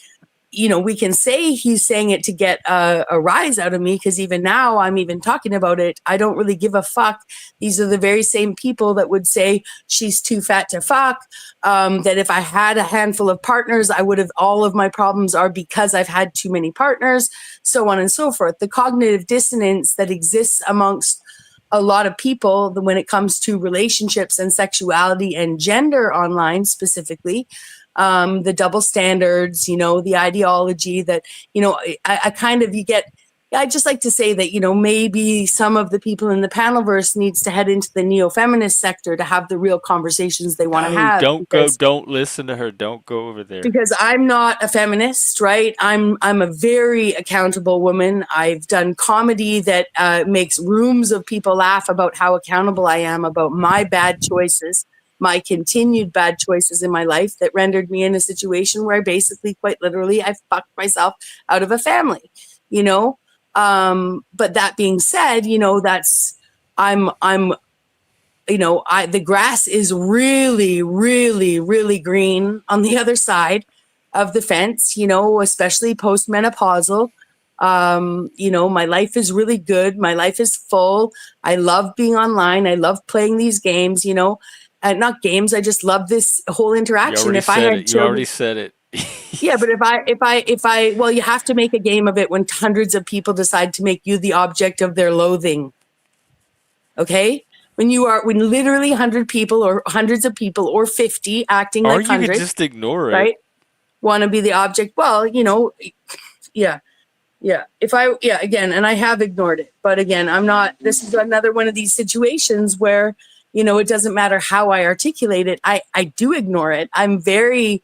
can say he's saying it to get a rise out of me, because even now I'm even talking about it. I don't really give a fuck. These are the very same people that would say she's too fat to fuck. That if I had a handful of partners, I would have, all of my problems are because I've had too many partners, so on and so forth. The cognitive dissonance that exists amongst a lot of people when it comes to relationships and sexuality and gender online specifically, the double standards, the ideology that, I kind of, I just like to say that, maybe some of the people in the panelverse needs to head into the neo-feminist sector to have the real conversations they want to No, have, don't go. Don't listen to her. Don't go over there. because I'm not a feminist, right? I'm a very accountable woman. I've done comedy that makes rooms of people laugh about how accountable I am about my bad choices, my continued bad choices in my life that rendered me in a situation where I basically, quite literally, I fucked myself out of a family, you know. But that being said, that's I'm the grass is really, really, really green on the other side of the fence, especially postmenopausal. My life is really good. My life is full. I love being online. I love playing these games, not games. I just love this whole You interaction. already If I said had it. You already children, said it. yeah, but if I, well, you have to make a game of it when hundreds of people decide to make you the object of their loathing. Okay. When literally 100 people or hundreds of people or 50 acting Or like you could hundreds, just ignore it. right, want to be the object. Well, yeah, yeah. Again, and I have ignored it. But again, I'm not, this is another one of these situations where, it doesn't matter how I articulate it. I do ignore it. I'm very,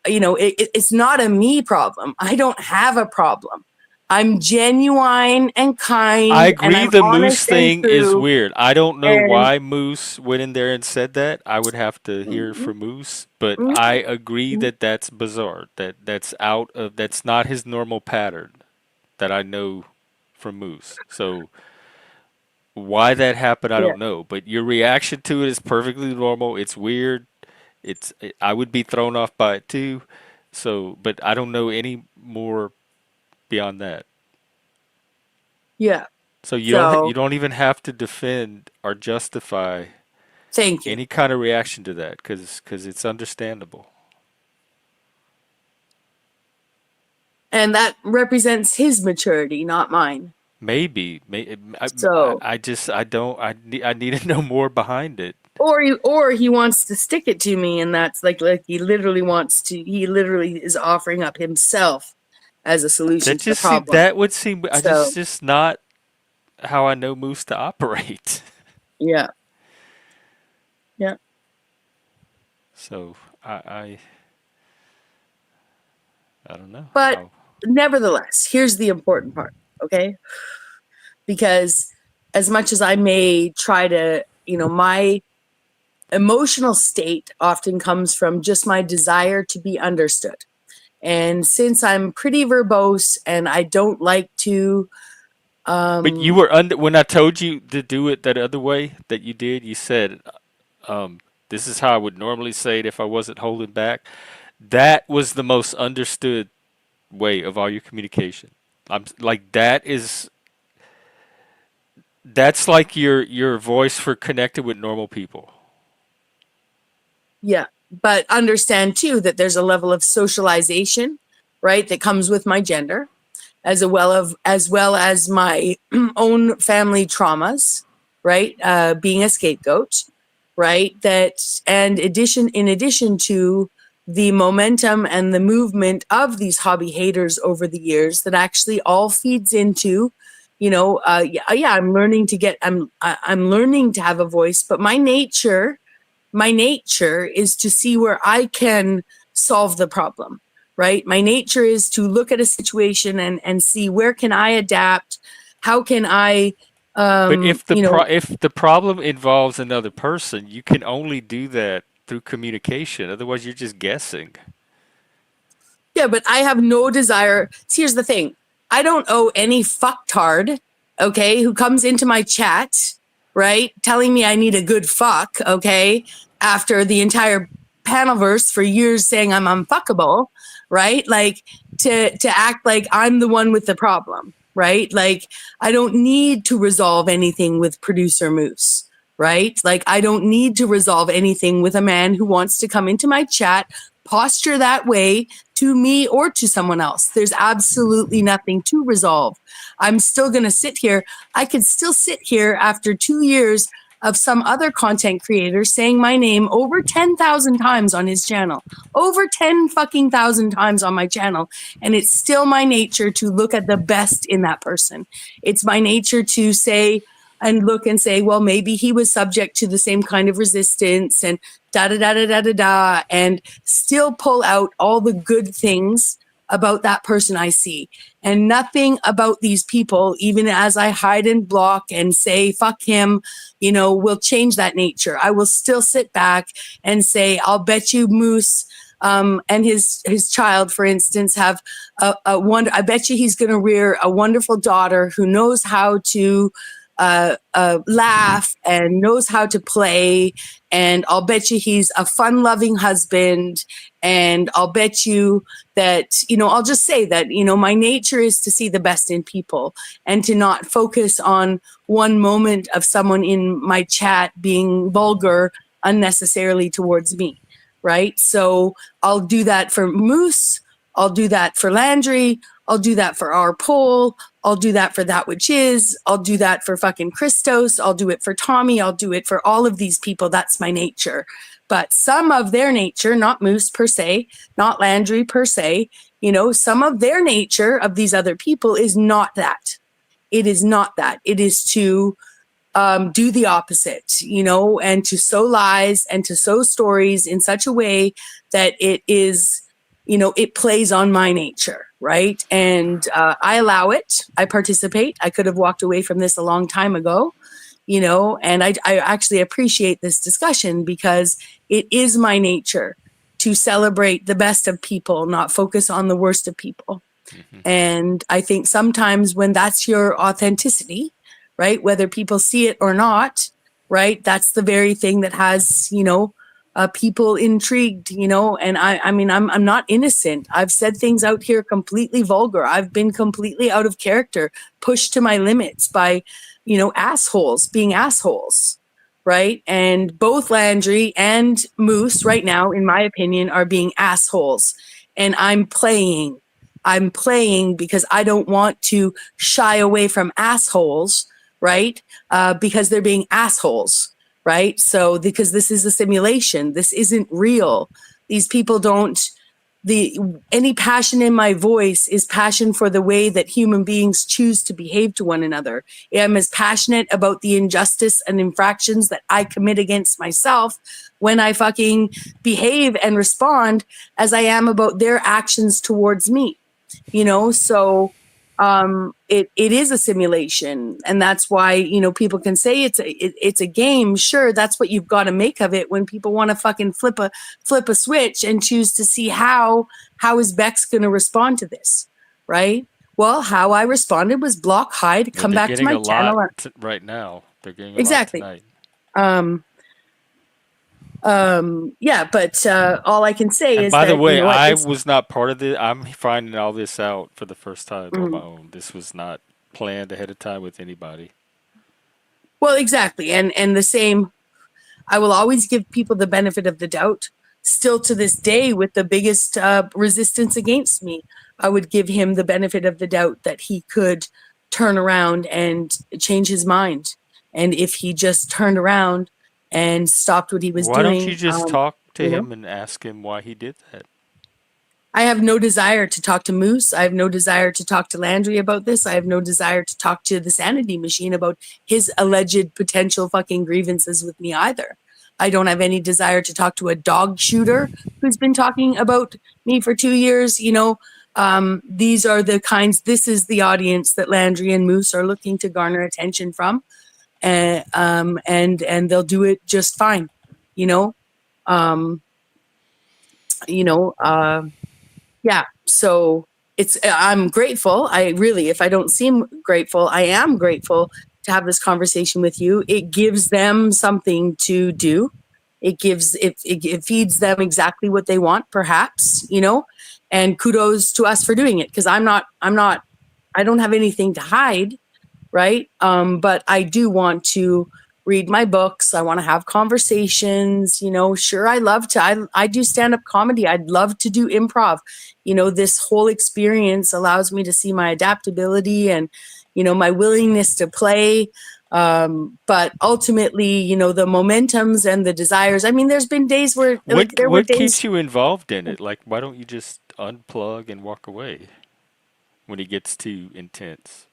it's not a me problem. I don't have a problem. I'm genuine and I kind, and agree I'm the honest Moose and thing is true. weird. I don't know And why Moose went in there and said that. I would have to hear from Moose, but I agree that that's bizarre. That's not his normal pattern that I know from Moose. So why that happened, I yeah. don't know. But your reaction to it is perfectly normal. It's weird. I would be thrown off by it too. So, but I don't know any more beyond that. Yeah. So you So don't even have to defend or justify thank you. any kind of reaction to that because it's understandable. And that represents his maturity, not mine. Maybe, So I need to know more behind it. or he wants to stick it to me, and that's like he literally is offering up himself as a solution to the problem. That would seem I So just not how I know Moose to operate. yeah. Yeah. So I I don't know But how. nevertheless, here's the important part, okay? Because as much as I may try to, my emotional state often comes from just my desire to be understood. And since I'm pretty verbose and I don't like to, But you were under when I told you to do it that other way that you did. You said, "This is how I would normally say it if I wasn't holding back." That was the most understood way of all your communication. I'm like that's like your voice for connecting with normal people. yeah, but understand too that there's a level of socialization, right, that comes with my gender, as well as my own family traumas, right? Being a scapegoat, right? That and in addition to the momentum and the movement of these hobby haters over the years, that actually all feeds into, yeah, I'm learning to have a voice, but my nature is to see where I can solve the problem, right? My nature is to look at a situation and see where can I adapt, how can I, But um, you know, if the problem involves another person, you can only do that through communication. Otherwise, you're just guessing. yeah, but I have no desire. See, here's the thing. I don't owe any fucktard, okay, who comes into my chat, right, telling me I need a good fuck, okay, after the entire panelverse for years saying I'm unfuckable, right? Like to act like I'm the one with the problem, right? Like I don't need to resolve anything with producer Moose, right? Like I don't need to resolve anything with a man who wants to come into my chat, posture that way to me or to someone else. There's absolutely nothing to resolve. I'm still going to sit here. I could still sit here after 2 years of some other content creator saying my name over 10,000 times on his channel, over 10 fucking thousand times on my channel. And it's still my nature to look at the best in that person. It's my nature to say and look and say, well, maybe he was subject to the same kind of resistance and da da da da da da da, and still pull out all the good things about that person I see. And nothing about these people, even as I hide and block and say, fuck him, will change that nature. I will still sit back and say, I'll bet you Moose and his child, for instance, have I bet you he's going to rear a wonderful daughter who knows how to laugh and knows how to play. And I'll bet you he's a fun-loving husband. And I'll bet you that, I'll just say that, my nature is to see the best in people and to not focus on one moment of someone in my chat being vulgar unnecessarily towards me. Right. So I'll do that for Moose. I'll do that for Landry. I'll do that for our poll. I'll do that for That Which Is. I'll do that for fucking Christos. I'll do it for Tommy. I'll do it for all of these people. That's my nature. But some of their nature, not Moose per se, not Landry per se, some of their nature of these other people is not that. It is not that. It is to do the opposite, and to sow lies and to sow stories in such a way that it is, it plays on my nature, right? And I allow it. I participate. I could have walked away from this a long time ago, and I actually appreciate this discussion because it is my nature to celebrate the best of people, not focus on the worst of people. Mm-hmm. And I think sometimes when that's your authenticity, right, whether people see it or not, right, that's the very thing that has, people intrigued, and I mean, I'm not innocent. I've said things out here completely vulgar. I've been completely out of character, pushed to my limits by, assholes being assholes. Right. And both Landry and Moose right now, in my opinion, are being assholes. And I'm playing because I don't want to shy away from assholes. Right. Because they're being assholes. Right. So because this is a simulation, this isn't real. These people any passion in my voice is passion for the way that human beings choose to behave to one another. I'm as passionate about the injustice and infractions that I commit against myself when I fucking behave and respond as I am about their actions towards me. So it is a simulation, and that's why people can say it's a game. Sure, that's what you've got to make of it when people want to fucking flip a switch and choose to see how is Bexx going to respond to this, right? Well, how I responded was block, hide, come back to my channel. Right now. They're getting a exactly. lot tonight. Yeah, but all I can say is by that, the way, I was not part of it. I'm finding all this out for the first time on my own. This was not planned ahead of time with anybody. Well, exactly. And the same, I will always give people the benefit of the doubt. Still to this day, with the biggest resistance against me, I would give him the benefit of the doubt that he could turn around and change his mind. And if he just turned around and stopped what he was doing. Why don't you just talk to him and ask him why he did that? I have no desire to talk to Moose. I have no desire to talk to Landry about this. I have no desire to talk to the Sanity Machine about his alleged potential fucking grievances with me either. I don't have any desire to talk to a dog shooter who's been talking about me for 2 years. These are the kinds, this is the audience that Landry and Moose are looking to garner attention from. And they'll do it just fine, yeah. So I'm grateful. If I don't seem grateful, I am grateful to have this conversation with you. It gives them something to do. It feeds them exactly what they want, perhaps, and kudos to us for doing it. Cause I don't have anything to hide. Right. But I do want to read my books. I want to have conversations, sure. I do stand-up comedy. I'd love to do improv. This whole experience allows me to see my adaptability and, my willingness to play. But ultimately, the momentums and the desires. I mean, there's been days where what keeps you involved in it? Like, why don't you just unplug and walk away when it gets too intense?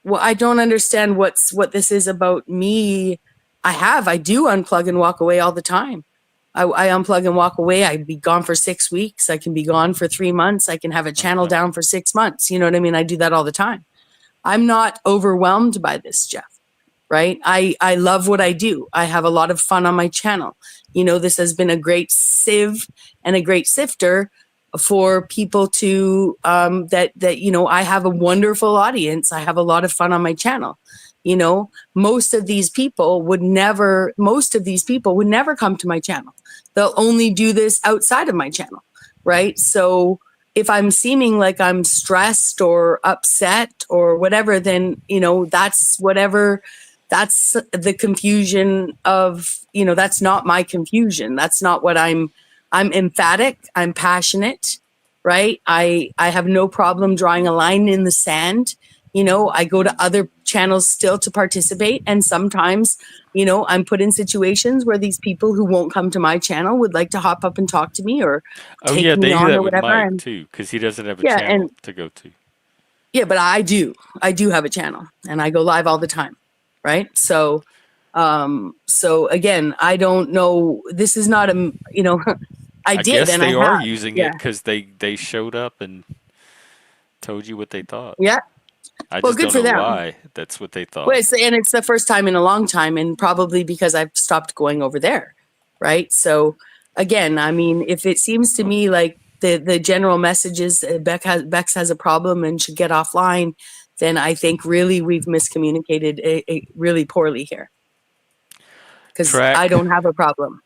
Well, I don't understand what this is about me. I do unplug and walk away all the time. I unplug and walk away. I'd be gone for 6 weeks. I can be gone for 3 months. I can have a channel down for 6 months. You know what I mean? I do that all the time. I'm not overwhelmed by this, Jeff. Right? I love what I do. I have a lot of fun on my channel. This has been a great sieve and a great sifter for people to I have a wonderful audience. I have a lot of fun on my channel. Most of these people would never come to my channel. They'll only do this outside of my channel. Right. So if I'm seeming like I'm stressed or upset or whatever, then, that's whatever. That's the confusion of, that's not my confusion. That's not what I'm emphatic. I'm passionate, right? I have no problem drawing a line in the sand. I go to other channels still to participate. And sometimes, I'm put in situations where these people who won't come to my channel would like to hop up and talk to me or take me on or whatever. They do that with Mike too, because he doesn't have a channel to go to. Yeah, but I do have a channel and I go live all the time. Right. So again, I don't know. This is not I guess they are using it because they showed up and told you what they thought. Yeah. I just don't know why that's what they thought. Well, it's the first time in a long time, and probably because I've stopped going over there. Right. So again, I mean, if it seems to me like the general message is Bexx has a problem and should get offline, then I think really we've miscommunicated really poorly here. Because I don't have a problem.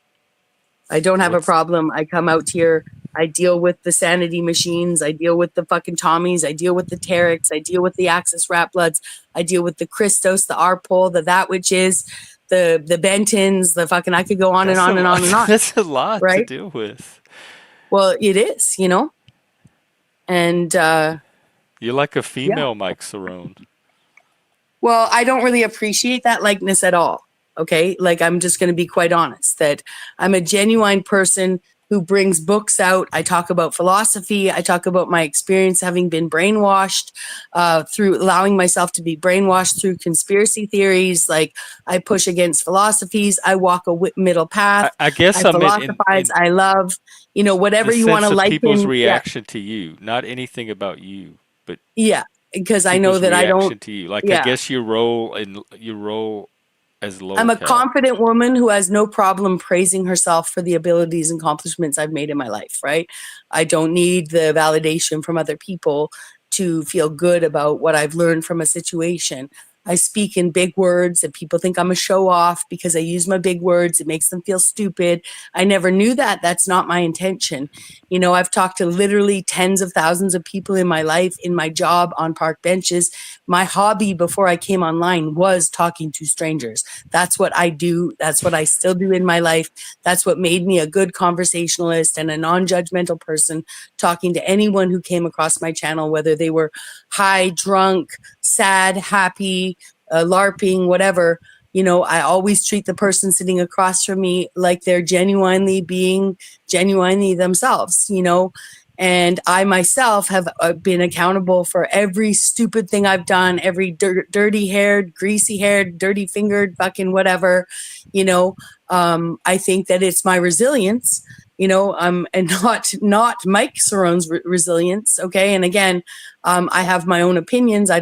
I don't have a What's problem. I come out here. I deal with the sanity machines. I deal with the fucking Tommies. I deal with the Tarex. I deal with the Axis Rat Bloods. I deal with the Christos, the Arpol, the That Which Is, the Bentons, the fucking, I could go on and that's a on and lot. on and on, That's a lot to right? deal with. Well, it is, you know? And You're like a yeah. female Mike Cerrone. Well, I don't really appreciate that likeness at all. Okay. Like, I'm just going to be quite honest that I'm a genuine person who brings books out. I talk about philosophy. I talk about my experience having been brainwashed through allowing myself to be brainwashed through conspiracy theories. Like, I push against philosophies. I walk a middle path. I guess I I meant philosophize. in I love, the whatever you want to sense of people's liken. Yeah. reaction to you, not anything about you, but Yeah. Because I know people's that I don't, reaction to you. Like I yeah. guess you roll as I'm a lolcow. confident woman who has no problem praising herself for the abilities and accomplishments I've made in my life, right? I don't need the validation from other people to feel good about what I've learned from a situation. I speak in big words and people think I'm a show off because I use my big words. It makes them feel stupid. I never knew that. That's not my intention. I've talked to literally tens of thousands of people in my life, in my job, on park benches. My hobby before I came online was talking to strangers. That's what I do. That's what I still do in my life. That's what made me a good conversationalist and a non-judgmental person, talking to anyone who came across my channel, whether they were high, drunk, sad, happy, LARPing, whatever. I always treat the person sitting across from me like they're genuinely being genuinely themselves, and I myself have been accountable for every stupid thing I've done, every dirty haired, greasy haired, dirty fingered, fucking whatever. I think that it's my resilience, and not Mike Cerrone's resilience. Okay. And again, I have my own opinions. I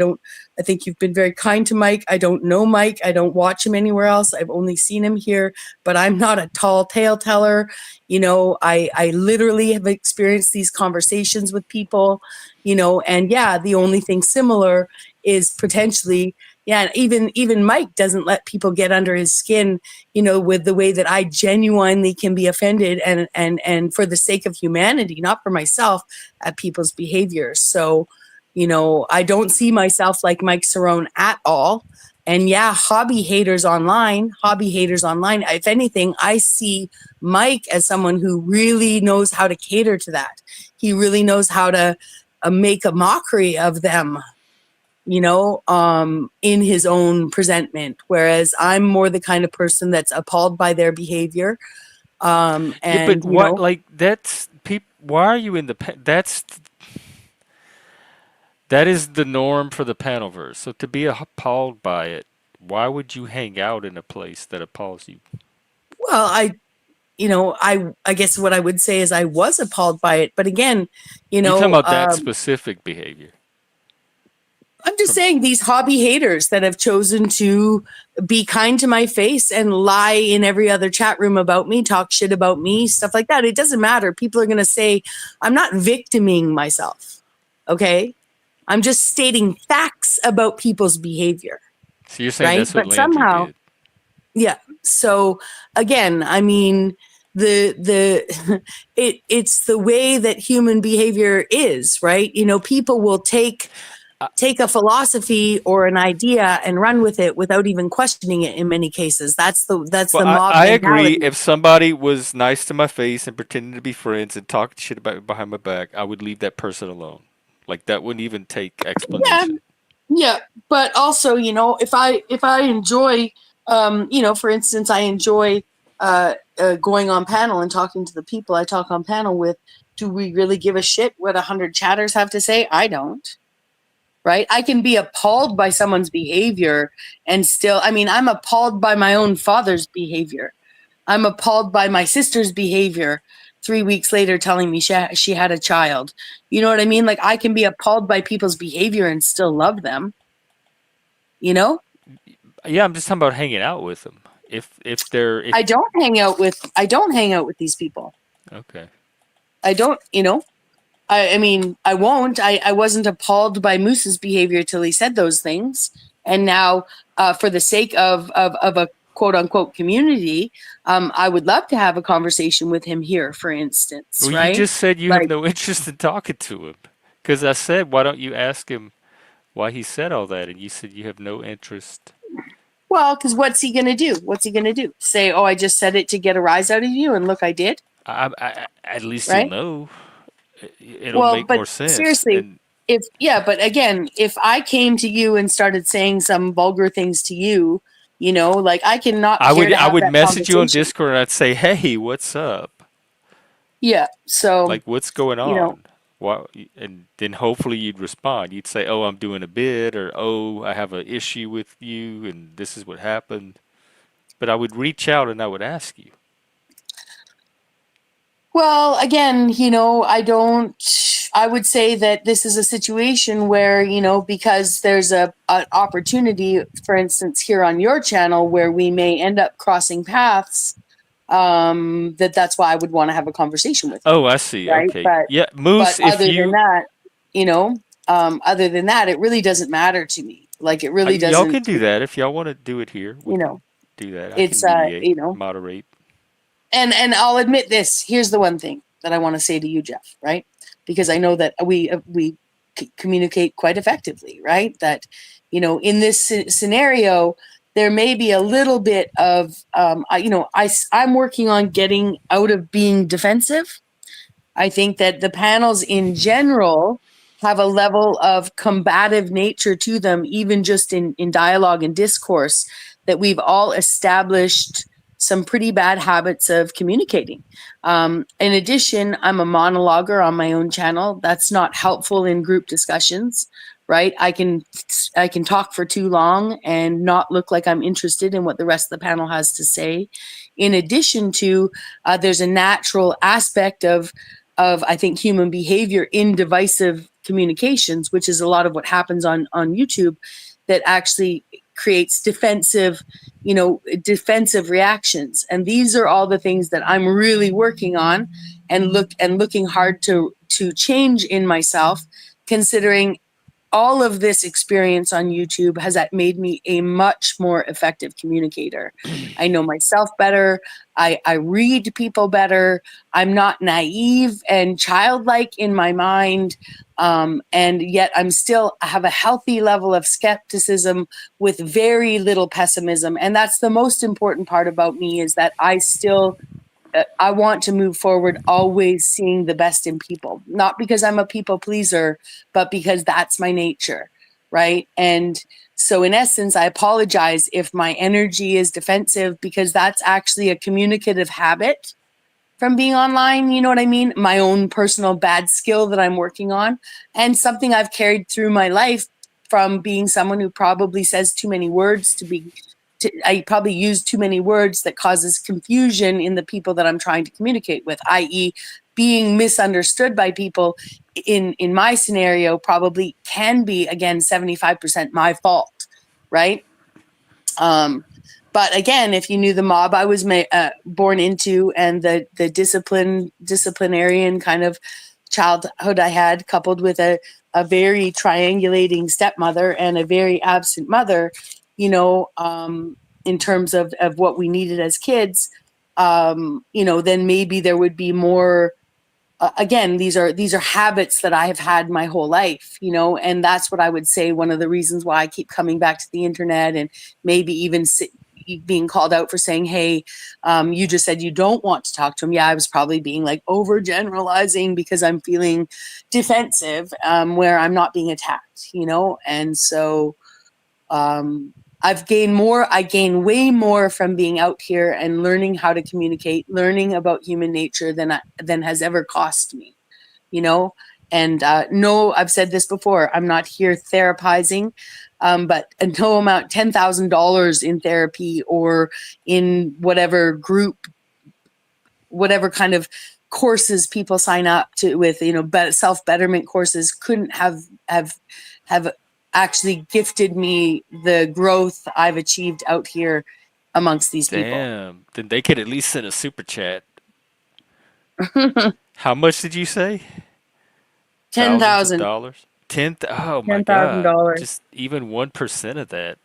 think you've been very kind to Mike. I don't know Mike. I don't watch him anywhere else. I've only seen him here, but I'm not a tall tale teller. I literally have experienced these conversations with people, and yeah, the only thing similar is potentially, yeah, even Mike doesn't let people get under his skin, with the way that I genuinely can be offended and for the sake of humanity, not for myself, at people's behavior. So, I don't see myself like Mike Cerrone at all. And yeah, hobby haters online. If anything, I see Mike as someone who really knows how to cater to that. He really knows how to make a mockery of them, in his own presentment. Whereas I'm more the kind of person that's appalled by their behavior. Yeah, but And, what like that's people? Why are you in the? That is the norm for the panelverse. So to be appalled by it, why would you hang out in a place that appalls you? well, I guess what I would say is I was appalled by it. But again, You're talking about that specific behavior. I'm just saying these hobby haters that have chosen to be kind to my face and lie in every other chat room about me, talk shit about me, stuff like that. It doesn't matter. People are going to say, I'm not victiming myself. Okay. I'm just stating facts about people's behavior. So you're saying Right. that's what But Landry somehow, did. yeah. So again, I mean, it's the way that human behavior is, right? People will take a philosophy or an idea and run with it without even questioning it in many cases. That's the Well, mob I agree. mentality. If somebody was nice to my face and pretended to be friends and talked shit about me behind my back, I would leave that person alone. Like that wouldn't even take Yeah, explanation. yeah. But also, if I enjoy, for instance, I enjoy going on panel and talking to the people I talk on panel with. Do we really give a shit what 100 chatters have to say? I don't. Right? I can be appalled by someone's behavior and still, I'm appalled by my own father's behavior. I'm appalled by my sister's behavior 3 weeks later telling me she had a child. You know what I mean? Like, I can be appalled by people's behavior and still love them. Yeah, I'm just talking about hanging out with them. If I don't hang out with these people. okay. I don't, I won't. I wasn't appalled by Moose's behavior till he said those things. And now, for the sake of a quote unquote community, I would love to have a conversation with him here, for instance, Well, you right? just said you have Like, no interest in talking to him. Because I said, why don't you ask him why he said all that? And you said you have no interest. well, because what's he going to do? What's he going to do? Say, oh, I just said it to get a rise out of you, and look, I did, At least you'll right? know. It'll Well, make but more sense. seriously, And but again, if I came to you and started saying some vulgar things to you, like I cannot care to I have would that message you on conversation. Discord and I'd say, hey, what's up? Yeah. So, Like, what's going you know, on? Why, and then hopefully you'd respond. You'd say, "Oh, I'm doing a bid," or "Oh, I have an issue with you, and this is what happened." But I would reach out and I would ask you. well, again, I would say that this is a situation where, because there's an opportunity, for instance, here on your channel where we may end up crossing paths, that's why I would want to have a conversation with you. Oh, I see. Right. Okay, But, yeah, but Moose. If other than you, that, you know, it really doesn't matter to me. Like it really y'all doesn't, can do that if y'all want to do it here. We you can know, do that. I can it's, mediate, moderate. and I'll admit this. Here's the one thing that I want to say to you, Jeff, right? Because I know that we communicate quite effectively, right? That in this scenario, there may be a little bit of I'm working on getting out of being defensive. I think that the panels in general have a level of combative nature to them, even just in dialogue and discourse, that we've all established some pretty bad habits of communicating. In addition, I'm a monologuer on my own channel. That's not helpful in group discussions, right? I can talk for too long and not look like I'm interested in what the rest of the panel has to say. In addition to, there's a natural aspect of I think human behavior in divisive communications, which is a lot of what happens on YouTube, that actually creates defensive reactions. And these are all the things that I'm really working on and looking hard to change in myself, considering all of this experience on YouTube has made me a much more effective communicator. I know myself better. I read people better. I'm not naive and childlike in my mind. And yet I have a healthy level of skepticism with very little pessimism. And that's the most important part about me, is that I want to move forward always seeing the best in people, not because I'm a people pleaser, but because that's my nature, right? And so in essence, I apologize if my energy is defensive, because that's actually a communicative habit from being online. You know what I mean? My own personal bad skill that I'm working on, and something I've carried through my life from being someone who probably says too many words I probably use too many words that causes confusion in the people that I'm trying to communicate with, i.e., being misunderstood by people in my scenario probably can be, again, 75% my fault, right? But again, if you knew the mob I was born into, and the disciplinarian kind of childhood I had, coupled with a very triangulating stepmother and a very absent mother, in terms of what we needed as kids, then maybe there would be more. Again, these are habits that I have had my whole life, and that's what I would say. One of the reasons why I keep coming back to the internet, and maybe even being called out for saying, "Hey, you just said you don't want to talk to him." Yeah, I was probably being like overgeneralizing because I'm feeling defensive, where I'm not being attacked, and so I gain way more from being out here and learning how to communicate, learning about human nature than has ever cost me, you know? And no, I've said this before, I'm not here therapizing, but no amount, $10,000 in therapy or in whatever group, whatever kind of courses people sign up to with, self-betterment courses, couldn't have actually gifted me the growth I've achieved out here amongst these people. Damn. Then they could at least send a super chat. How much did you say? Thousands of 10,000. dollars? Oh my God. $10,000. Just even 1% of that.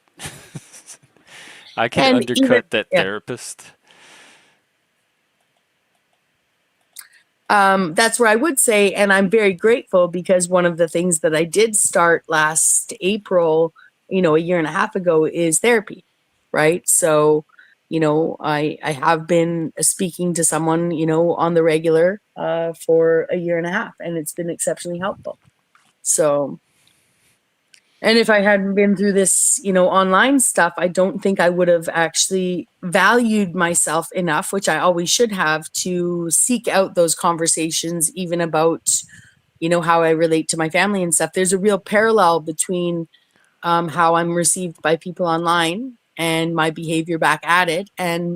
I could And even, undercut that yeah. therapist. That's where I would say, and I'm very grateful because one of the things that I did start last April, a year and a half ago, is therapy, right? So, I have been speaking to someone, on the regular for a year and a half, and it's been exceptionally helpful. So, and if I hadn't been through this, online stuff, I don't think I would have actually valued myself enough, which I always should have, to seek out those conversations, even about, how I relate to my family and stuff. There's a real parallel between how I'm received by people online and my behavior back at it, and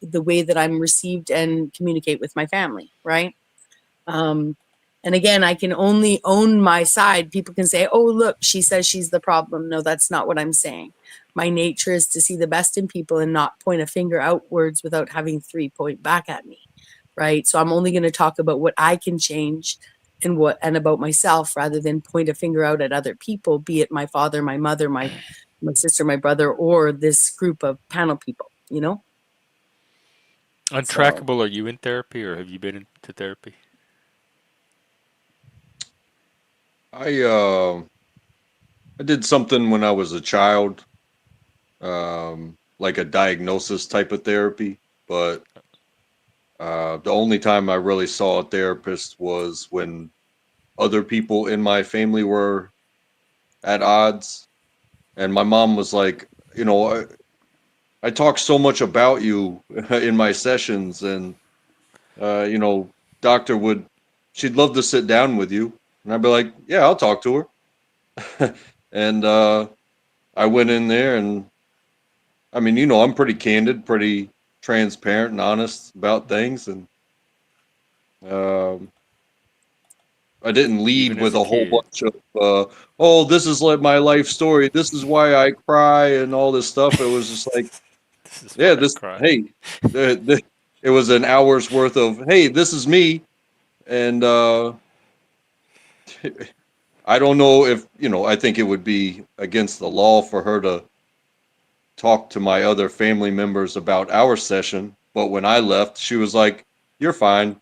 the way that I'm received and communicate with my family, right? Um, and again, I can only own my side. People can say, oh, look, she says she's the problem. No, that's not what I'm saying. My nature is to see the best in people and not point a finger outwards without having three point back at me. Right. So I'm only going to talk about what I can change and about myself, rather than point a finger out at other people, be it my father, my mother, my sister, my brother, or this group of panel people. So Untrackable, are you in therapy or have you been into therapy? I I did something when I was a child, like a diagnosis type of therapy, but the only time I really saw a therapist was when other people in my family were at odds, and my mom was like, I talk so much about you in my sessions, and uh, you know, doctor would, she'd love to sit down with you, and I'd be like, yeah, I'll talk to her, and I went in there, and I mean, I'm pretty candid, pretty transparent and honest about things, and um, I didn't lead Even as with a a whole kid. bunch of, oh, this is like my life story. This is why I cry and all this stuff. It was just like, This is why yeah, I this, cry. hey, it was an hour's worth of, hey, this is me. And I don't know if, I think it would be against the law for her to talk to my other family members about our session. But when I left, she was like, you're fine.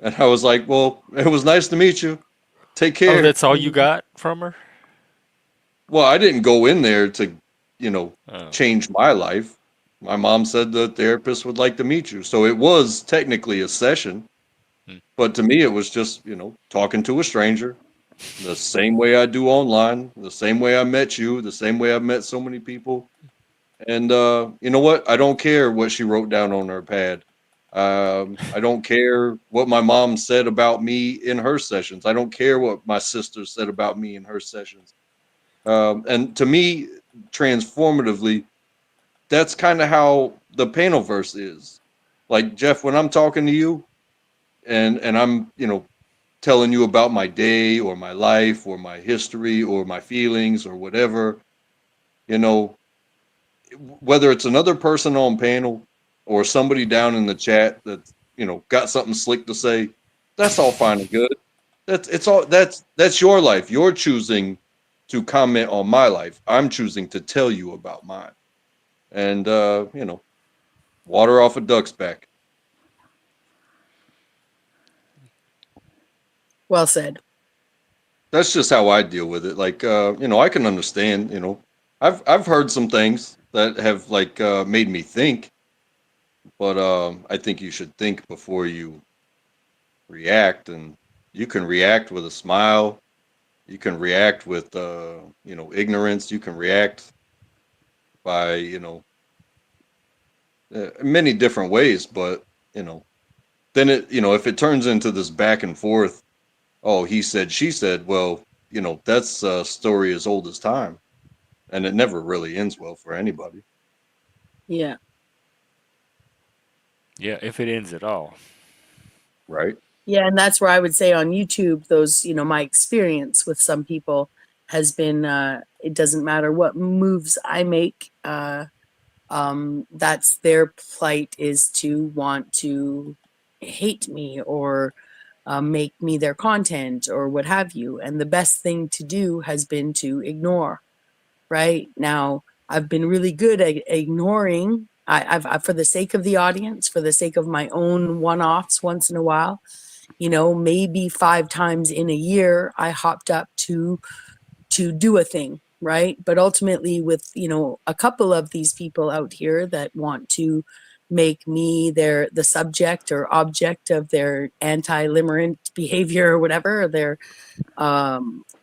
And I was like, well, it was nice to meet you. Take Oh, care. that's all you got from her? Well, I didn't go in there to, you know, Oh. change my life. My mom said the therapist would like to meet you. So it was technically a session, Hmm. but to me it was just, talking to a stranger, the same way I do online, the same way I met you, the same way I've met so many people. And you know what? I don't care what she wrote down on her pad. I don't care what my mom said about me in her sessions. I don't care what my sister said about me in her sessions. And to me, transformatively, that's kind of how the panelverse is. Like Jeff, when I'm talking to you and I'm, telling you about my day or my life or my history or my feelings or whatever, you know, whether it's another person on panel or somebody down in the chat that's, got something slick to say, that's all fine and good. That's your life. You're choosing to comment on my life. I'm choosing to tell you about mine. And water off a duck's back. well said. That's just how I deal with it. Like I can understand, I've heard some things that have like made me think, but I think you should think before you react, and you can react with a smile, you can react with ignorance, you can react by, many different ways, but you know then if it turns into this back and forth, oh, he said, she said, well, that's a story as old as time, and it never really ends well for anybody. Yeah. Yeah, if it ends at all. Right. Yeah, and that's where I would say on YouTube, those, my experience with some people has been, it doesn't matter what moves I make, that's their plight, is to want to hate me or make me their content or what have you. And the best thing to do has been to ignore, right? Now, I've been really good at ignoring. I've for the sake of the audience, for the sake of my own one-offs once in a while, you know, maybe 5 times in a year, I hopped up to do a thing, right? But ultimately, with, you know, a couple of these people out here that want to make me the subject or object of their anti-limerent behavior or whatever, or their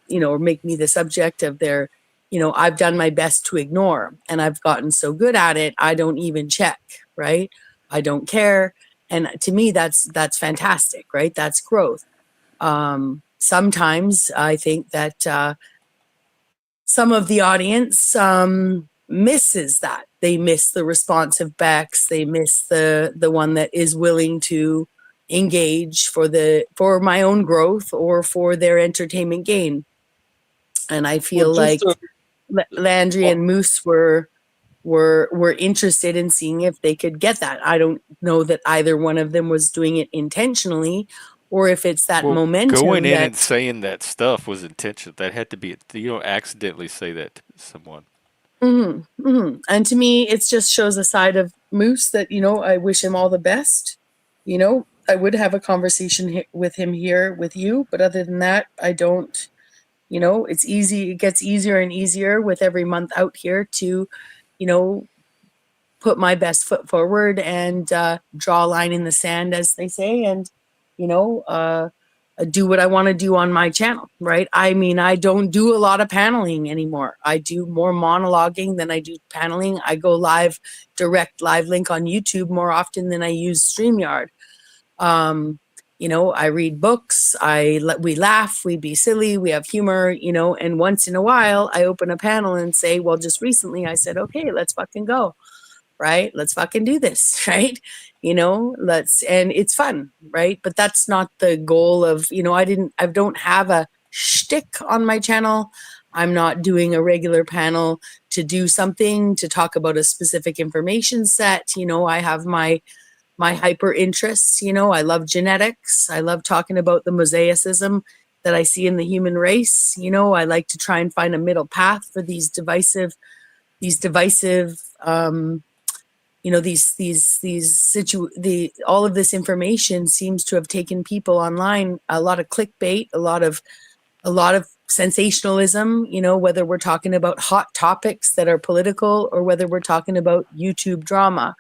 you know, or make me the subject of their, you know, I've done my best to ignore, and I've gotten so good at it, I don't even check, right? I don't care. And to me, that's fantastic, right? That's growth. Sometimes I think that some of the audience misses that. They miss the responsive Bexx. They miss the one that is willing to engage for my own growth or for their entertainment gain. And I Well, feel just like to, Landry well, and Moose were interested in seeing if they could get that. I don't know that either one of them was doing it intentionally, or if it's that Well, going momentum in that. and saying that stuff was intentional. That had to be, you don't accidentally say that to someone. And to me, it just shows a side of Moose that, you know, I wish him all the best. You know, I would have a conversation with him here with you, but other than that, I don't. You know, it's easy. It gets easier and easier with every month out here to, you know, put my best foot forward and draw a line in the sand, as they say, and, you know, do what I want to do on my channel, right? I mean, I don't do a lot of paneling anymore. I do more monologuing than I do paneling. I go live, direct live link on YouTube more often than I use StreamYard. You know, I read books, we laugh, we be silly, we have humor, you know, and once in a while I open a panel and say, well, just recently I said, okay, let's fucking go, right? Let's fucking do this, right? You know, and it's fun, right? But that's not the goal of, you know, I don't have a shtick on my channel. I'm not doing a regular panel to do something, to talk about a specific information set. You know, I have my hyper interests. You know, I love genetics. I love talking about the mosaicism that I see in the human race. You know, I like to try and find a middle path for these divisive, you know, all of this information seems to have taken people online, a lot of clickbait, a lot of sensationalism, you know, whether we're talking about hot topics that are political or whether we're talking about YouTube drama,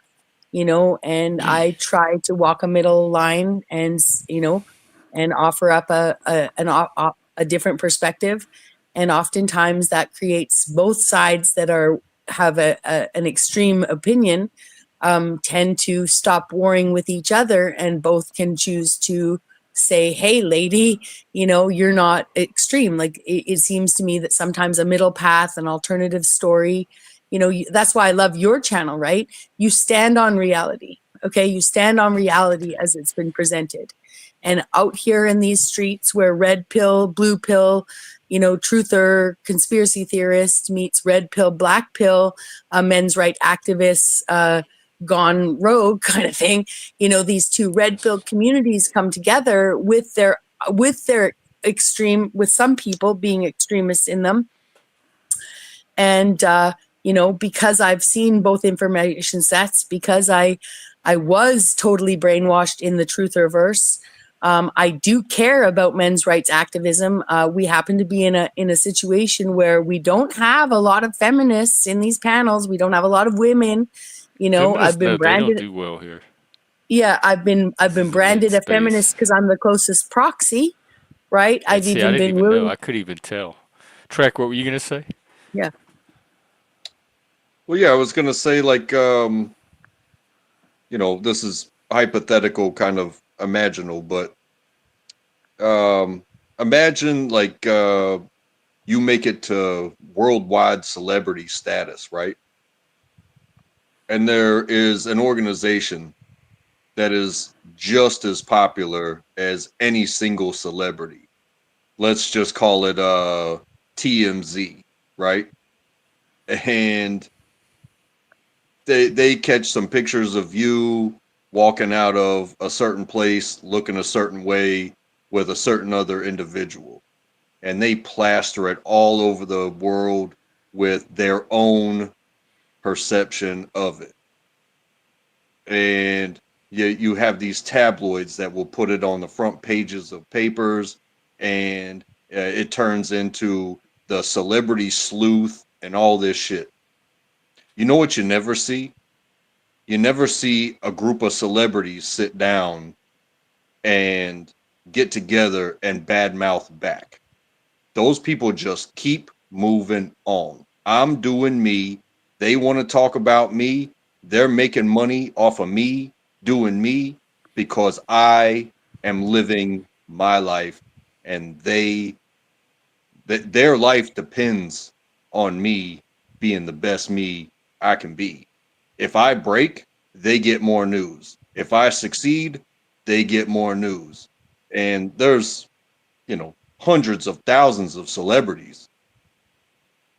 you know, and I try to walk a middle line and, you know, and offer up a different perspective. And oftentimes that creates both sides that have an extreme opinion, tend to stop warring with each other, and both can choose to say, hey, lady, you know, you're not extreme. Like it seems to me that sometimes a middle path, an alternative story, you know, that's why I love your channel, right? You stand on reality. Okay. You stand on reality as it's been presented. And out here in these streets where red pill, blue pill, you know, truther, conspiracy theorist meets red pill, black pill, men's right activists, gone rogue kind of thing, you know, these two red pill communities come together with their extreme, with some people being extremists in them. And you know, because I've seen both information sets, because I was totally brainwashed in the trutherverse, I do care about men's rights activism. We happen to be in a situation where we don't have a lot of feminists in these panels. We don't have a lot of women. You know, I've Feminists, been no, they don't branded. do well here. Yeah, I've been This is a men's branded a space. feminist because I'm the closest proxy, right? And I've see, I even didn't been even know. willing. I couldn't even tell. Trek, what were you gonna say? Yeah. well, yeah, I was gonna say like, you know, this is hypothetical, kind of imaginal, but imagine like you make it to worldwide celebrity status, right? And there is an organization that is just as popular as any single celebrity. Let's just call it TMZ, right? And they catch some pictures of you walking out of a certain place looking a certain way with a certain other individual, and they plaster it all over the world with their own perception of it. And you have these tabloids that will put it on the front pages of papers, and it turns into the celebrity sleuth and all this shit. You know what you never see? You never see a group of celebrities sit down and get together and badmouth back. Those people just keep moving on. I'm doing me. They want to talk about me. They're making money off of me doing me because I am living my life, and their life depends on me being the best me I can be. If I break, they get more news. If I succeed, they get more news. And there's, hundreds of thousands of celebrities.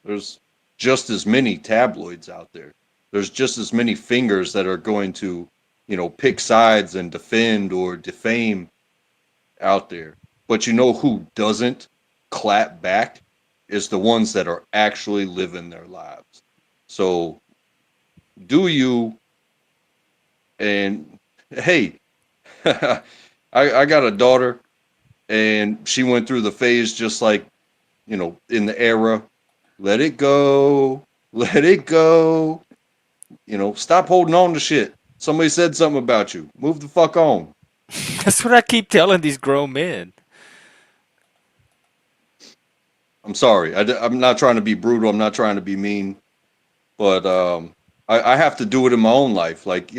There's just as many tabloids out there. There's just as many fingers that are going to, pick sides and defend or defame out there. But you know who doesn't clap back is the ones that are actually living their lives. So do you, and hey, I got a daughter, and she went through the phase just like, in the era, let it go, let it go. Stop holding on to shit. Somebody said something about you. Move the fuck on. That's what I keep telling these grown men. I'm sorry. I'm not trying to be brutal. I'm not trying to be mean. But I have to do it in my own life. Like,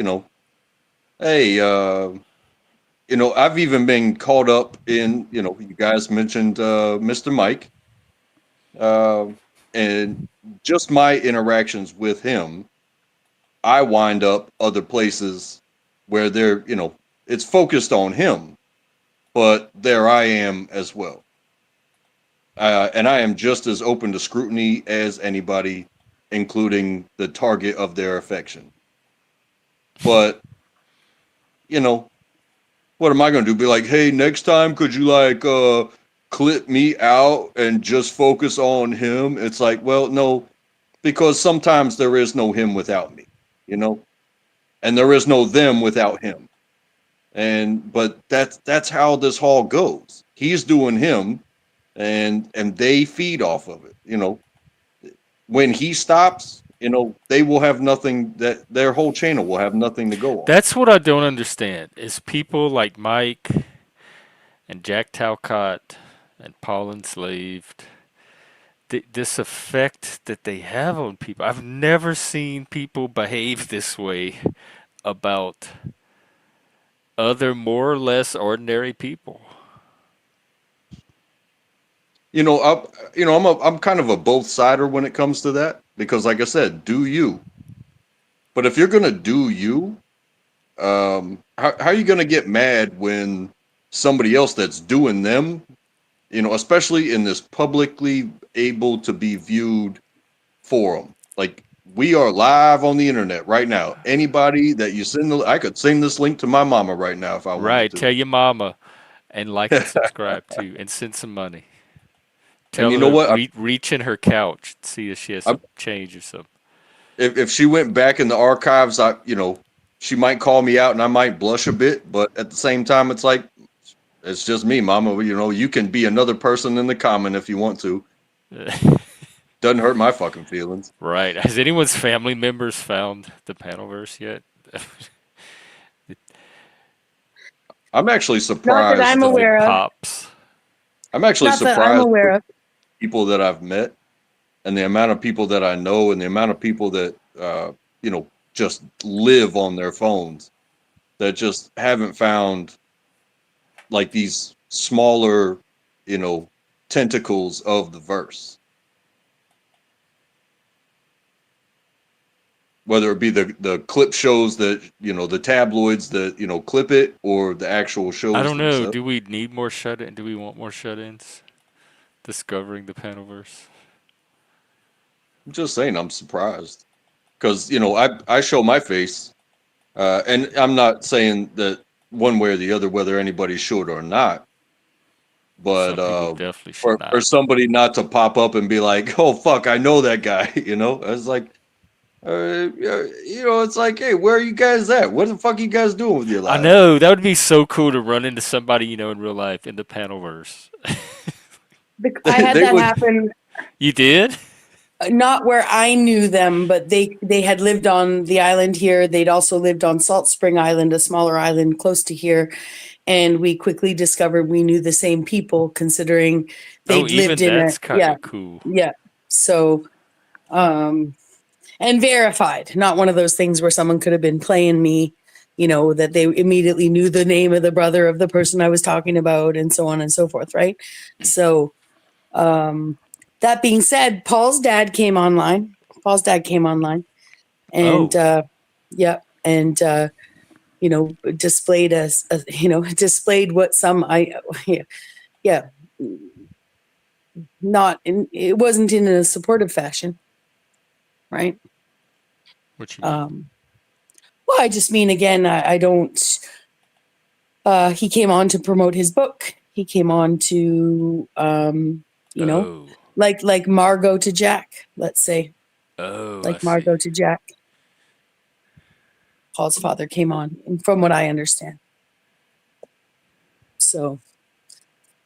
hey, I've even been caught up in, you guys mentioned Mr. Mike. And just my interactions with him, I wind up other places where they're, it's focused on him, but there I am as well. And I am just as open to scrutiny as anybody, including the target of their affection. But, what am I going to do? Be like, hey, next time, could you clip me out and just focus on him? It's like, well, no, because sometimes there is no him without me, and there is no them without him. But that's how this all goes. He's doing him, and they feed off of it. When he stops, they will have nothing, that their whole channel will have nothing to go on. That's what I don't understand is people like Mike and Jack Talcott and Paul Enslaved. This effect that they have on people. I've never seen people behave this way about other more or less ordinary people. I'm kind of a both sider when it comes to that, because like I said, do you. But if you're gonna do you, how are you gonna get mad when somebody else that's doing them, especially in this publicly able to be viewed forum? Like, we are live on the internet right now. Anybody that you send, I could send this link to my mama right now if I wanted Right. to. Tell your mama and like and subscribe too and send some money. And Tell you know her what? reach in her couch, see if she has some change or something. If she went back in the archives, she might call me out and I might blush a bit, but at the same time, it's like, it's just me, mama. You can be another person in the comment if you want to. Doesn't hurt my fucking feelings. Right. Has anyone's family members found the Panelverse yet? I'm actually Not surprised. that I'm aware of. Pops. I'm actually Not that I'm surprised aware with of. people that I've met, and the amount of people that I know, and the amount of people that just live on their phones, that just haven't found like these smaller, tentacles of the verse. Whether it be the clip shows that, the tabloids that, clip it, or the actual shows I don't know. themselves. Do we need more shut-in? Do we want more shut-ins? Discovering the Panelverse. I'm just saying, I'm surprised. Because, I show my face, and I'm not saying that one way or the other, whether anybody should or not. But Some people definitely should for not. somebody not to pop up and be like, oh, fuck, I know that guy, I was like, It's like, hey, where are you guys at? What the fuck are you guys doing with your I lives? know that would be so cool to run into somebody you know in real life in the panelverse. I had They that would. happen. You did? Not where I knew them, but they had lived on the island here. They'd also lived on Salt Spring Island, a smaller island close to here, and we quickly discovered we knew the same people, considering Oh, they'd lived even in a that's kind of cool. yeah. So and verified, not one of those things where someone could have been playing me, that they immediately knew the name of the brother of the person I was talking about, and so on and so forth, right? So that being said, Paul's dad came online. And Oh, yeah, and displayed displayed what some I yeah, not in it wasn't in a supportive fashion, right? what you mean? Um, well, I just mean again, I don't. He came on to promote his book. He came on to you know, Oh, like Margot to Jack, let's say, oh, I like see. Margot to Jack. Paul's father came on, from what I understand. So,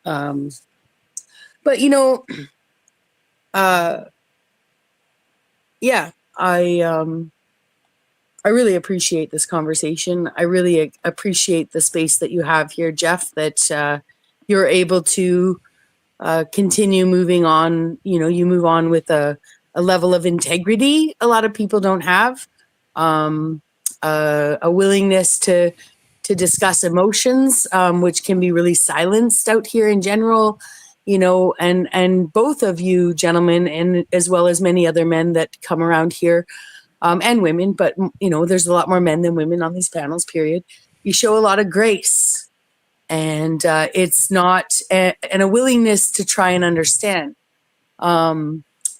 um, but uh, yeah, I really appreciate this conversation. I really appreciate the space that you have here, Jeff. That you're able to continue moving on. You move on with a level of integrity a lot of people don't have. Um, a willingness to discuss emotions, which can be really silenced out here in general. And both of you gentlemen, and as well as many other men that come around here, and women, but there's a lot more men than women on these panels. Period. You show a lot of grace, and it's not and a willingness to try and understand.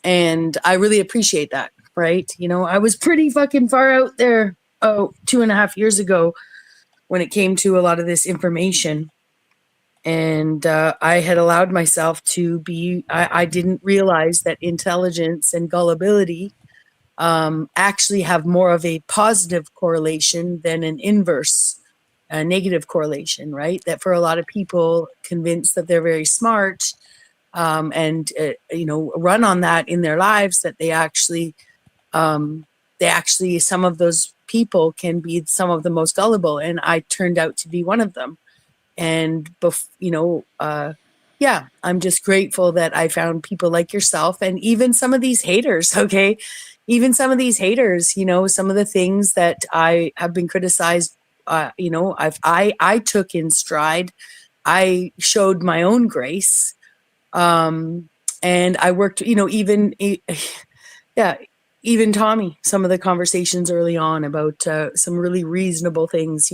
And I really appreciate that. Right? I was pretty fucking far out there. 2.5 years ago, when it came to a lot of this information. And I had allowed myself to be, I didn't realize that intelligence and gullibility actually have more of a positive correlation than an inverse negative correlation, right? That for a lot of people convinced that they're very smart, and run on that in their lives, that some of those people can be some of the most gullible, and I turned out to be one of them. And yeah, I'm just grateful that I found people like yourself, and even some of these haters. Okay, even some of these haters, some of the things that I have been criticized, I took in stride. I showed my own grace, and I worked, even yeah, even Tommy, some of the conversations early on about some really reasonable things.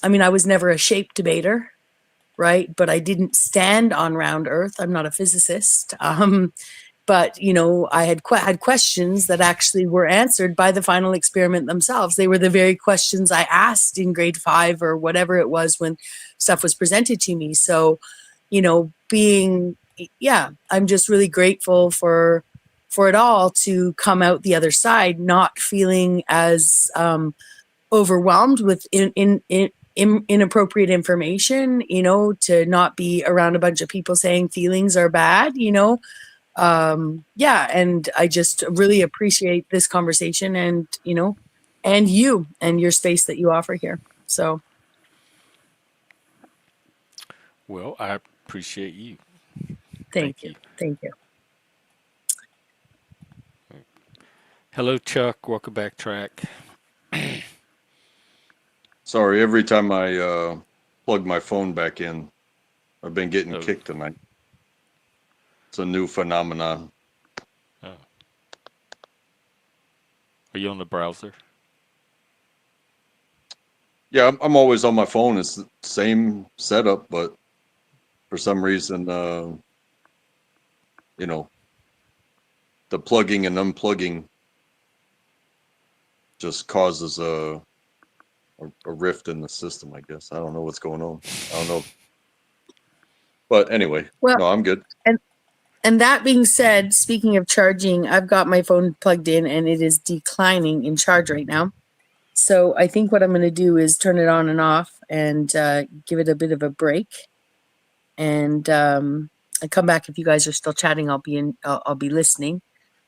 I mean, I was never a shape debater, right? But I didn't stand on round earth. I'm not a physicist. But I had questions that actually were answered by the final experiment themselves. They were the very questions I asked in grade 5 or whatever it was when stuff was presented to me. So, I'm just really grateful for it all to come out the other side, not feeling as overwhelmed with inappropriate information, to not be around a bunch of people saying feelings are bad. And I just really appreciate this conversation, and and you and your space that you offer here. So Well, I appreciate you. thank Thank you. you. Thank you. Hello, Chuck. Welcome back, Track. Sorry, every time I plug my phone back in, I've been getting Oh, kicked tonight. It's a new phenomenon. oh. Are you on the browser? Yeah, I'm always on my phone. It's the same setup, but for some reason, you know, the plugging and unplugging just causes a rift in the system, I guess. I don't know what's going on. I don't know. But anyway, Well, no, I'm good. and And that being said, speaking of charging, I've got my phone plugged in and it is declining in charge right now. So I think what I'm going to do is turn it on and off and give it a bit of a break. And I come back if you guys are still chatting. I'll be listening.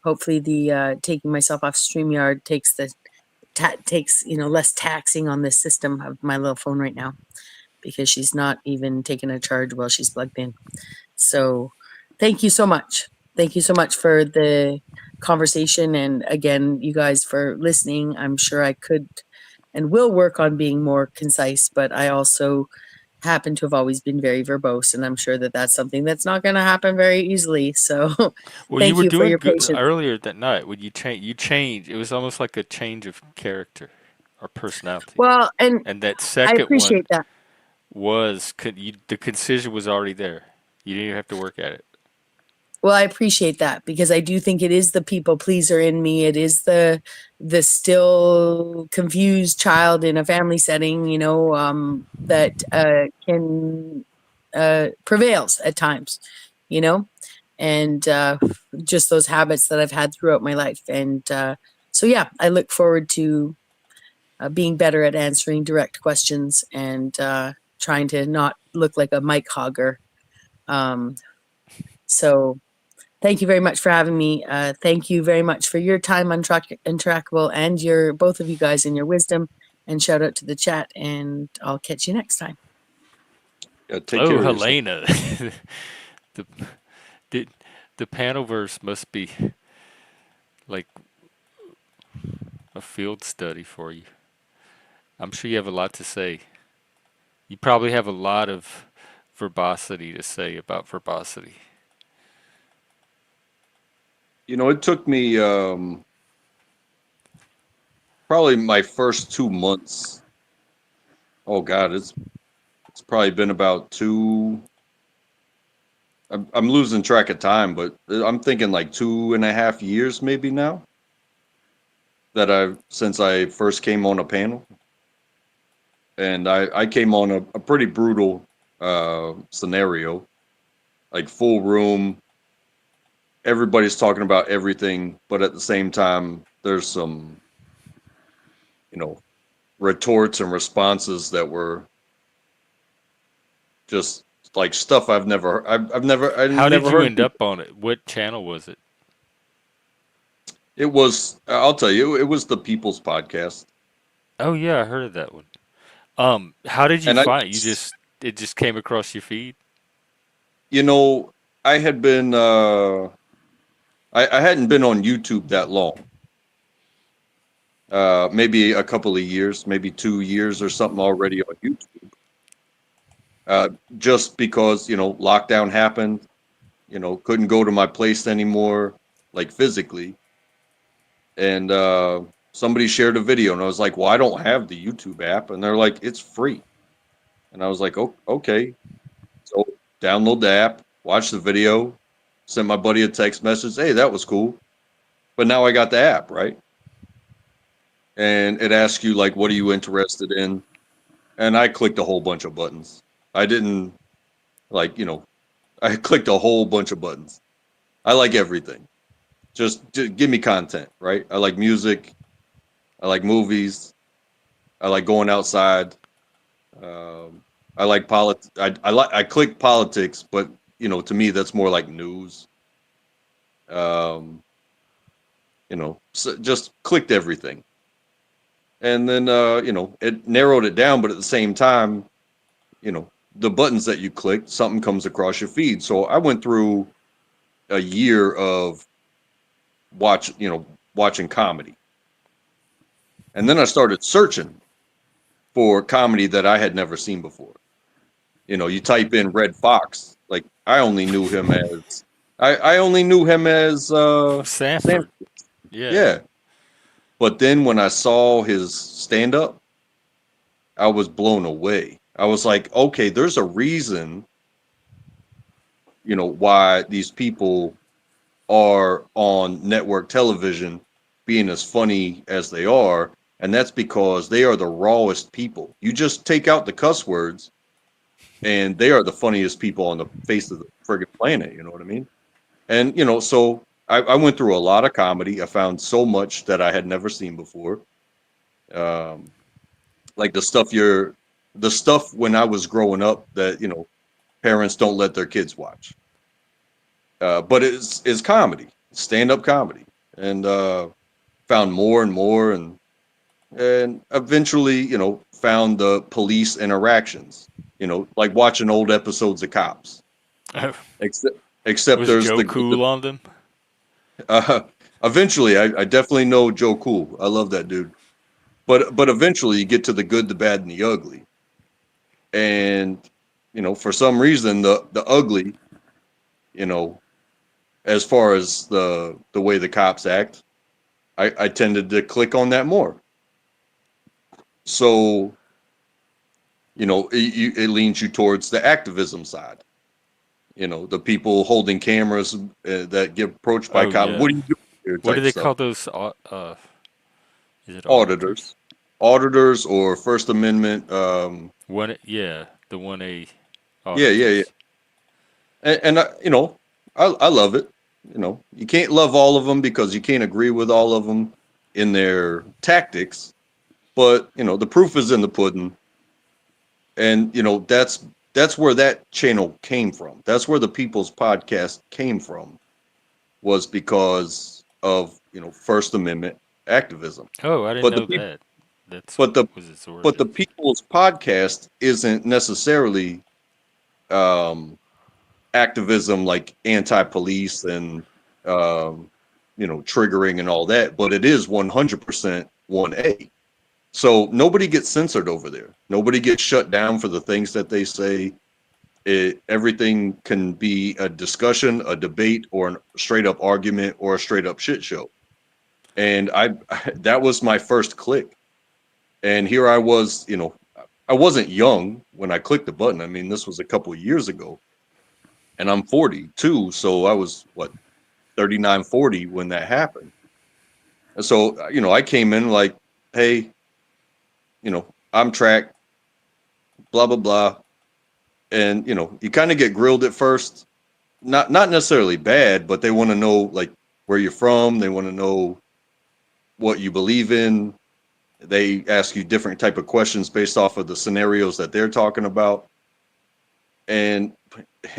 Hopefully, the taking myself off StreamYard takes less taxing on the system of my little phone right now, because she's not even taking a charge while she's plugged in. So thank you so much. Thank you so much for the conversation. And again, you guys for listening. I'm sure I could and will work on being more concise, but I also happen to have always been very verbose. And I'm sure that that's something that's not going to happen very easily. So Well, you thank were you for doing your good patience. earlier that night when you change. It was almost like a change of character or personality. Well, and And that I second one appreciate that. the concision was already there. You didn't even have to work at it. Well, I appreciate that, because I do think it is the people pleaser in me. It is the still confused child in a family setting, that can prevails at times, you know, and just those habits that I've had throughout my life. And so, yeah, I look forward to being better at answering direct questions and trying to not look like a mic hogger. Um, so thank you very much for having me. Thank you very much for your time on Intrackable, and your both of you guys and your wisdom. And shout out to the chat. And I'll catch you next time. Yeah, take Oh, care of yourself. Helena. the, the the panelverse must be like a field study for you. I'm sure you have a lot to say. You probably have a lot of verbosity to say about verbosity. It took me probably my first 2 months. Oh God, it's probably been about two. I'm losing track of time, but I'm thinking like 2.5 years maybe now since I first came on a panel, and I came on a pretty brutal scenario, like full room. Everybody's talking about everything, but at the same time, there's some, retorts and responses that were just like stuff I How did never you heard end before. up on it? What channel was it? It was, I'll tell you, it was the People's Podcast, Oh yeah, I heard of that one. How did you and find it just came across your feed? you know, I had been, I hadn't been on YouTube that long. Maybe a couple of years, maybe 2 years or something already on YouTube. Just because lockdown happened, couldn't go to my place anymore, like physically, and somebody shared a video, and I was like, "Well, I don't have the YouTube app," and they're like, "It's free," and I was like, "Oh, okay." So download the app, watch the video, sent my buddy a text message, "Hey, that was cool," but now I got the app, right? And it asks you like, "What are you interested in?" And I clicked a whole bunch of buttons. I didn't like, I clicked a whole bunch of buttons. I like everything. Just give me content, right? I like music. I like movies. I like going outside. I like politics. I click politics, but to me that's more like news. Um, so just clicked everything, and then it narrowed it down. But at the same time, the buttons that you click, something comes across your feed. So I went through a year of watching comedy, and then I started searching for comedy that I had never seen before. You type in Red Fox, like I only knew him as I only knew him as From Sam. Sanford. Yeah. Yeah. But then when I saw his stand up, I was blown away. I was like, okay, there's a reason, why these people are on network television being as funny as they are. And that's because they are the rawest people. You just take out the cuss words, and they are the funniest people on the face of the friggin' planet. You know what I mean? And so I went through a lot of comedy. I found so much that I had never seen before. Um, like the stuff when I was growing up that parents don't let their kids watch. But it's comedy, stand up comedy, and found more and more, and eventually found the police interactions. Like watching old episodes of Cops. Except except Was there's Joe the cool on them? uh, eventually I definitely know Joe Cool. I love that dude. But eventually you get to the good, the bad, and the ugly. And for some reason the ugly, you know, as far as the way the cops act, I tended to click on that more. So it leans you towards the activism side. The people holding cameras that get approached by Oh cops. yeah. What are you doing here? What do Type they stuff. call those? Is it auditors? Auditors or First Amendment. Yeah, the 1A Yeah. auditors. And I love it. You can't love all of them because you can't agree with all of them in their tactics. But the proof is in the pudding, and that's where that channel came from. That's where the People's Podcast came from. Was because of First Amendment activism. Oh, I didn't But the know people, that. That's but the was its but the origins. People's Podcast isn't necessarily um, activism like anti-police and triggering and all that, but it is 100% 1A. So nobody gets censored over there. Nobody gets shut down for the things that they say. Everything can be a discussion, a debate, or a straight up argument, or a straight up shit show. And that was my first click. And here I was, I wasn't young when I clicked the button. I mean, this was a couple of years ago, and I'm 42, so I was what 39, 40 when that happened. And so, I came in like, hey, I'm track, blah blah blah, and you kind of get grilled at first, not necessarily bad, but they want to know like where you're from. They want to know what you believe in. They ask you different type of questions based off of the scenarios that they're talking about, and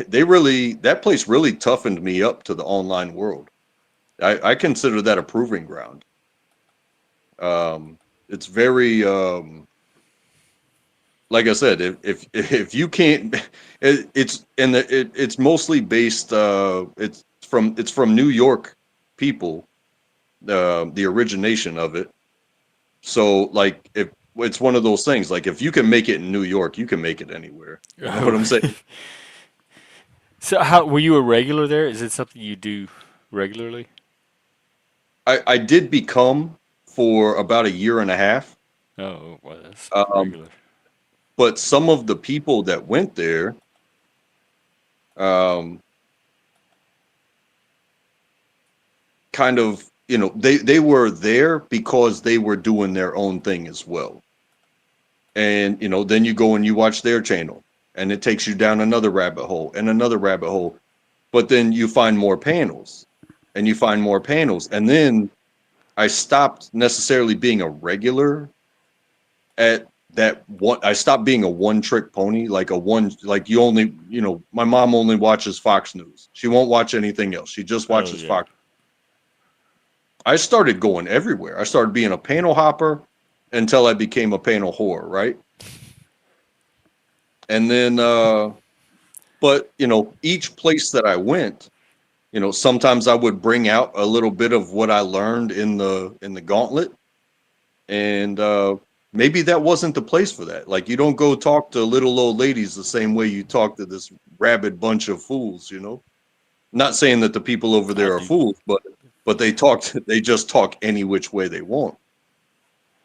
that place really toughened me up to the online world. I consider that a proving ground. It's very like I said, if you can't, it's mostly based. It's from New York people, the origination of it. So like if it's one of those things, like if you can make it in New York, you can make it anywhere. You know what Oh. I'm saying? So how were you a regular there? Is it something you do regularly? I did become for about a year and a half, Oh, well, that's um, regular. but some of the people that went there, um, kind of, they were there because they were doing their own thing as well. And then you go and you watch their channel, and it takes you down another rabbit hole and another rabbit hole. But then you find more panels, and you find more panels, and then I stopped necessarily being a regular at that one. I stopped being a one trick pony, like a one, like you only, my mom only watches Fox News. She won't watch anything else. She just Oh watches yeah. Fox. I started going everywhere. I started being a panel hopper until I became a panel whore, right? And then, but each place that I went, sometimes I would bring out a little bit of what I learned in the gauntlet, and maybe that wasn't the place for that. Like you don't go talk to little old ladies the same way you talk to this rabid bunch of fools. Not saying that the people over I there are do. fools, but they just talk any which way they want.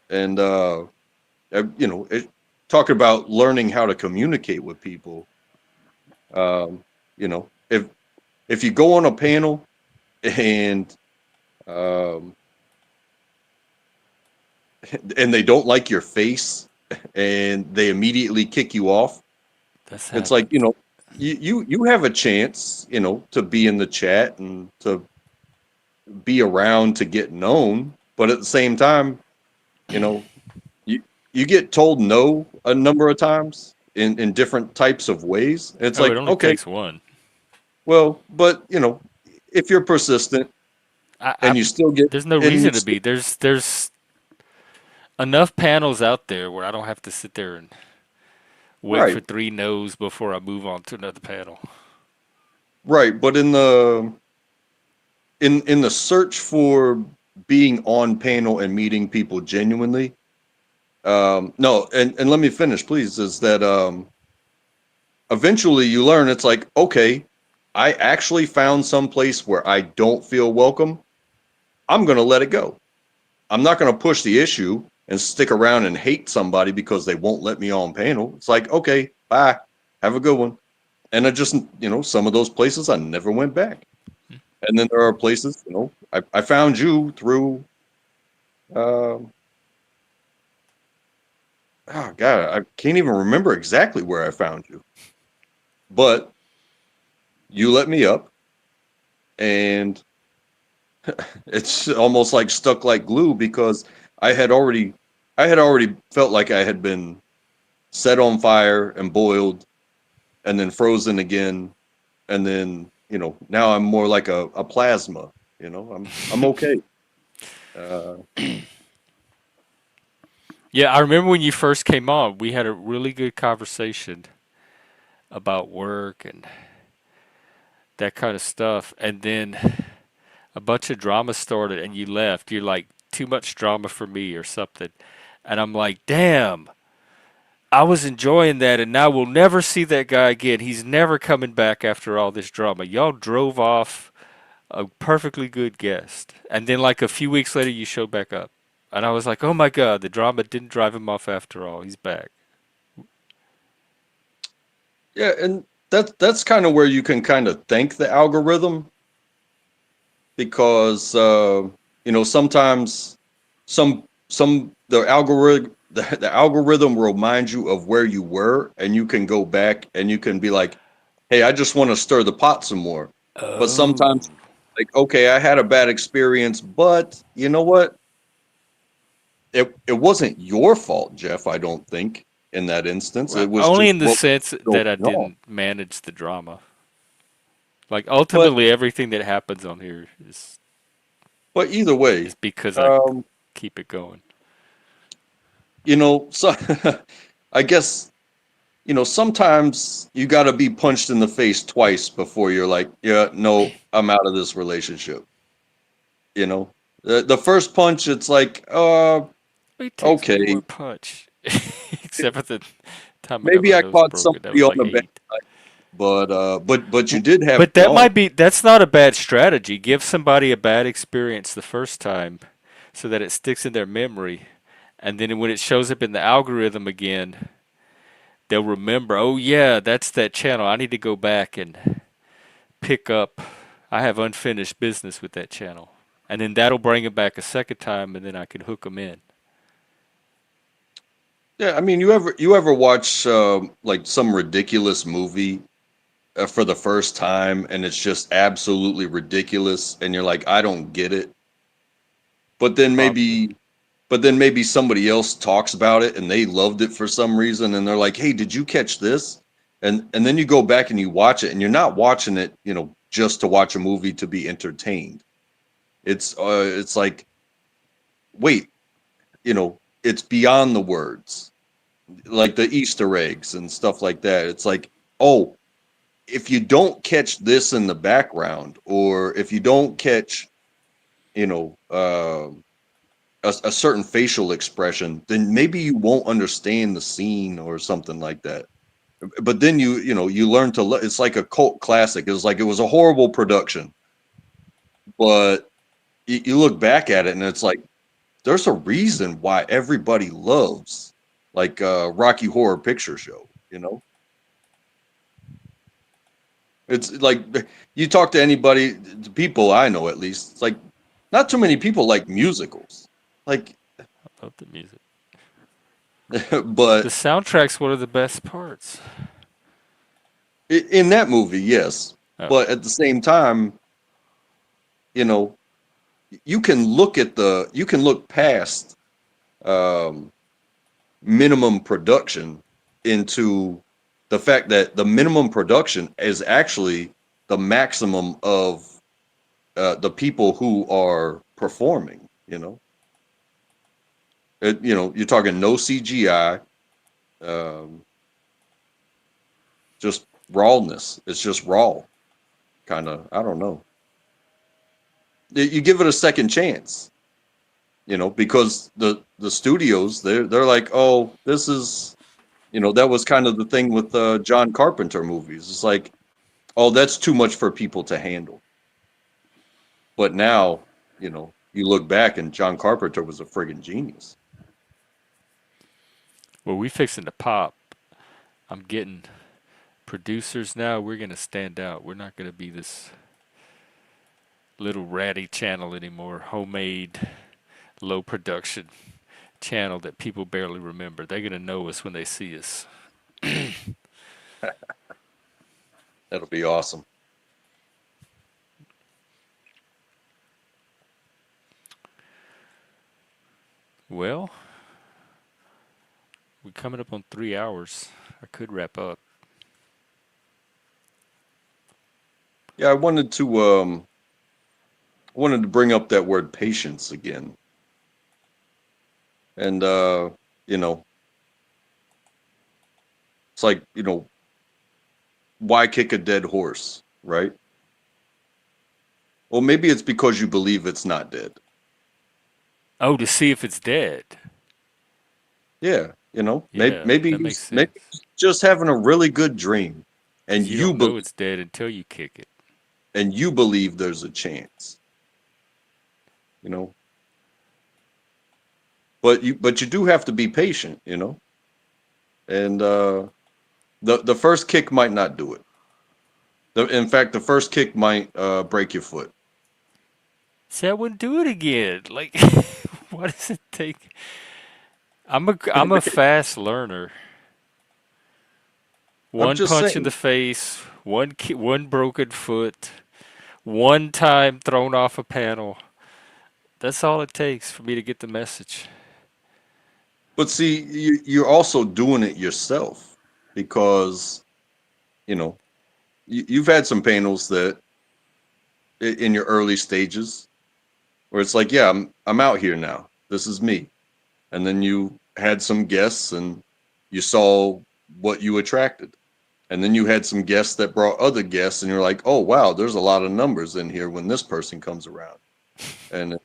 And talk about learning how to communicate with people. Um, if you go on a panel and um, and they don't like your face and they immediately kick you off, That's it's like happened. you have a chance, to be in the chat and to be around to get known, but at the same time, you know, you you get told no a number of times in different types of ways. And it's Oh, it like, only okay, takes one. well, but if you're persistent I and you still get there's no and you reason to still, be. There's enough panels out there where I don't have to sit there and wait for right, three no's before I move on to another panel. right, but in the search for being on panel and meeting people genuinely, no, and let me finish, please, is that eventually you learn it's like, okay, I actually found some place where I don't feel welcome. I'm going to let it go. I'm not going to push the issue and stick around and hate somebody because they won't let me on panel. It's like, okay, bye. Have a good one. And I just, some of those places I never went back. And then there are places, I found you through, um, oh God, I can't even remember exactly where I found you, but you let me up, and it's almost like stuck like glue because I had already, I had already felt like I had been set on fire and boiled and then frozen again, and then now I'm more like a plasma. I'm okay. Uh, Yeah, I remember when you first came on, we had a really good conversation about work and that kind of stuff, and then a bunch of drama started and you left. You're like, too much drama for me or something. And I'm like, damn, I was enjoying that, and now we'll never see that guy again. He's never coming back after all this drama. Y'all drove off a perfectly good guest. And then, like, a few weeks later, you showed back up. And I was like, oh my God, the drama didn't drive him off after all. He's back. yeah, and that's kind of where you can kind of thank the algorithm because sometimes the algorithm will remind you of where you were, and you can go back and you can be like, hey, I just want to stir the pot some more. But Oh. sometimes, like, okay, I had a bad experience, but you know what, it wasn't your fault, Jeff. I don't think in that instance Well, it was only just in the what sense was that I going on. didn't manage the drama. Like, but ultimately, everything that happens on here but either way, is because I um keep it going. so I guess sometimes you got to be punched in the face twice before you're like, yeah, no, I'm out of this relationship. The first punch, it's like, It takes one okay, more punch. Except for the time I got my maybe I nose caught broken. That somebody was on like the bad 8. side, but you did have But me that on. might be, that's not a bad strategy. Give somebody a bad experience the first time so that it sticks in their memory. And then when it shows up in the algorithm again, they'll remember, oh, yeah, that's that channel. I need to go back and pick up. I have unfinished business with that channel. And then that'll bring it back a second time, and then I can hook them in. Yeah, I mean, you ever watch like some ridiculous movie for the first time, and it's just absolutely ridiculous, and you're like, I don't get it. But then Probably. maybe but then maybe somebody else talks about it and they loved it for some reason, and they're like, hey, did you catch this? And then you go back and you watch it, and you're not watching it just to watch a movie to be entertained. It's like, wait, it's beyond the words, like the Easter eggs and stuff like that. It's like, oh, if you don't catch this in the background, or if you don't catch you know a certain facial expression, then maybe you won't understand the scene or something like that. But then you learn to it's like a cult classic. It was like, it was a horrible production, but you look back at it and it's like, there's a reason why everybody loves, like, Rocky Horror Picture Show. It's like, you talk to anybody, to people I know, at least, it's like, not too many people like musicals, like, I love the music. The but soundtrack's one of the best parts. In that movie, yes. Oh, But at the same time, you know, you can look past um, minimum production into the fact that the minimum production is actually the maximum of the people who are performing. You're talking no CGI, um, just rawness. It's just raw, kind of. I don't know. You give it a second chance, because the studios they're like, oh, this is, that was kind of the thing with John Carpenter movies. It's like, oh, that's too much for people to handle. But now, you look back and John Carpenter was a friggin' genius. well, we fixing to pop. I'm getting producers now. We're gonna stand out. We're not gonna be this little ratty channel anymore. Homemade, low production channel that people barely remember. They're gonna know us when they see us. That'll be awesome. Well, we're coming up on 3 hours. I could wrap up. Yeah, I wanted to bring up that word patience again. And you know, it's like, why kick a dead horse, right? Well, maybe it's because you believe it's not dead. Oh, to see if it's dead. Yeah, maybe Yeah, maybe that you makes maybe sense. just having a really good dream, and Because you you don't know believe it's dead until you kick it. there's a chance, you know. But you do have to be patient, and the first kick might not do it. In fact, the first kick might break your foot. See, I wouldn't do it again. Like, what does it take? I'm a fast learner. I'm One just punch in saying. the face, one broken foot, one time thrown off a panel. That's all it takes for me to get the message. But see, you're also doing it yourself because you know you've had some panels that in your early stages where it's like, yeah, I'm out here now. This is me. And then you had some guests and you saw what you attracted. And then you had some guests that brought other guests and you're like, oh wow, there's a lot of numbers in here when this person comes around. And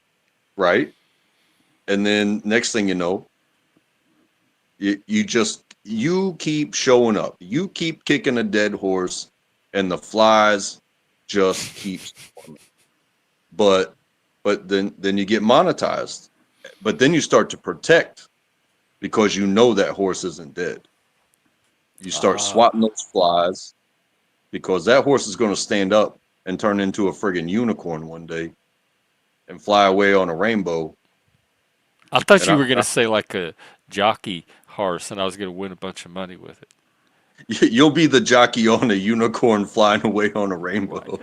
right? And then next thing you know, you keep showing up. You keep kicking a dead horse and the flies just keep swarming. But then you get monetized. But then you start to protect because you know that horse isn't dead. You start swatting Ah, those flies because that horse is going to stand up and turn into a friggin' unicorn one day and fly away on a rainbow. I thought And you were gonna say like a jockey horse, and I was gonna win a bunch of money with it. you'll be the jockey on a unicorn flying away on a What? rainbow.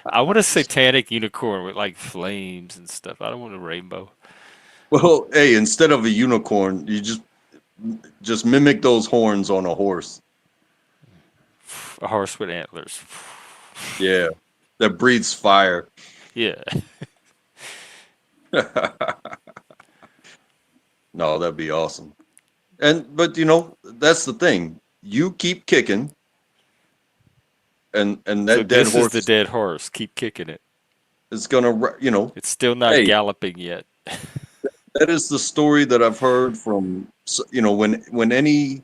I want a satanic unicorn with like flames and stuff. I don't want a rainbow. Well, hey, instead of a unicorn, you just mimic those horns on a horse. A horse with antlers. Yeah, that breathes fire. Yeah. No, that'd be awesome. But that's the thing. You keep kicking, and So that dead this is horse the dead horse. Keep kicking it. is gonna. It's still not Hey, galloping yet. that is the story that I've heard from. When any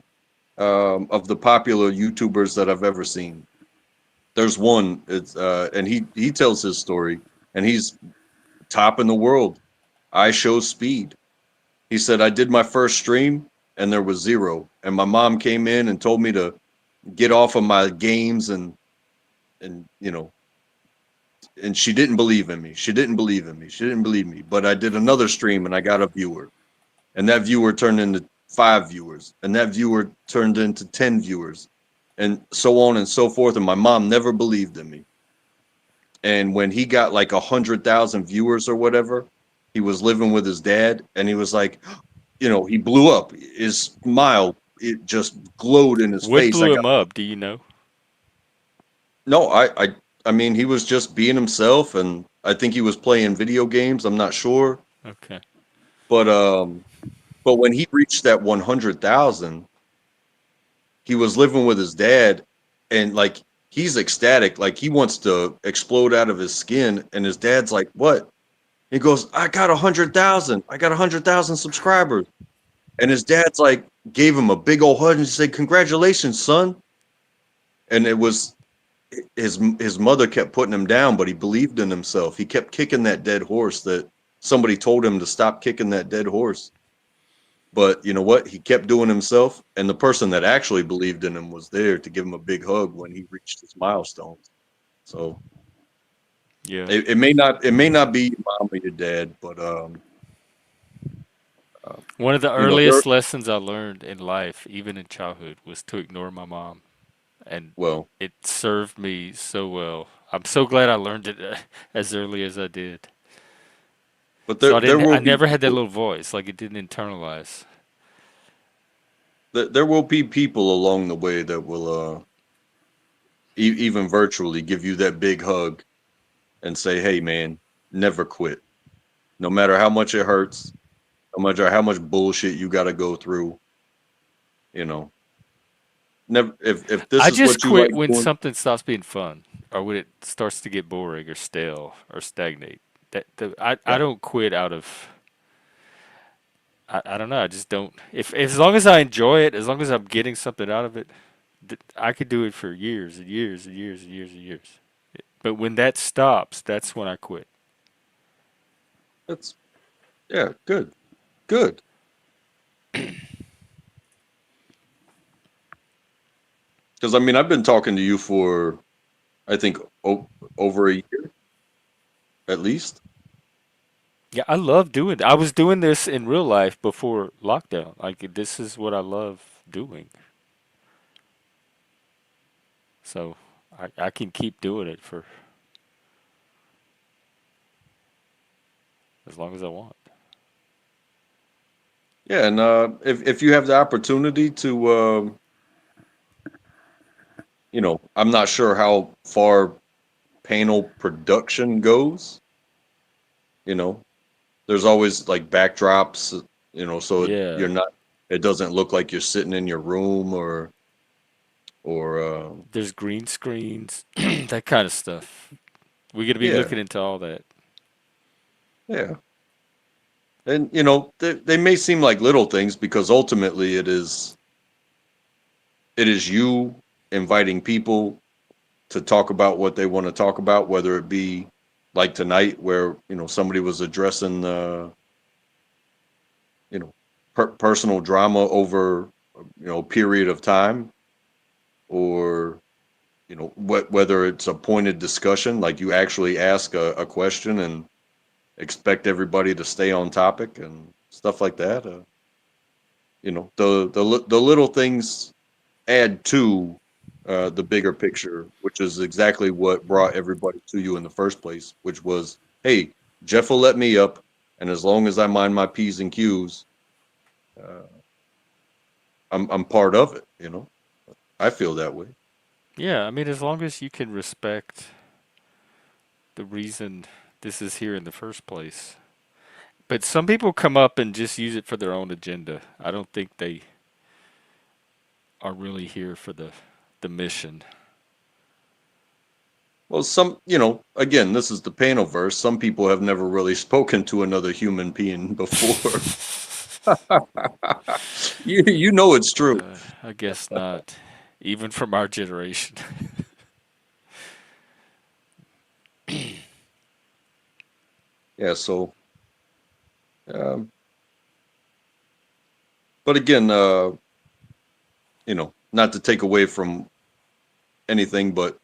of the popular YouTubers that I've ever seen. There's one. It's and he tells his story, and he's top in the world. I show speed. He said I did my first stream and there was zero, and my mom came in and told me to get off of my games and and she didn't believe in me. She didn't believe in me. She didn't believe me. But I did another stream and I got a viewer, and that viewer turned into 5 viewers, and that viewer turned into 10 viewers, and so on and so forth. And my mom never believed in me. And when he got like 100,000 viewers or whatever, he was living with his dad, and he was like, he blew up. His smile, it just glowed in his What face. blew him up? Do you know? No, I mean, he was just being himself, and I think he was playing video games. I'm not sure, Okay. but when he reached that 100,000, he was living with his dad, and like he's ecstatic, like he wants to explode out of his skin, and his dad's like, "What?" He goes, "I got 100,000. I got 100,000 subscribers," and his dad's like, gave him a big old hug and said, "Congratulations, son." And it was his mother kept putting him down, but he believed in himself. He kept kicking that dead horse that somebody told him to stop kicking that dead horse. But you know what? He kept doing himself, and the person that actually believed in him was there to give him a big hug when he reached his milestones. So Yeah. it may not be your mom or your dad, but One of the they're earliest lessons I learned in life, even in childhood, was to ignore my mom, and well, it served me so well. I'm so glad I learned it as early as I did. but So there will I be never had that people. little voice, like it didn't internalize. There will be people along the way that will even virtually give you that big hug and say, "Hey, man, never quit. No matter how much it hurts, no matter how much bullshit you got to go through, you know, never. If this I is just what you quit like when doing, something stops being fun, or when it starts to get boring or stale or stagnate. I yeah, don't quit out of I don't know. I just don't. If as long as I enjoy it, as long as I'm getting something out of it, I could do it for years and years and years and years and years. But when that stops, that's when I quit. that's yeah, good, good. Because I mean, I've been talking to you for I think over a year at least. Yeah, I love doing. I was doing this in real life before lockdown. Like this is what I love doing. So I can keep doing it for as long as I want. Yeah, and if you have the opportunity to, I'm not sure how far panel production goes. You know, there's always like backdrops. So Yeah, it doesn't look like you're sitting in your room or there's green screens, that kind of stuff. We're gonna be yeah, looking into all that. yeah. And they may seem like little things because ultimately it is you inviting people to talk about what they want to talk about, whether it be like tonight where somebody was addressing you know personal drama over period of time, or whether it's a pointed discussion, like you actually ask a question and expect everybody to stay on topic and stuff like that. The little things add to the bigger picture, which is exactly what brought everybody to you in the first place, which was, hey, Jeff will let me up, and as long as I mind my P's and Q's, uh, I'm part of it. I feel that way. Yeah, I mean, as long as you can respect the reason this is here in the first place. But some people come up and just use it for their own agenda. I don't think they are really here for the mission. Well, again, this is the panel verse. Some people have never really spoken to another human being before. You know it's true. I guess not, even from our generation. Yeah. So, um, but again, not to take away from anything, but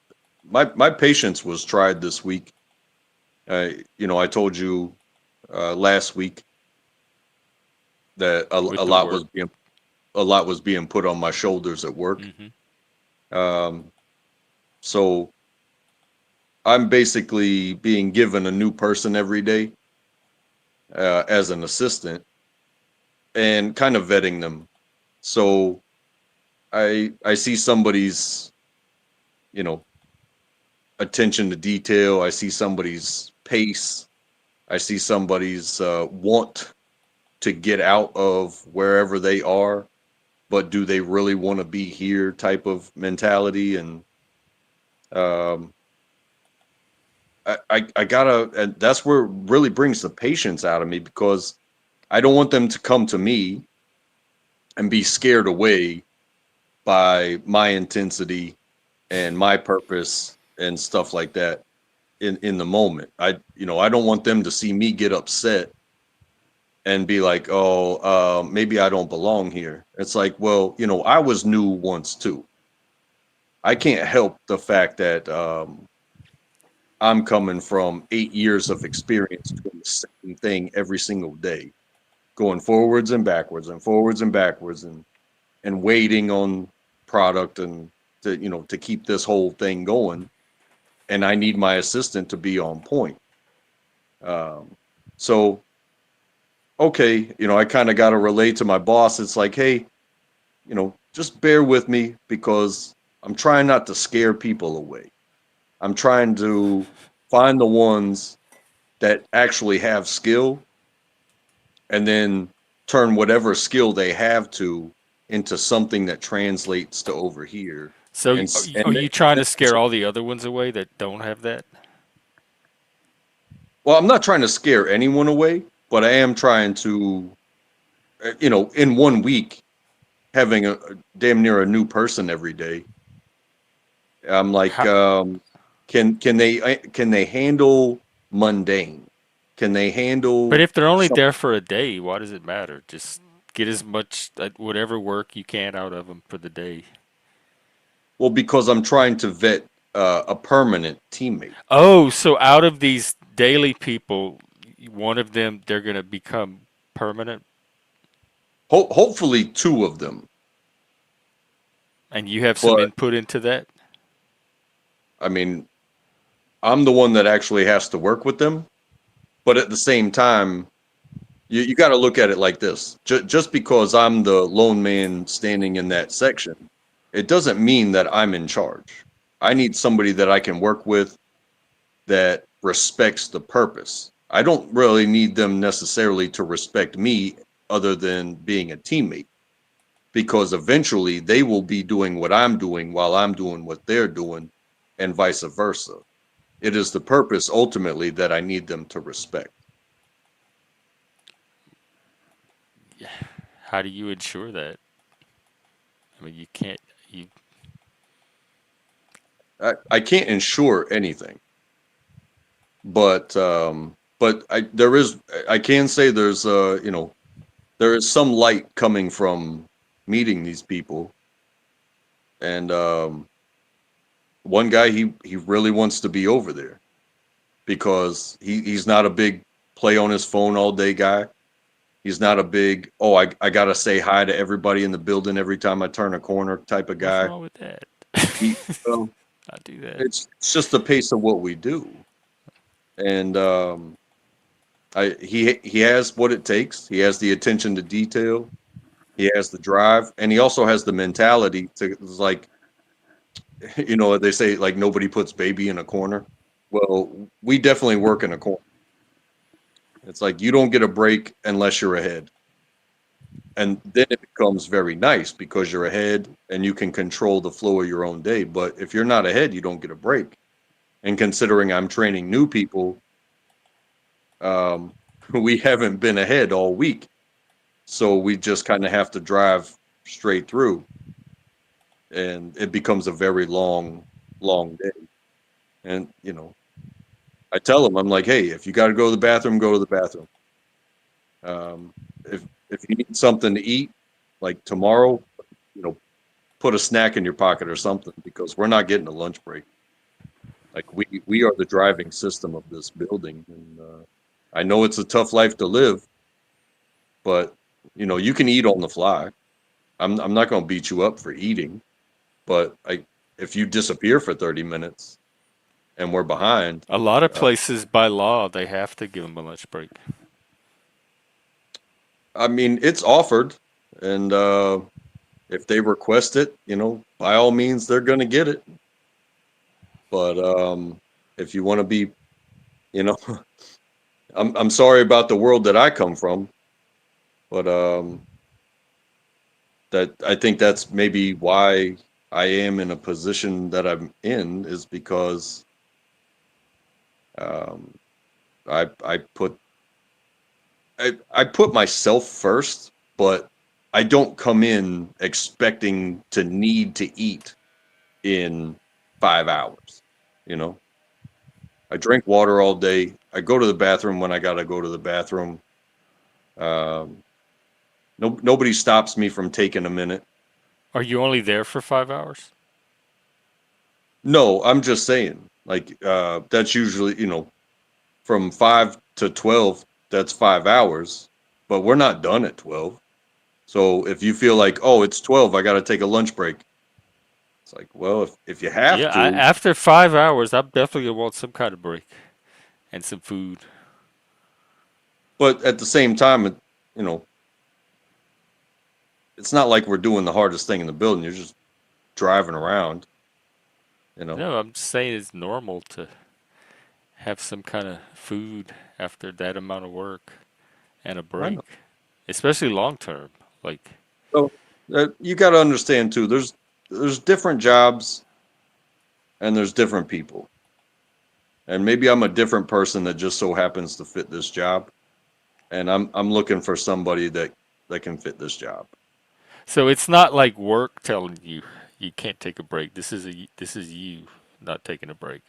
my patience was tried this week. I told you last week that a With the lot work. was being put on my shoulders at work. Hmm. Um, so I'm basically being given a new person every day as an assistant and kind of vetting them. So I see somebody's, you know, attention to detail. I see somebody's pace. I see somebody's want to get out of wherever they are, but do they really want to be here type of mentality. And um, I gotta, and that's where it really brings the patience out of me, because I don't want them to come to me and be scared away by my intensity and my purpose and stuff like that in the moment. I don't want them to see me get upset and be like, oh, maybe I don't belong here. It's like, well, I was new once too. I can't help the fact that I'm coming from 8 years of experience doing the same thing every single day, going forwards and backwards and forwards and backwards, and waiting on product, and to keep this whole thing going. And I need my assistant to be on point. So okay, I kind of got to relate to my boss. It's like, hey, just bear with me, because I'm trying not to scare people away. I'm trying to find the ones that actually have skill, and then turn whatever skill they have to into something that translates to over here. So And are then, you trying to scare all the other ones away that don't have that? well, I'm not trying to scare anyone away, but I am trying to, in 1 week, having a damn near a new person every day. I'm like, How, can they handle mundane? Can they but handle if they're only some? there for a day, why does it matter? Just get as much whatever work you can out of them for the day. Well, because I'm trying to vet a permanent teammate. Oh, so out of these daily people, one of them they're gonna become permanent, Hopefully, two of them. and you have some But input into that. I mean, I'm the one that actually has to work with them. But at the same time, you got to look at it like this: just because I'm the lone man standing in that section, it doesn't mean that I'm in charge. I need somebody that I can work with that respects the purpose. I don't really need them necessarily to respect me, other than being a teammate, because eventually they will be doing what I'm doing while I'm doing what they're doing, and vice versa. It is the purpose ultimately that I need them to respect. How do you ensure that? I mean, you can't. You I can't ensure anything, but I can say there is some light coming from meeting these people. And one guy, he really wants to be over there, because he's not a big play on his phone all day guy. He's not a big, oh, I gotta say hi to everybody in the building every time I turn a corner type of what's guy. wrong with that? He, well, I do that. it's just the pace of what we do. And he has what it takes. He has the attention to detail. He has the drive, and he also has the mentality to, like, they say, like, nobody puts baby in a corner. Well, we definitely work in a corner. It's like you don't get a break unless you're ahead. And then it becomes very nice because you're ahead and you can control the flow of your own day. But if you're not ahead, you don't get a break. And considering I'm training new people, um, we haven't been ahead all week. So we just kind of have to drive straight through. And it becomes a very long, long day. And, I tell them, I'm like, hey, if you got to go to the bathroom, go to the bathroom. Um, if you need something to eat, like tomorrow, you know, put a snack in your pocket or something, because we're not getting a lunch break. Like, we are the driving system of this building, and I know it's a tough life to live, but you can eat on the fly. I'm not going to beat you up for eating, but if you disappear for 30 minutes and we're behind, A lot of uh, places by law they have to give them a lunch break. I mean, it's offered, and if they request it, by all means, they're going to get it. But if you want to be, you know, I'm sorry about the world that I come from, but that I think that's maybe why I am in a position that I'm in is because um, I put myself first, but I don't come in expecting to need to eat in 5 hours. You know, I drink water all day. I go to the bathroom when I gotta go to the bathroom. Um, nobody stops me from taking a minute. Are you only there for 5 hours? No, I'm just saying, like, that's usually, from 5 to 12, that's 5 hours, but we're not done at 12. So if you feel like, oh, it's 12, I got to take a lunch break. It's like, well, if you have Yeah, to, after 5 hours, I'm definitely gonna want some kind of break and some food. but at the same time, you know, it's not like we're doing the hardest thing in the building. You're just driving around, you know. No, I'm just saying it's normal to have some kind of food after that amount of work and a I break, know. especially long term. Like, So you got to understand too. There's different jobs and there's different people, and maybe I'm a different person that just so happens to fit this job, and I'm looking for somebody that can fit this job. so it's not like work telling you you can't take a break. This is you not taking a break.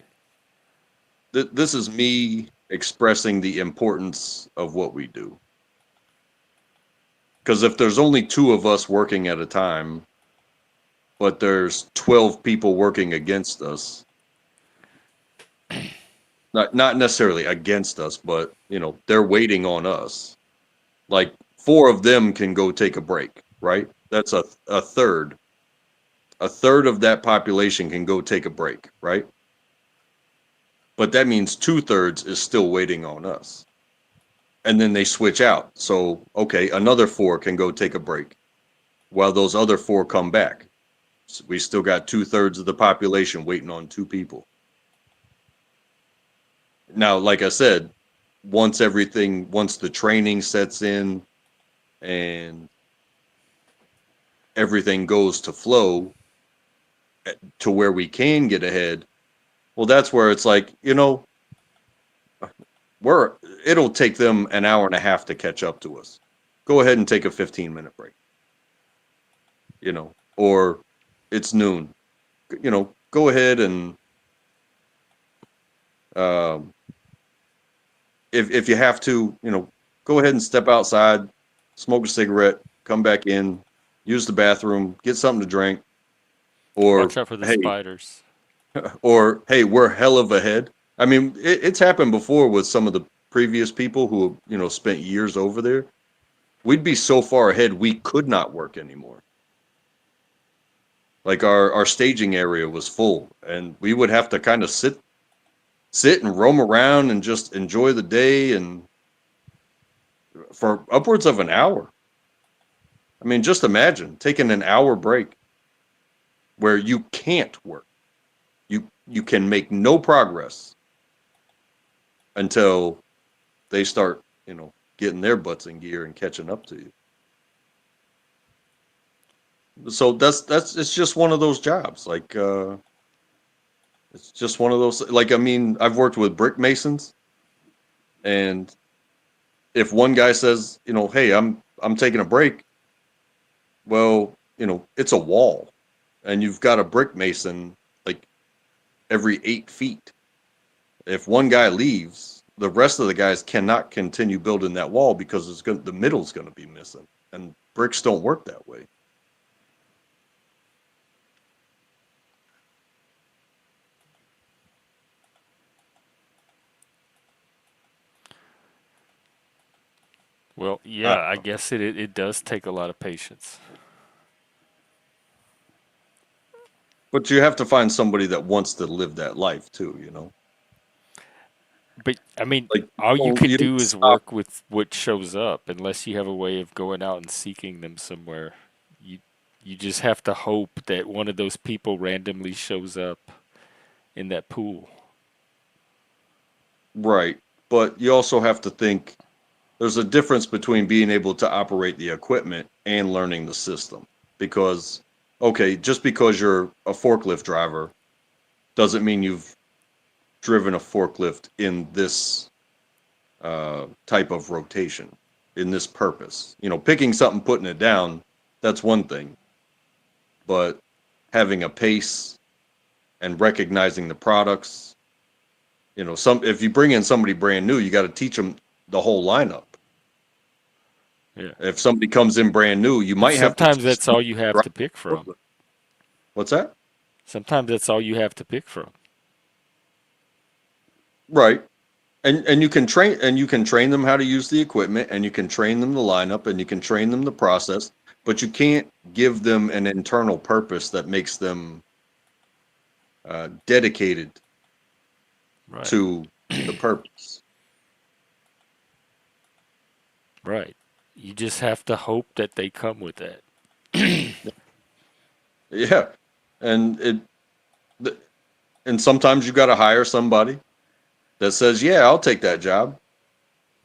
This is me expressing the importance of what we do. Because if there's only two of us working at a time, but there's 12 people working against us, not necessarily against us, but they're waiting on us. Like four of them can go take a break, right? That's a third. A third of that population can go take a break, right? But that means 2/3 is still waiting on us. And then they switch out. So, okay, another four can go take a break while those other four come back. So we still got 2/3 of the population waiting on two people. Now, like I said, once the training sets in and everything goes to flow to where we can get ahead, well, that's where it's like, we're it'll take them an hour and a half to catch up to us. Go ahead and take a 15-minute break, or it's noon. Go ahead and um, if you have to, go ahead and step outside, smoke a cigarette, come back in, use the bathroom, get something to drink, or Watch out for the hey, spiders. we're hell of ahead. I mean, it's happened before with some of the previous people who spent years over there. We'd be so far ahead we could not work anymore. Like our staging area was full, and we would have to kind of sit and roam around and just enjoy the day and for upwards of an hour. I mean, just imagine taking an hour break where you can't work. You can make no progress until they start, getting their butts in gear and catching up to you. So that's it's just one of those jobs. Like it's just one of those, like, I mean, I've worked with brick masons, and if one guy says, hey, I'm taking a break, well, it's a wall and you've got a brick mason like every 8 feet. If one guy leaves, the rest of the guys cannot continue building that wall because the middle's going to be missing, and bricks don't work that way. Well, Uh, yeah, I guess it does take a lot of patience. But you have to find somebody that wants to live that life too, you know? But I mean, Like, all you can you don't do is stop. work with what shows up, unless you have a way of going out and seeking them somewhere. You you just have to hope that one of those people randomly shows up in that pool. Right. But you also have to think there's a difference between being able to operate the equipment and learning the system. Because, okay, just because you're a forklift driver doesn't mean you've driven a forklift in this type of rotation, in this purpose. You know, picking something, putting it down, that's one thing. But having a pace and recognizing the products, you know, some if you bring in somebody brand new, you got to teach them the whole lineup. Yeah. If somebody comes in brand new, you And might have to sometimes teach that's them all you to have drive to pick a from. forklift. What's that? Sometimes that's all you have to pick from. Right. And you can train them how to use the equipment, and you can train them the lineup, and you can train them the process, but you can't give them an internal purpose that makes them dedicated Right. to the purpose. Right. You just have to hope that they come with that. Yeah. And th- and sometimes you got to hire somebody that says, "Yeah, I'll take that job."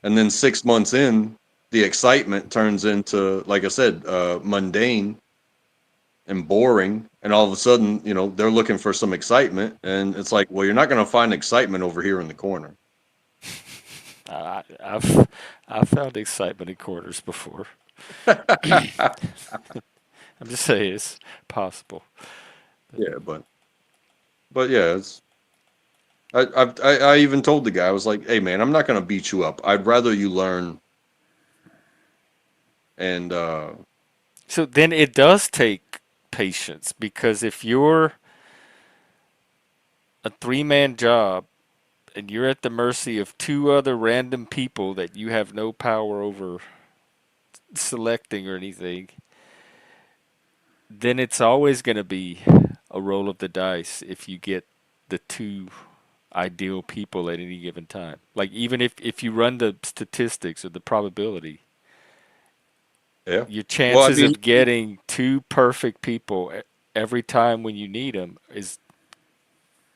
And then 6 months in, the excitement turns into, like I said, mundane and boring. And all of a sudden, you know, they're looking for some excitement, and it's like, well, you're not going to find excitement over here in the corner. I've found excitement in corners before. I'm just saying it's possible. Yeah, but yeah, it's I even told the guy, I was like, hey man, I'm not going to beat you up. I'd rather you learn and So then it does take patience, because if you're a three-man job and you're at the mercy of two other random people that you have no power over selecting or anything, then it's always going to be a roll of the dice if you get the two ideal people at any given time. Like, even if you run the statistics or the probability, yeah. your Well, I chances mean, of getting two perfect people every time when you need them is,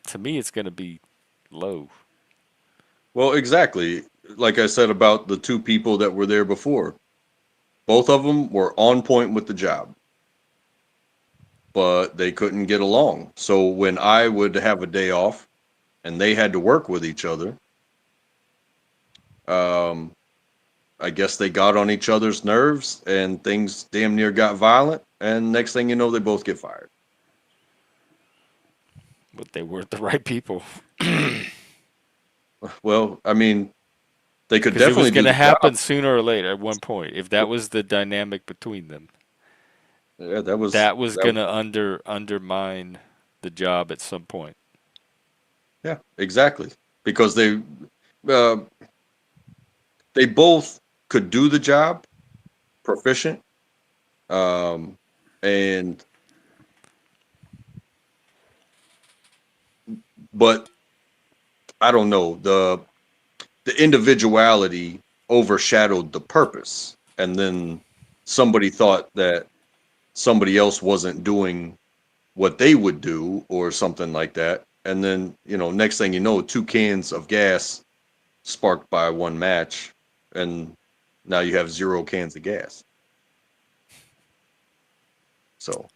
to me, it's going to be low. well, exactly. Like I said about the two people that were there before, both of them were on point with the job, but they couldn't get along. So when I would have a day off and they had to work with each other, um, I guess they got on each other's nerves and things damn near got violent. And next thing you know, they both get fired. But they weren't the right people, Well, I mean, they could because it was definitely going do to the job. happen sooner or later at one point. If that was the dynamic between them, Yeah, that was that. going to undermine the job at some point. Yeah, exactly. Because uh, they both could do the job, proficient, um, and but I don't know, the individuality overshadowed the purpose, and then somebody thought that somebody else wasn't doing what they would do or something like that, and then you know, next thing you know, two cans of gas sparked by one match, and now you have zero cans of gas. So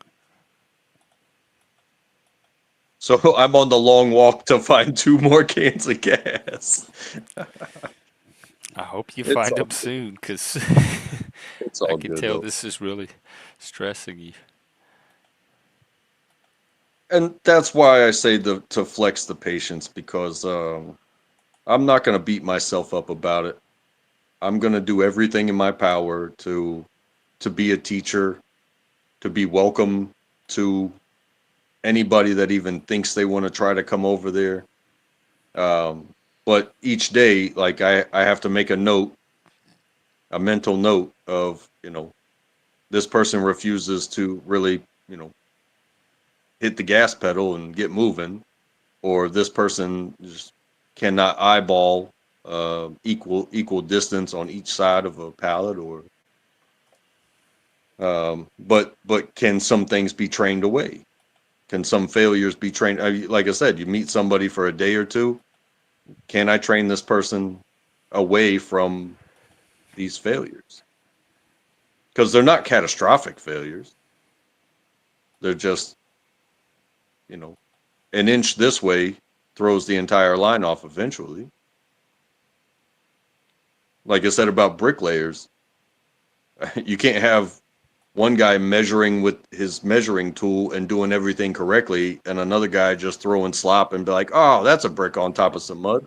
I'm on the long walk to find two more cans of gas. I hope you It's find all them soon, because it's I all can good tell though. this is really stressing you. And that's why I say to flex the patience, because I'm not going to beat myself up about it. I'm going to do everything in my power to be a teacher, to be welcome to anybody that even thinks they want to try to come over there. Um, but each day, like I have to make a note, a mental note of, you know, this person refuses to really, you know, hit the gas pedal and get moving, or this person just cannot eyeball equal distance on each side of a pallet, or but can some things be trained away? Can some failures be trained? Like I said, you meet somebody for a day or two. Can I train this person away from these failures? Because they're not catastrophic failures. They're just, an inch this way throws the entire line off eventually. Like I said about bricklayers, you can't have one guy measuring with his measuring tool and doing everything correctly, and another guy just throwing slop and be like, "Oh, that's a brick on top of some mud."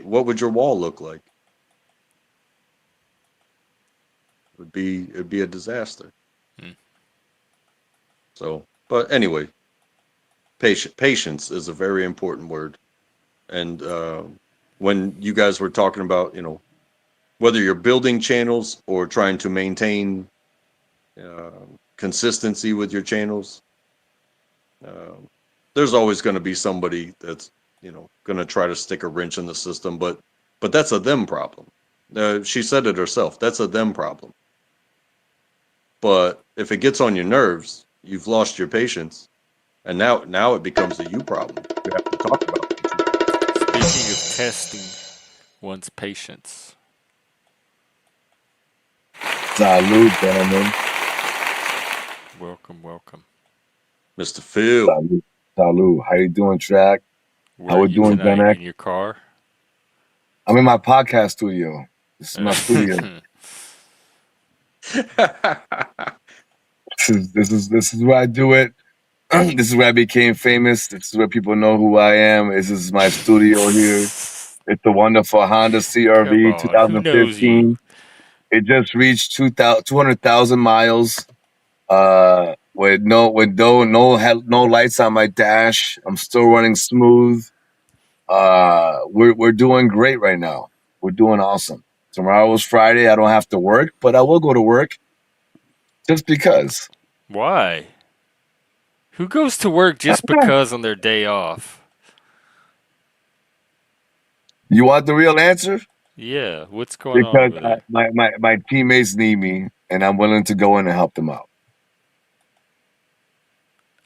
What would your wall look like? It'd be a disaster. Hmm. So, but anyway, patience is a very important word. And when you guys were talking about, whether you're building channels or trying to maintain consistency with your channels, there's always going to be somebody that's going to try to stick a wrench in the system, but that's a them problem. She said it herself. That's a them problem. But if it gets on your nerves, you've lost your patience, and now it becomes a you problem. You have to talk about it. Speaking of testing one's patience. Salute, gentlemen. Welcome. Mr. Phil. Salute. Salute. How you doing, Track? Where How are we you doing, tonight? Gen X? In your car? I'm in my podcast studio. This is my studio. This is where I do it. This is where I became famous. This is where people know who I am. This is my studio here. It's the wonderful Honda Come CRV on, who knows you? 2015. It just reached 200,000 miles. With no lights on my dash. I'm still running smooth. We're doing great right now. We're doing awesome. Tomorrow is Friday. I don't have to work, but I will go to work just because. Why? Who goes to work just because on their day off? You want the real answer? Yeah, what's going on Because over there? my teammates need me, and I'm willing to go in and help them out.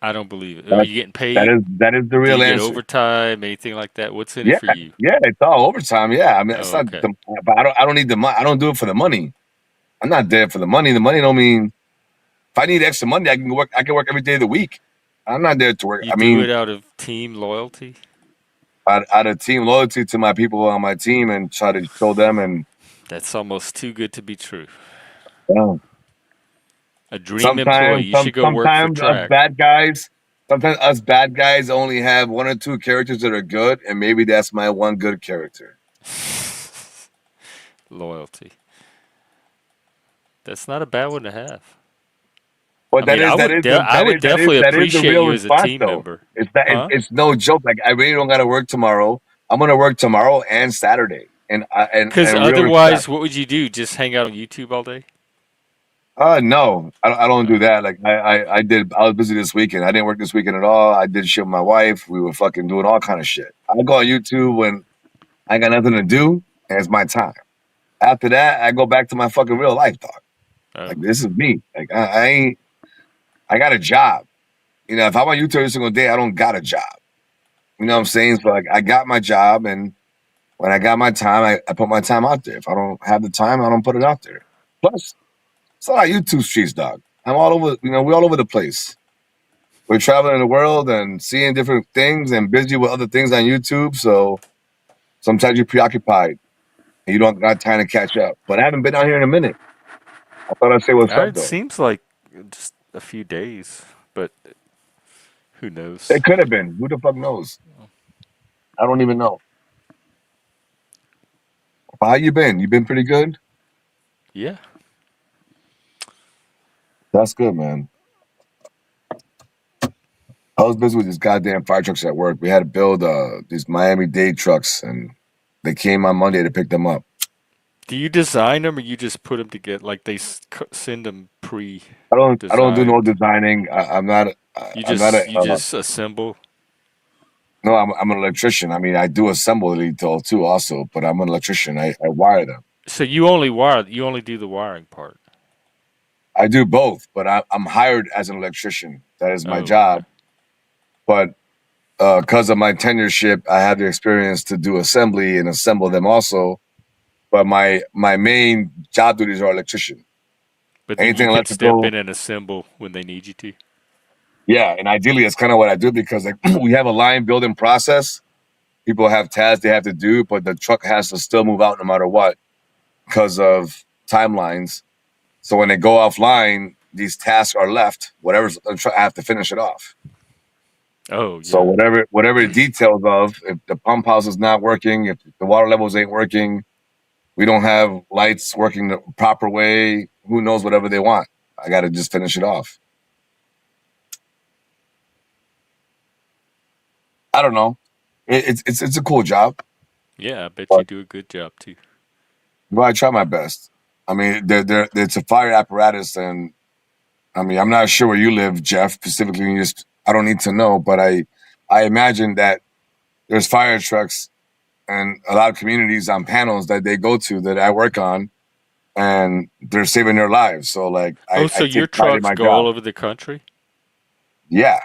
I don't believe it. Are you getting paid? That is the Do real you get answer. overtime, anything like that? What's in it Yeah, for you? it's all overtime. Yeah, I mean, it's Oh, not. okay. But I don't need the money. I don't do it for the money. I'm not there for the money. The money don't mean. If I need extra money, I can work. I can work every day of the week. I'm not there to work. You I do mean, it out of team loyalty? out of team loyalty to my people on my team and try to show them and That's almost too good to be true. um, A dream employee. You should go work for sometimes Track. us bad guys only have one or two characters that are good, and maybe that's my one good character. Loyalty. That's not a bad one to have. But I mean, I would definitely the appreciate real you as a response team though. member. Huh? It's no joke. Like I really don't got to work tomorrow. I'm gonna work tomorrow and Saturday, and Because real respect. otherwise, what would you do? Just hang out on YouTube all day? No, I don't do Oh, that. Like I was busy this weekend. I didn't work this weekend at all. I did shit with my wife. We were fucking doing all kind of shit. I go on YouTube when I ain't got nothing to do, and it's my time. After that, I go back to my fucking real life, dog. oh. Like this is me. Like I ain't. I got a job. If I'm on YouTube every single day, I don't got a job. You know what I'm saying? So like I got my job, and when I got my time, I put my time out there. If I don't have the time, I don't put it out there. Plus, it's a lot of YouTube streets, dog. I'm all over, we're all over the place. We're traveling the world and seeing different things and busy with other things on YouTube. So sometimes you're preoccupied and you don't got time to catch up. But I haven't been out here in a minute. I thought I'd say what's up It though. seems like just a few days, but who knows? It could have been. Who the fuck knows? I don't even know. But how you been? You been pretty good? Yeah. That's good, man. I was busy with these goddamn fire trucks at work. We had to build these Miami-Dade trucks, and they came on Monday to pick them up. Do you design them or you just put them together? Like they send them I don't do no pre-designed. designing. I'm not a You just assemble. no. I'm an electrician. I mean, I do assembly too also, but I'm an electrician. I wire them. So you only wire. You only do the wiring part. I do both, but I'm hired as an electrician. That is my Oh, okay. job. But because of my tenureship, I have the experience to do assembly and assemble them also. But my main job duties are electrician. But then you Anything can step electrical, in and assemble when they need you to. yeah. And ideally, it's kind of what I do because like we have a line building process. People have tasks they have to do, but the truck has to still move out no matter what because of timelines. So when they go offline, these tasks are left. Whatever's I have to finish it off. Oh, So yeah. whatever the details of if the pump house is not working, if the water levels ain't working, we don't have lights working the proper way. Who knows whatever they want? I got to just finish it off. I don't know. It's a cool job, Yeah, I bet you but do a good job too. well, I try my best. I mean, it's a fire apparatus, and I mean, I'm not sure where you live, Jeff. Specifically, just I don't need to know, but I imagine that there's fire trucks and a lot of communities on panels that they go to that I work on, and they're saving their lives. So like, Oh, I so your take pride in trucks my go all job. over the country? Yeah,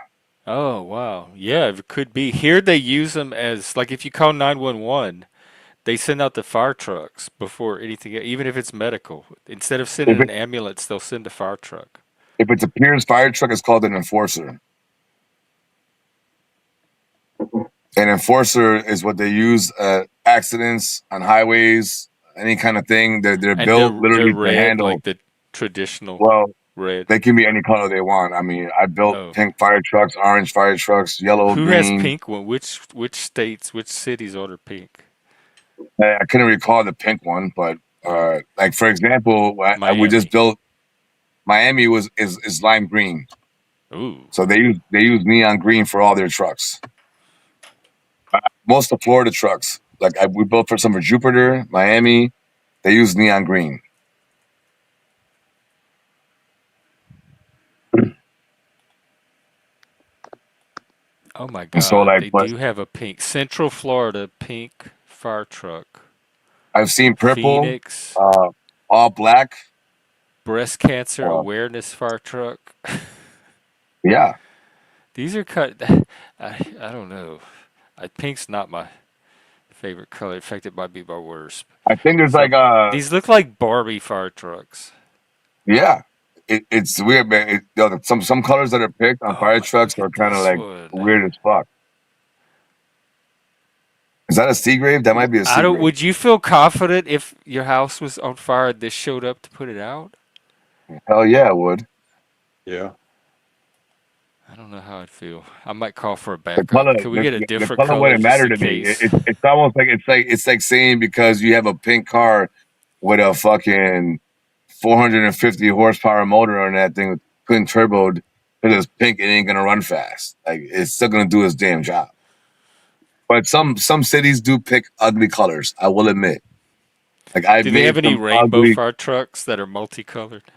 Oh, wow. Yeah, it could be. Here they use them as like if you call 911, they send out the fire trucks before anything, even if it's medical. Instead of sending if an it ambulance, they'll send a fire truck. if it's a Pierce fire truck, it's called an enforcer. An enforcer is what they use accidents on highways, any kind of thing. They're And built they're literally to red, handle. like the traditional Well, red. they can be any color they want. I mean, I built Oh. pink fire trucks, orange fire trucks, yellow, Who has green. pink one? Which states, which cities order pink? I couldn't recall the pink one, but Oh, like for example, we just Miami. built Miami is lime green, Ooh. so they use neon green for all their trucks. Most of Florida trucks, like we built for some for Jupiter, Miami, they use neon green. Oh my And so God, like, they but do have a pink. Central Florida pink fire truck. I've seen purple, Phoenix uh, all black. breast cancer Uh, awareness fire truck. yeah, These are cut. I don't know. Pink's not my favorite color. In fact, it might be my worst. I think there's like Some these look like Barbie fire trucks. yeah, it's weird, man. Some colors that are picked on Oh fire my, trucks look are at kind of this like one. weird as fuck. Is that a Seagrave? That might be a I don't. Seagrave. Would you feel confident if your house was on fire and this showed up to put it out? Hell yeah, I would. Yeah. I don't know how I'd feel. I might call for a The color, backup. Can we get a the different color color wouldn't just matter in to me. case? It's almost like it's like saying because you have a pink car with a fucking 450 horsepower motor on that thing with twin turbo, because it's pink, it ain't gonna run fast. Like it's still gonna do its damn job. But some cities do pick ugly colors. I will admit. Like I've Do they have made any some rainbow ugly. fire trucks that are multicolored?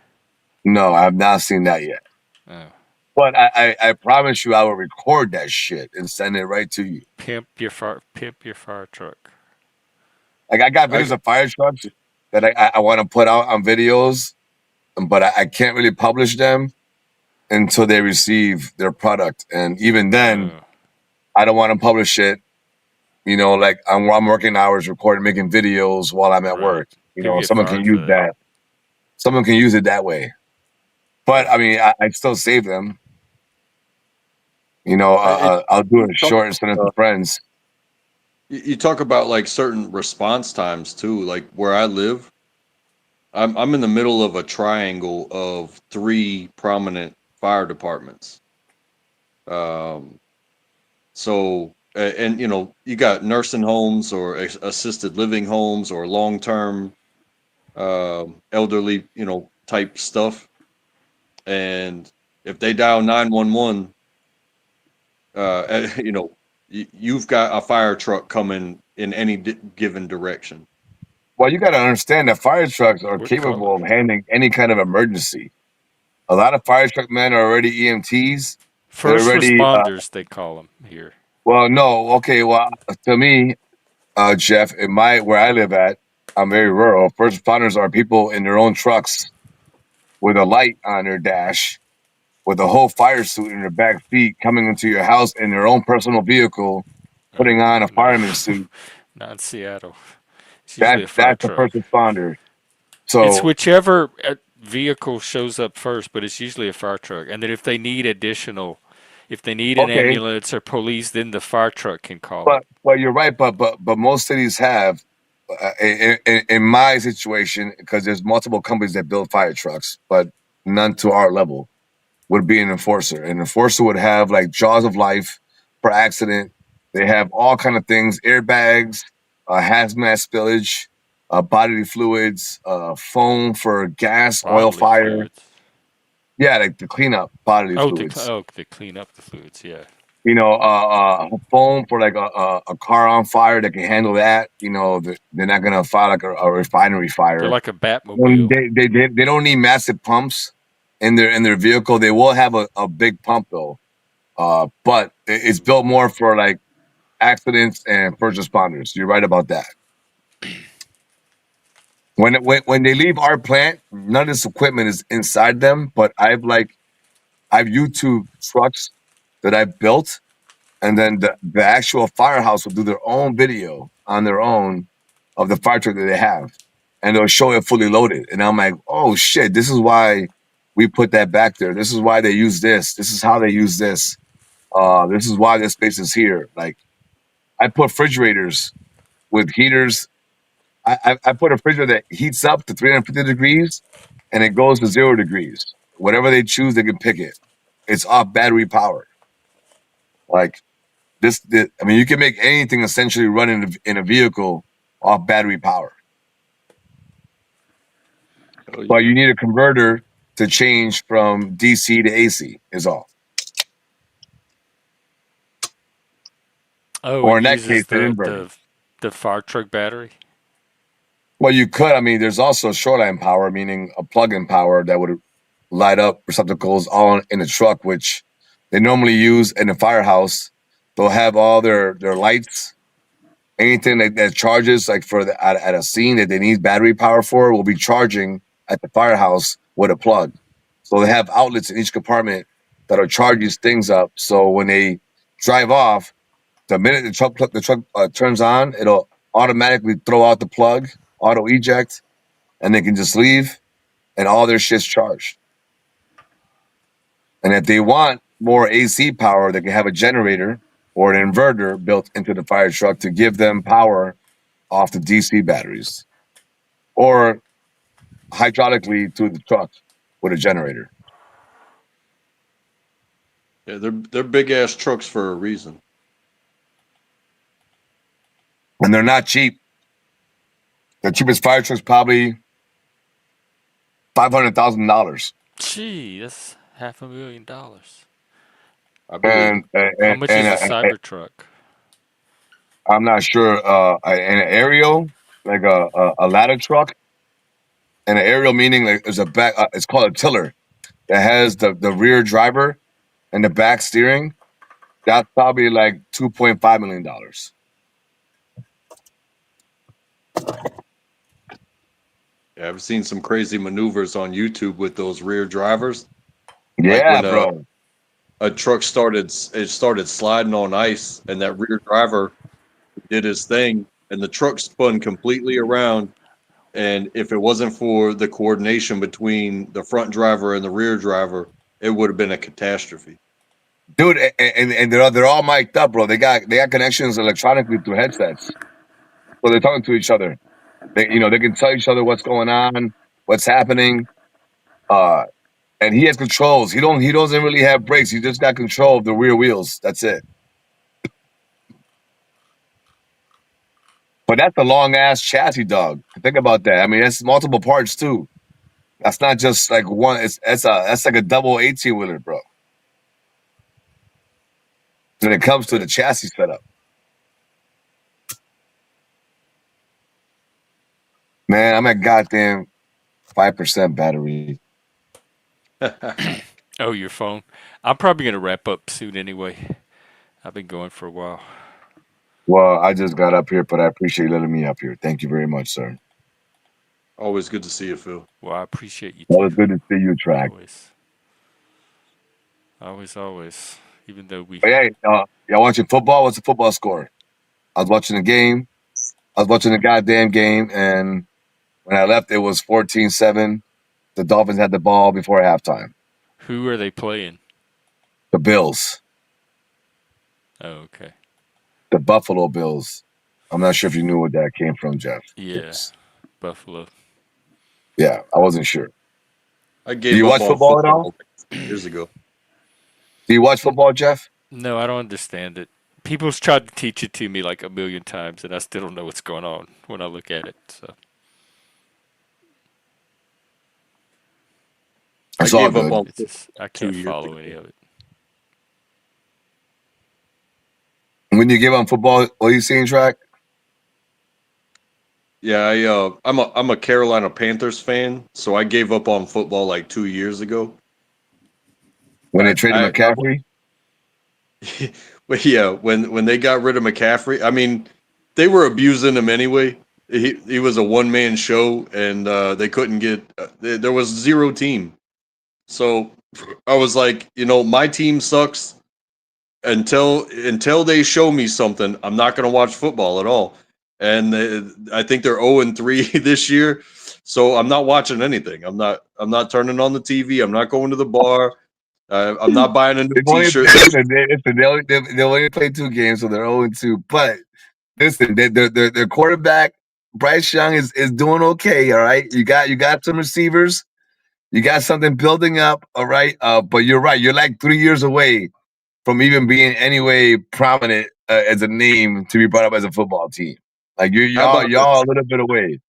No, I've not seen that yet. Oh, But I promise you, I will record that shit and send it right to you. pimp your fire truck. Like I got videos I of fire trucks that I want to put out on videos, but I can't really publish them until they receive their product. And even then, Oh, I don't want to publish it. Like I'm working hours, recording, making videos while I'm at right. work. People get Someone can fired for use that. that. Someone can use it that way. But Yeah. I mean, I still save them. and I'll do you it talk, short and send it to friends. you talk about like certain response times too. Like where I live, I'm in the middle of a triangle of three prominent fire departments. Um, so and you got nursing homes or assisted living homes or long term elderly type stuff. And if they dial 911, you've got a fire truck coming in any given direction. Well, you got to understand that fire trucks are What color? capable of handling any kind of emergency. A lot of fire truck men are already EMTs. They're First already responders, they call them here. well, no, okay, well, to me, Jeff, in my where I live at, I'm very rural. First responders are people in their own trucks with a light on their dash, with a whole fire suit in their back seat, coming into your house in their own personal vehicle, putting on a No, fireman suit. not in Seattle. It's usually a fire That's the truck. first responder. It's So whichever vehicle shows up first, but it's usually a fire truck. And then if they need an okay, ambulance or police, then the fire truck can call them. but you're right. But most cities have, in my situation, because there's multiple companies that build fire trucks, but none to our level, would be an enforcer. An enforcer would have like jaws of life per accident. They have all kind of things: airbags, hazmat spillage, bodily fluids, foam for gas, oil Bodily fire. fluids. Yeah, like to clean up bodily Oh, fluids. they clean up the fluids. Yeah. Foam for like a car on fire that can handle that. They're not gonna fire like a refinery They're fire. like a When Batmobile. they don't need massive pumps in their vehicle. They will have a big pump though. But it's built more for like accidents and first responders. You're right about that. When they leave our plant, none of this equipment is inside them. But I've YouTube trucks that I've built, and then the actual firehouse will do their own video on their own of the fire truck that they have, and they'll show it fully loaded. And I'm like, oh shit, this is why we put that back there. This is why they use this. This is how they use this. This is why this space is here. Like I put refrigerators with heaters. I put a refrigerator that heats up to 350 degrees and it goes to 0 degrees. Whatever they choose, they can pick it. It's off battery power. Like I mean, you can make anything essentially run in a vehicle off battery power, Oh, but yeah. you need a converter to change from DC to AC. Is all. Oh, Or it in that case, uses an inverter. the fire truck battery. Well, you could. I mean, there's also shoreline power, meaning a plug-in power that would light up receptacles all in the truck, which they normally use in the firehouse. They'll have all their lights, anything that charges, like at a scene that they need battery power for, will be charging at the firehouse with a plug. So they have outlets in each compartment that'll charge these things up. So when they drive off, the minute the truck turns on, it'll automatically throw out the plug, auto eject, and they can just leave, and all their shit's charged. And if they want more AC power, they can have a generator or an inverter built into the fire truck to give them power off the DC batteries, or hydraulically to the truck with a generator. Yeah, they're big ass trucks for a reason. And they're not cheap. The cheapest fire truck's probably $500,000. Gee, that's $500,000. I believe it. How And much is a Cybertruck? I'm not sure. An aerial, like a ladder truck, and an aerial meaning like there's a back. It's called a tiller that has the rear driver and the back steering. That's probably like $2.5 million. Yeah, I've seen some crazy maneuvers on YouTube with those rear drivers. Like Yeah, when bro. a truck started sliding on ice, and that rear driver did his thing, and the truck spun completely around. And if it wasn't for the coordination between the front driver and the rear driver, it would have been a catastrophe. Dude, and they're all mic'd up, bro. They got connections electronically through headsets, so they're talking to each other. They can tell each other what's going on, what's happening. Uh, and he has controls. He doesn't really have brakes. He just got control of the rear wheels. That's it. But that's a long ass chassis, dog. Think about that. I mean, it's multiple parts too. That's not just like one. That's like a double 18-wheeler, bro. When it comes to the chassis setup. Man, I'm at goddamn 5% battery. Oh, your phone. I'm probably gonna wrap up soon anyway. I've been going for a while. Well, I just got up here, but I appreciate you letting me up here. Thank you very much, sir. Always good to see you, Phil. Well, I appreciate you Well, too. it's good to see you, Track. Always, always. Even though we, But hey, y'all watching football? What's the football score? I was watching the game. I was watching the goddamn game, and when I left, it was 14-7. The Dolphins had the ball before halftime. who are they playing? The Bills, Oh, okay. the Buffalo Bills. I'm not sure if you knew where that came from, Jeff. Yeah, Buffalo. Yeah, I wasn't sure. I Do gave you up watch on football at all? years ago. Do you watch football, Jeff? No, I don't understand it. People's tried to teach it to me like a million times, and I still don't know what's going on when I look at it. So It's I all gave up good. on it's just I 2 can't years follow ago. any of it. When you give on football, what are you seeing, Track? Yeah, I'm a Carolina Panthers fan, so I gave up on football like 2 years ago. When they I, traded I, McCaffrey? but yeah, when they got rid of McCaffrey, I mean, they were abusing him anyway. He was a one man show, and they couldn't get. There was zero team, so I was like, my team sucks until they show me something. I'm not going to watch football at all, and I think they're 0-3 this year, so I'm not watching anything. I'm not turning on the TV. I'm not going to the bar. I'm not buying a new They've only T-shirt. they only played 2 games, so they're 0-2. But listen, their quarterback Bryce Young is doing okay. All right, you got some receivers, you got something building up. All right, but you're right. You're like 3 years away from even being any way prominent as a name to be brought up as a football team. Like How about this? y'all a little bit away.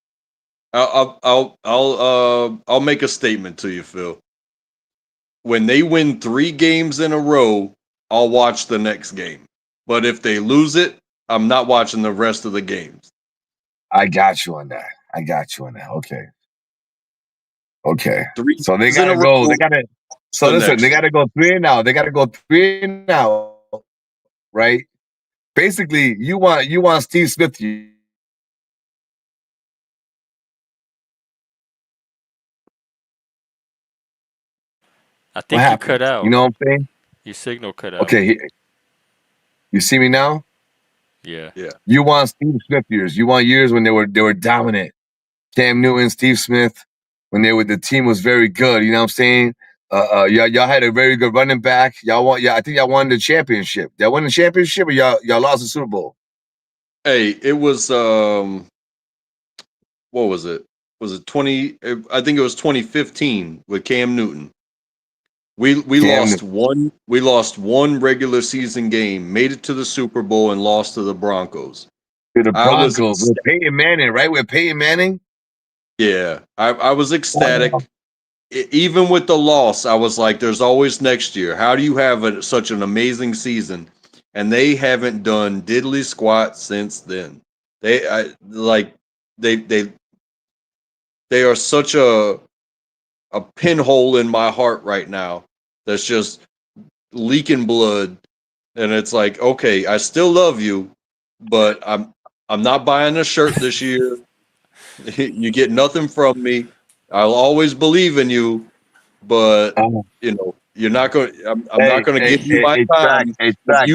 I'll make a statement to you, Phil. When they win 3 games in a row, I'll watch the next game. But if they lose it, I'm not watching the rest of the games. I got you on that. Okay. 3 So they games in a gotta go. row. So The listen, they next. gotta go 3-0. They gotta go 3-0, right? Basically, you want Steve Smith. I What think you cut happens? You out. know what I'm saying? Your signal cut out. Okay, you see me now? Yeah. Yeah. You want Steve Smith years. You want years when they were dominant. Cam Newton, Steve Smith, when the team was very good. You know what I'm saying? Y'all had a very good running back. I think y'all won the championship. Y'all won the championship, or y'all lost the Super Bowl. Hey, it was what was it? Was it 20? I think it was 2015 with Cam Newton. We lost one regular season game, made it to the Super Bowl, and lost to the Broncos. To the I was Broncos with Peyton Manning, right? With Peyton Manning. Yeah, I was ecstatic. Even with the loss, I was like, "There's always next year." How do you have such an amazing season, and they haven't done diddly squat since then? They are such a pinhole in my heart right now. That's just leaking blood, and it's like, okay, I still love you, but I'm not buying a shirt this year. You get nothing from me. I'll always believe in you, but you're not going. I'm not going to give you my time.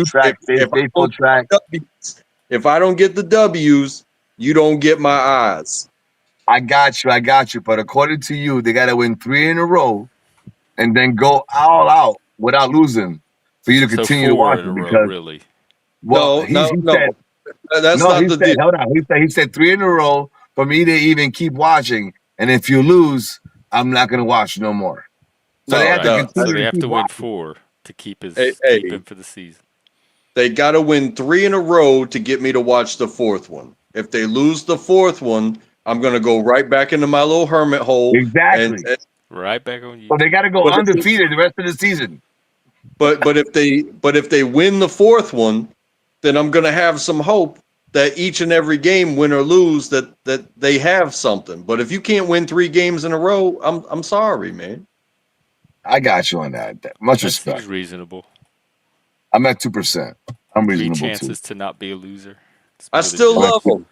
Track, stay If I faithful, don't Track. get the W's, if I don't get the W's, you don't get my eyes. I got you. But according to you, they got to win 3 in a row and then go all out without losing for you to So continue to 4 watch in a it. row, Because, really. well, he said, No. That's no, not he the said, deal. hold on. He said 3 in a row for me to even keep watching. And if you lose, I'm not going to watch no more. So they No, have to Right. So continue they to have keep to win watching. 4 to keep Hey, him for the season. they got to win 3 in a row to get me to watch the 4th one. If they lose the 4th one, I'm going to go right back into my little hermit hole. Exactly. Right back on So they YouTube. got to go But undefeated the rest of the season. but if they win the 4th one, then I'm going to have some hope. that each and every game, win or lose, that they have something. But if you can't win 3 games in a row, I'm sorry, man. I got you on that. Much That seems respect. reasonable. I'm at 2%. I'm 3 reasonable too. chances to not be a loser. It's I more than still Like, love just. them.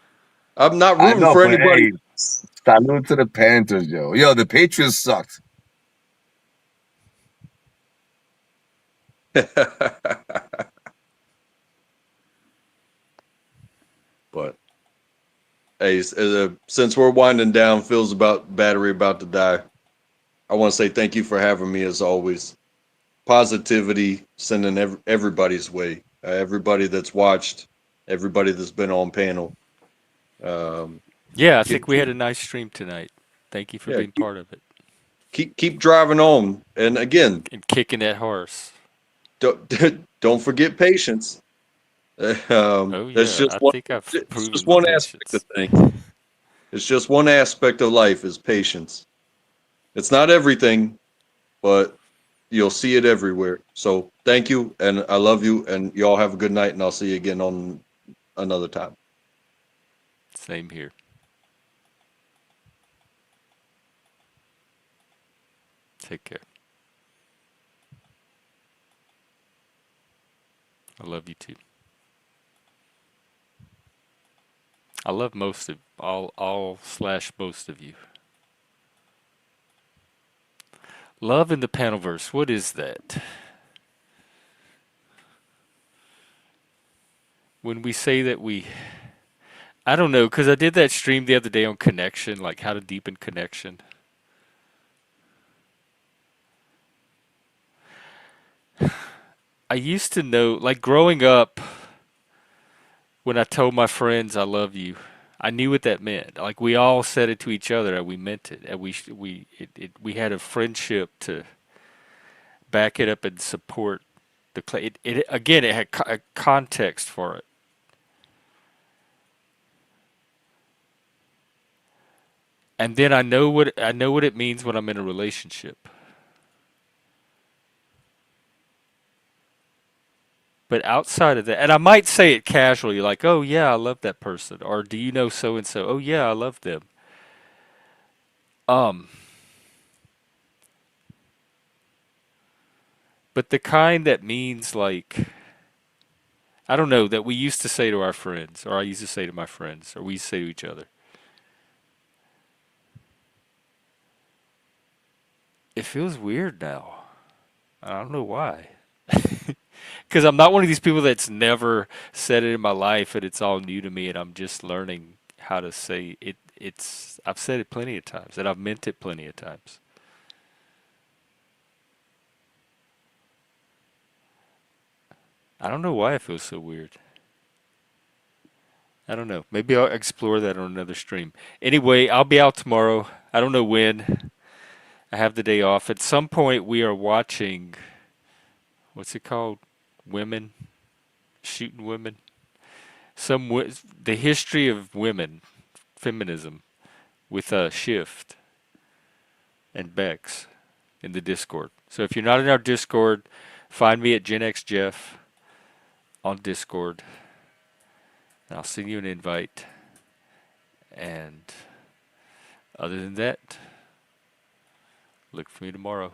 I'm not I rooting know, for but anybody. hey, salute to the Panthers, yo. Yo, the Patriots sucked. But hey, since we're winding down, Phil's battery about to die. I want to say thank you for having me as always. Positivity, sending everybody's way. Everybody that's watched, everybody that's been on panel. Um, Yeah, I keep, think we had a nice stream tonight. Thank you for yeah, being part of it keep driving on. And again, and kicking that horse. don't don't forget patience. Oh That's yeah, just I one. think I've It's just proven my one aspect of patience. things. It's just one aspect of life is patience. It's not everything, but you'll see it everywhere. So thank you, and I love you, and y'all have a good night, and I'll see you again on another time. Same here. Take care. I love you too. I love most of all slash most of you. Love in the panelverse. What is that? When we say that we, I don't know, because I did that stream the other day on connection, like how to deepen connection. I used to know, like growing up, when I told my friends I love you, I knew what that meant. Like we all said it to each other, and we meant it, and we had a friendship to back it up and support the it again. It had a context for it. And then I know what it means when I'm in a relationship. But outside of that, and I might say it casually, like, "Oh yeah, I love that person," or "Do you know so and so?" "Oh yeah, I love them." Um, but the kind that means like I don't know that we used to say to our friends, or I used to say to my friends, or we used to say to each other. It feels weird now. I don't know why. Because I'm not one of these people that's never said it in my life and it's all new to me and I'm just learning how to say it. I've said it plenty of times and I've meant it plenty of times. I don't know why it feels so weird. I don't know. Maybe I'll explore that on another stream. Anyway, I'll be out tomorrow. I don't know when. I have the day off. At some point, we are watching, what's it called? Women? Shooting women? The history of women, feminism, with a shift and Bexx in the Discord. So if you're not in our Discord, find me at Gen X Jeff on Discord, and I'll send you an invite. And other than that, look for me tomorrow.